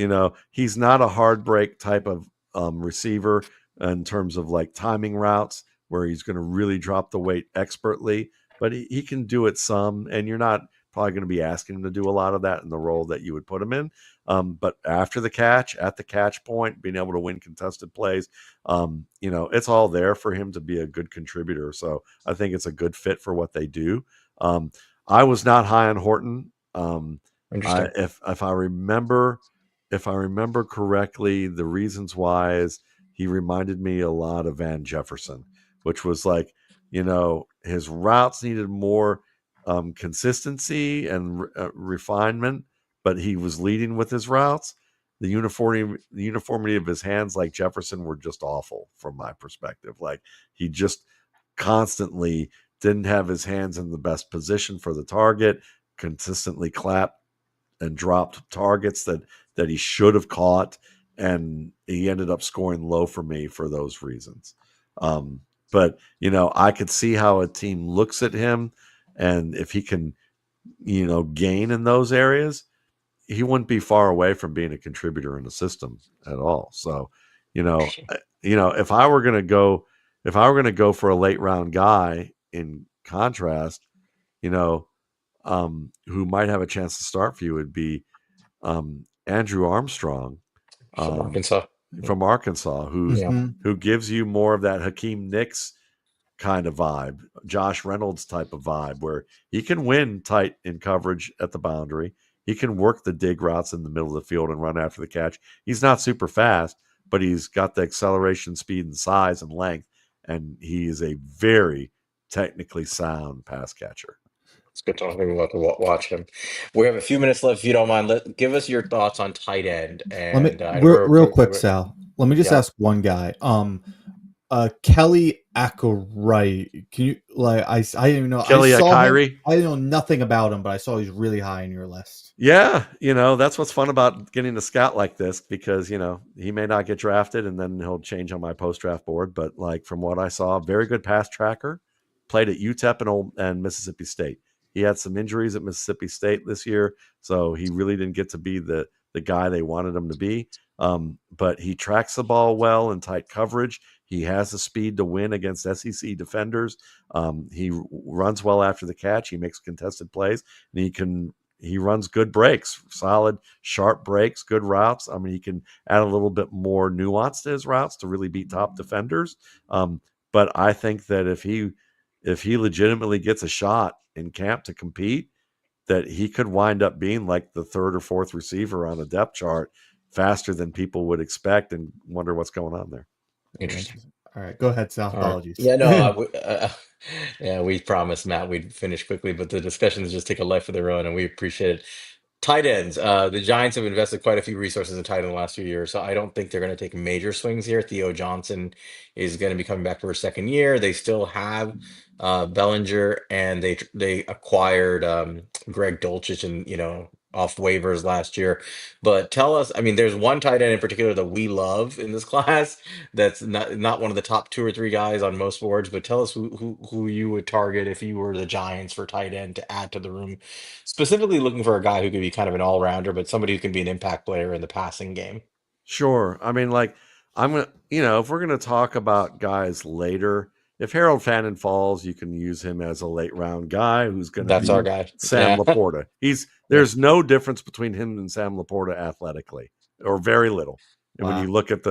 you're, He's not a hard break type of receiver in terms of like timing routes where he's going to really drop the weight expertly, but he can do it some, and you're not probably going to be asking him to do a lot of that in the role that you would put him in. But after the catch, at the catch point, being able to win contested plays, it's all there for him to be a good contributor. So I think it's a good fit for what they do. I was not high on Horton. interesting. If I remember correctly, the reasons why is he reminded me a lot of Van Jefferson, which was like, his routes needed more consistency and refinement, but he was leading with his routes. The uniformity of his hands, like Jefferson, were just awful from my perspective. Like he just constantly didn't have his hands in the best position for the target, consistently clapped and dropped targets that he should have caught, and he ended up scoring low for me for those reasons. But I could see how a team looks at him, and if he can, gain in those areas, he wouldn't be far away from being a contributor in the system at all. So, if I were going to go for a late round guy, in contrast, who might have a chance to start for you would be Andrew Armstrong From Arkansas. from Arkansas, Yeah, who gives you more of that Hakeem Nicks kind of vibe, Josh Reynolds type of vibe, where he can win tight in coverage at the boundary. He can work the dig routes in the middle of the field and run after the catch. He's not super fast, but he's got the acceleration, speed, and size and length, and he is a very technically sound pass catcher. it's good to know. Maybe we'll have to watch him. We have a few minutes left. If you don't mind, give us your thoughts on tight end. Let me And real quick, Sal. Let me just yeah. ask one guy. Kelly Ackeright. Can you I didn't even know Kelly Ackeright? I know nothing about him, but I saw he's really high in your list. Yeah, that's what's fun about getting a scout like this, because he may not get drafted and then he'll change on my post draft board. But like from what I saw, very good pass tracker. Played at UTEP and Mississippi State. He had some injuries at Mississippi State this year, so he really didn't get to be the guy they wanted him to be. But he tracks the ball well in tight coverage. He has the speed to win against SEC defenders. He runs well after the catch. He makes contested plays, and he runs good breaks, solid, sharp breaks, good routes. I mean, he can add a little bit more nuance to his routes to really beat top defenders. But I think that if he legitimately gets a shot in camp to compete, that he could wind up being like the third or fourth receiver on the depth chart faster than people would expect, and wonder what's going on there. Interesting. All right, go ahead, Sal. Apologies. Yeah, no, yeah, we promised Matt we'd finish quickly, but the discussions just take a life of their own, and we appreciate it. Tight ends. The Giants have invested quite a few resources in tight end the last few years, so I don't think they're going to take major swings here. Theo Johnson is going to be coming back for a second year. They still have Bellinger, and they acquired Greg Dulcich, and off waivers last year. But tell us, I mean, there's one tight end in particular that we love in this class. That's not one of the top two or three guys on most boards. But tell us who you would target if you were the Giants for tight end to add to the room. Specifically looking for a guy who could be kind of an all-rounder, but somebody who can be an impact player in the passing game. Sure. I mean, like, I'm gonna, if we're gonna talk about guys later, if Harold Fannin falls, you can use him as a late round guy who's gonna That's our be guy. Sam Yeah. Laporta. Yep. There's no difference between him and Sam Laporta athletically, or very little. And when Wow. you look at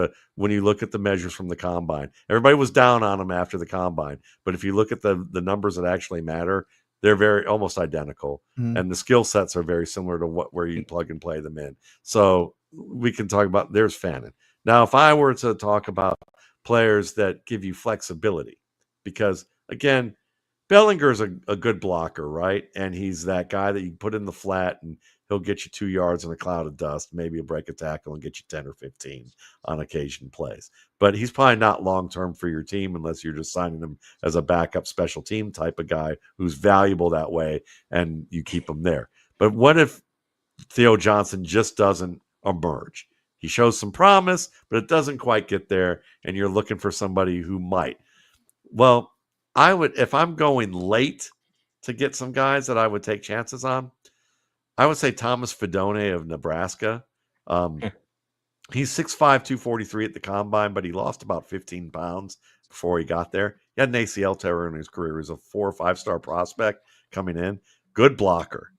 the measures from the combine, everybody was down on him after the combine. But if you look at the numbers that actually matter, they're very almost identical. Mhm. And the skill sets are very similar to where you plug and play them in. So we can talk about there's Fannin. Now, if I were to talk about players that give you flexibility, because again, Bellinger's a good blocker, right? And he's that guy that you put in the flat and he'll get you 2 yards in a cloud of dust, maybe a break a tackle and get you 10 or 15 on occasion plays. But he's probably not long term for your team unless you're just signing him as a backup special team type of guy who's valuable that way and you keep him there. But what if Theo Johnson just doesn't emerge? He shows some promise, but it doesn't quite get there, and you're looking for somebody who might. Well, I would, if I'm going late to get some guys that I would take chances on, I would say Thomas Fidone of Nebraska. He's 6'5", 243 at the combine, but he lost about 15 pounds before he got there. He had an ACL tear in his career. He's a 4 or 5-star prospect coming in. Good blocker,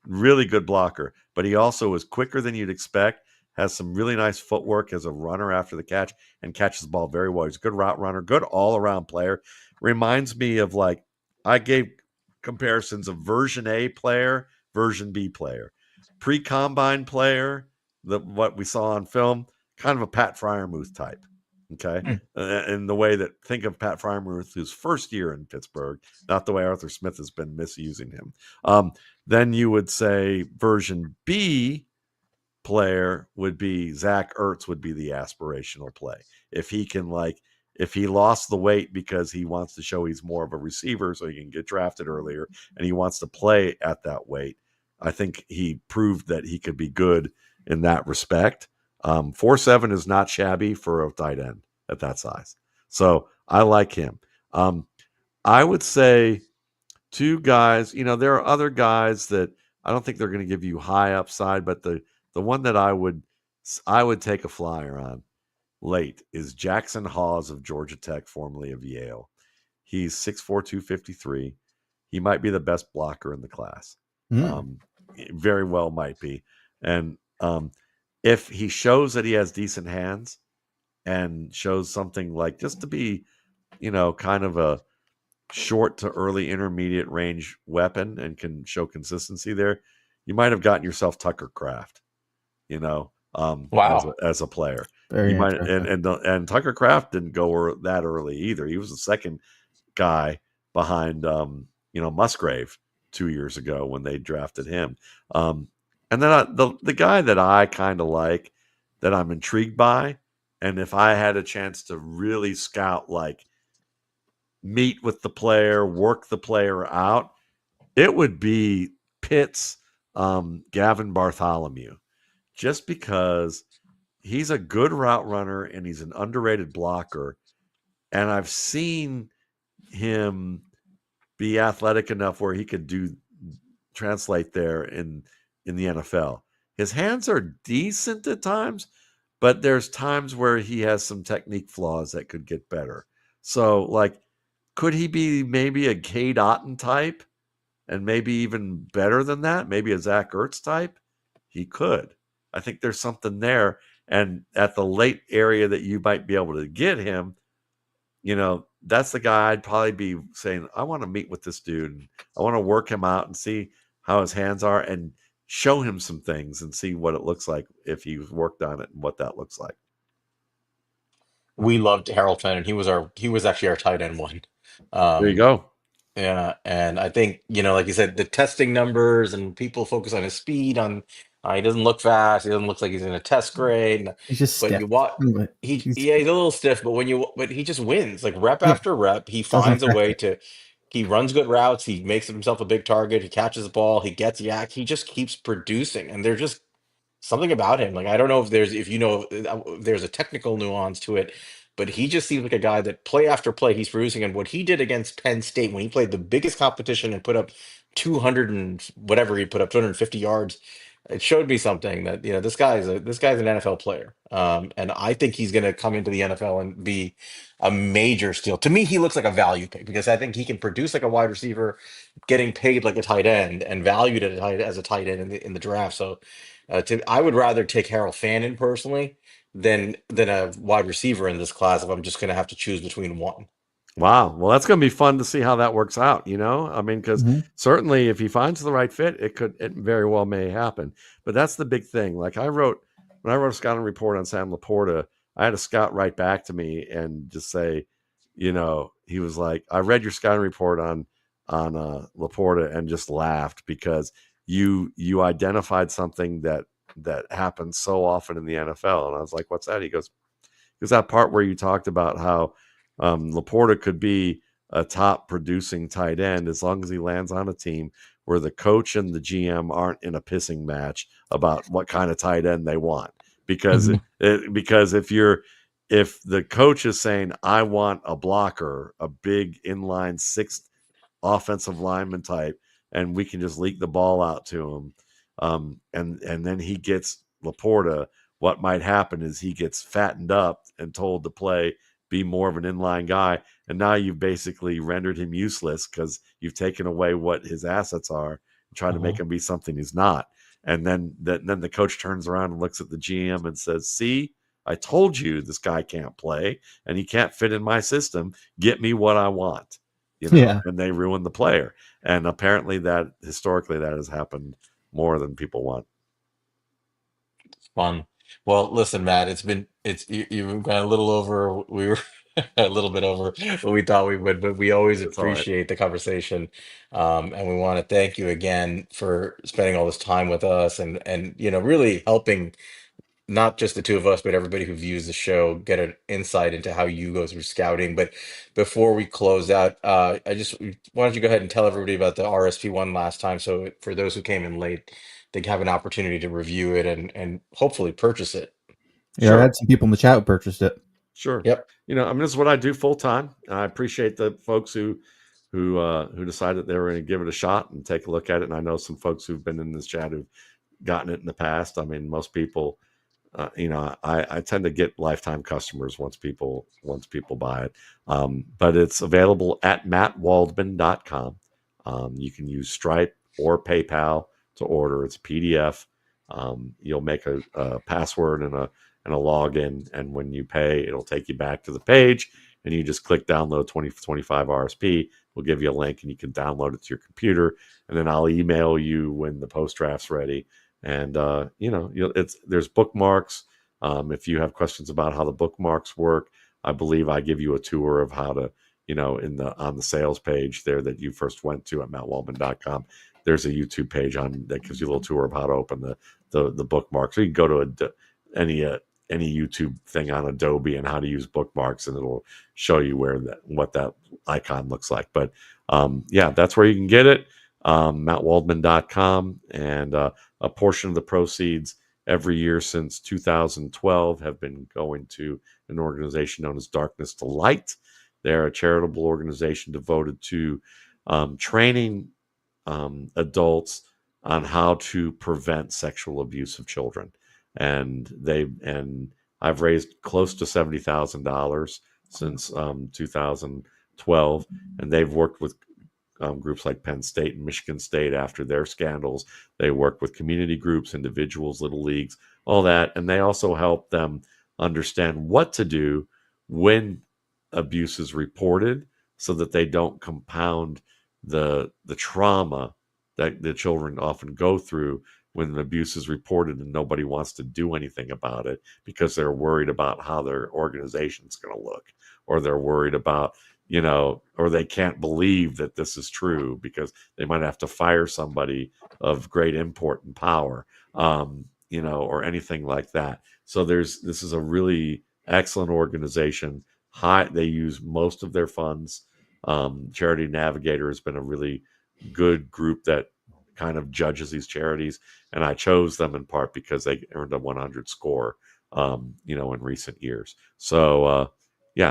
really good blocker. But he also is quicker than you'd expect, has some really nice footwork as a runner after the catch, and catches the ball very well. He's a good route runner, good all-around player. Reminds me of, like, I gave comparisons of version A player, version B player. Pre-combine player, what we saw on film, kind of a Pat Fryermuth type. Okay. In the way that, think of Pat Fryermuth, his first year in Pittsburgh, not the way Arthur Smith has been misusing him. Then you would say version B player would be Zach Ertz would be the aspirational play. If he can, like, if he lost the weight because he wants to show he's more of a receiver so he can get drafted earlier and he wants to play at that weight, I think he proved that he could be good in that respect. 4'7" is not shabby for a tight end at that size. So I like him. I would say two guys, there are other guys that I don't think they're going to give you high upside, but the one that I would take a flyer on late is Jackson Hawes of Georgia Tech, formerly of Yale. He's 6'4", 253. He might be the best blocker in the class. Very well might be. And if he shows that he has decent hands and shows something like just to be, kind of a short to early intermediate range weapon and can show consistency there, you might have gotten yourself Tucker Kraft, Wow. as a player. Very You might, interesting. and Tucker Kraft didn't go that early either. He was the second guy behind Musgrave 2 years ago when they drafted him. And then the guy that I kind of like, that I'm intrigued by, and if I had a chance to really scout, like, meet with the player, work the player out, it would be Pitt's Gavin Bartholomew, just because he's a good route runner and he's an underrated blocker. And I've seen him be athletic enough where he could translate there in the NFL. His hands are decent at times, but there's times where he has some technique flaws that could get better. So, like, could he be maybe a Cade Otton type and maybe even better than that? Maybe a Zach Ertz type? He could. I think there's something there. And at the late area that you might be able to get him, that's the guy I'd probably be saying, I want to meet with this dude. I want to work him out and see how his hands are and show him some things and see what it looks like if he's worked on it and what that looks like. We loved Harold Fenton. He was actually our tight end one. There you Um, go. Yeah, and I think, like you said, the testing numbers and people focus on his speed, on he doesn't look fast, he doesn't look like he's in a test grade, He's just but stiff. you what He's he's a little stiff, but he just wins like rep yeah, after rep. He doesn't finds a affect way it. to he runs good routes, he makes himself a big target, he catches the ball, he gets yak, he just keeps producing, and they're just something about him. Like I don't know if if there's a technical nuance to it, but he just seems like a guy that play after play he's producing. And what he did against Penn State when he played the biggest competition and put up 200 and whatever he put up 250 yards, it showed me something that this guy's an NFL player. And I think he's going to come into the NFL and be a major steal. To me, he looks like a value pick because I think he can produce like a wide receiver, getting paid like a tight end and valued as a tight end in the draft. So I would rather take Harold Fannin personally than a wide receiver in this class if I'm just going to have to choose between one. Wow. Well, that's going to be fun to see how that works out. I mean, because Mm-hmm. certainly if he finds the right fit, it very well may happen. But that's the big thing. Like when I wrote a scouting report on Sam Laporta, I had a scout write back to me and just say, he was like, I read your scouting report on Laporta and just laughed because you identified something that happens so often in the NFL. And I was like, what's that? He goes, because that part where you talked about how Laporta could be a top producing tight end as long as he lands on a team where the coach and the GM aren't in a pissing match about what kind of tight end they want. Because because if the coach is saying I want a blocker, a big inline sixth offensive lineman type, and we can just leak the ball out to him, and then he gets Laporta, what might happen is he gets fattened up and told to be more of an inline guy. And now you've basically rendered him useless because you've taken away what his assets are and trying to make him be something he's not. And then the coach turns around and looks at the GM and says, see, I told you this guy can't play and he can't fit in my system. Get me what I want, Yeah. and they ruin the player. And apparently that historically that has happened more than people want. Fun. Well, listen, Matt, you've gone a little over. We were a little bit over what we thought we would, but we always It's all right. appreciate the conversation. And we want to thank you again for spending all this time with us and really helping not just the two of us, but everybody who views the show get an insight into how you go through scouting. But before we close out, why don't you go ahead and tell everybody about the RSP one last time, so for those who came in late, they have an opportunity to review it and hopefully purchase it. Yeah, I Sure. had some people in the chat who purchased it. Sure. Yep. I mean, this is what I do full time. I appreciate the folks who decided they were going to give it a shot and take a look at it. And I know some folks who've been in this chat who've gotten it in the past. I mean, most people, I tend to get lifetime customers once people buy it. But it's available at mattwaldman.com. You can use Stripe or PayPal to order. It's a PDF. You'll make a password and a login, and when you pay, it'll take you back to the page, and you just click download 2025 RSP. We'll give you a link, and you can download it to your computer, and then I'll email you when the post draft's ready. And there's bookmarks. If you have questions about how the bookmarks work, I believe I give you a tour of how to, on the sales page there that you first went to at mattwaldman.com. There's a YouTube page on that gives you a little tour of how to open the bookmarks. So you can go to any YouTube thing on Adobe and how to use bookmarks, and it'll show you what that icon looks like. But that's where you can get it. mattwaldman.com, and a portion of the proceeds every year since 2012 have been going to an organization known as Darkness to Light. They're a charitable organization devoted to training adults on how to prevent sexual abuse of children. And I've raised close to $70,000 since 2012, and they've worked with groups like Penn State and Michigan State after their scandals. They work with community groups, individuals, little leagues, all that, and they also help them understand what to do when abuse is reported, so that they don't compound the trauma that the children often go through when an abuse is reported and nobody wants to do anything about it because they're worried about how their organization's going to look, or they're worried about or they can't believe that this is true because they might have to fire somebody of great import and power, or anything like that. So this is a really excellent organization. They use most of their funds. Charity Navigator has been a really good group that kind of judges these charities, and I chose them in part because they earned a 100 score, in recent years. So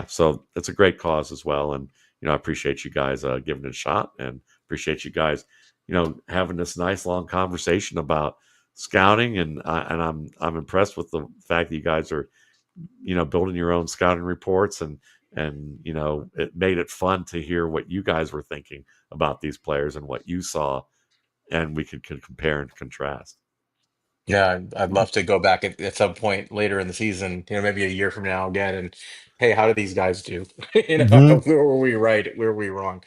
so it's a great cause as well, and I appreciate you guys giving it a shot, and appreciate you guys, having this nice long conversation about scouting, and I'm impressed with the fact that you guys are building your own scouting reports, and it made it fun to hear what you guys were thinking about these players and what you saw, and we could compare and contrast. Yeah, I'd love to go back at some point later in the season, maybe a year from now again, and hey, how did these guys do? Mhm. Where were we right? Where were we wrong?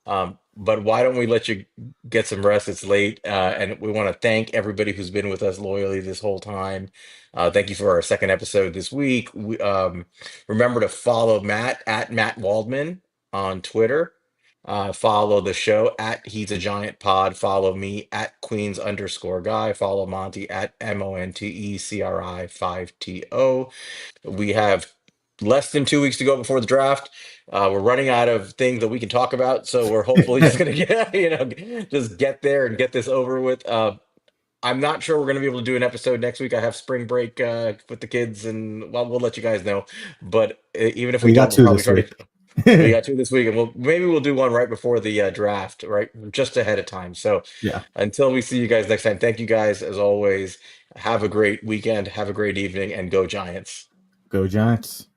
But why don't we let you get some rest? It's late, and we want to thank everybody who's been with us loyally this whole time. Thank you for our second episode this week. Remember to follow Matt at Matt Waldman on Twitter. Follow the show at He's a Giant Pod. Follow me at Queens_guy. Follow Monty at MONTECRI5TO. We have less than 2 weeks to go before the draft. We're running out of things that we can talk about, so we're hopefully just gonna get just get there and get this over with. I'm not sure we're gonna be able to do an episode next week. I have spring break with the kids, and well, we'll let you guys know. But even if we We don't, got we'll two probably this try to. week. We got two this week, and maybe we'll do one right before the draft, right, just ahead of time. So Yeah. until we see you guys next time, thank you guys as always. Have a great weekend. Have a great evening, and go Giants. Go Giants.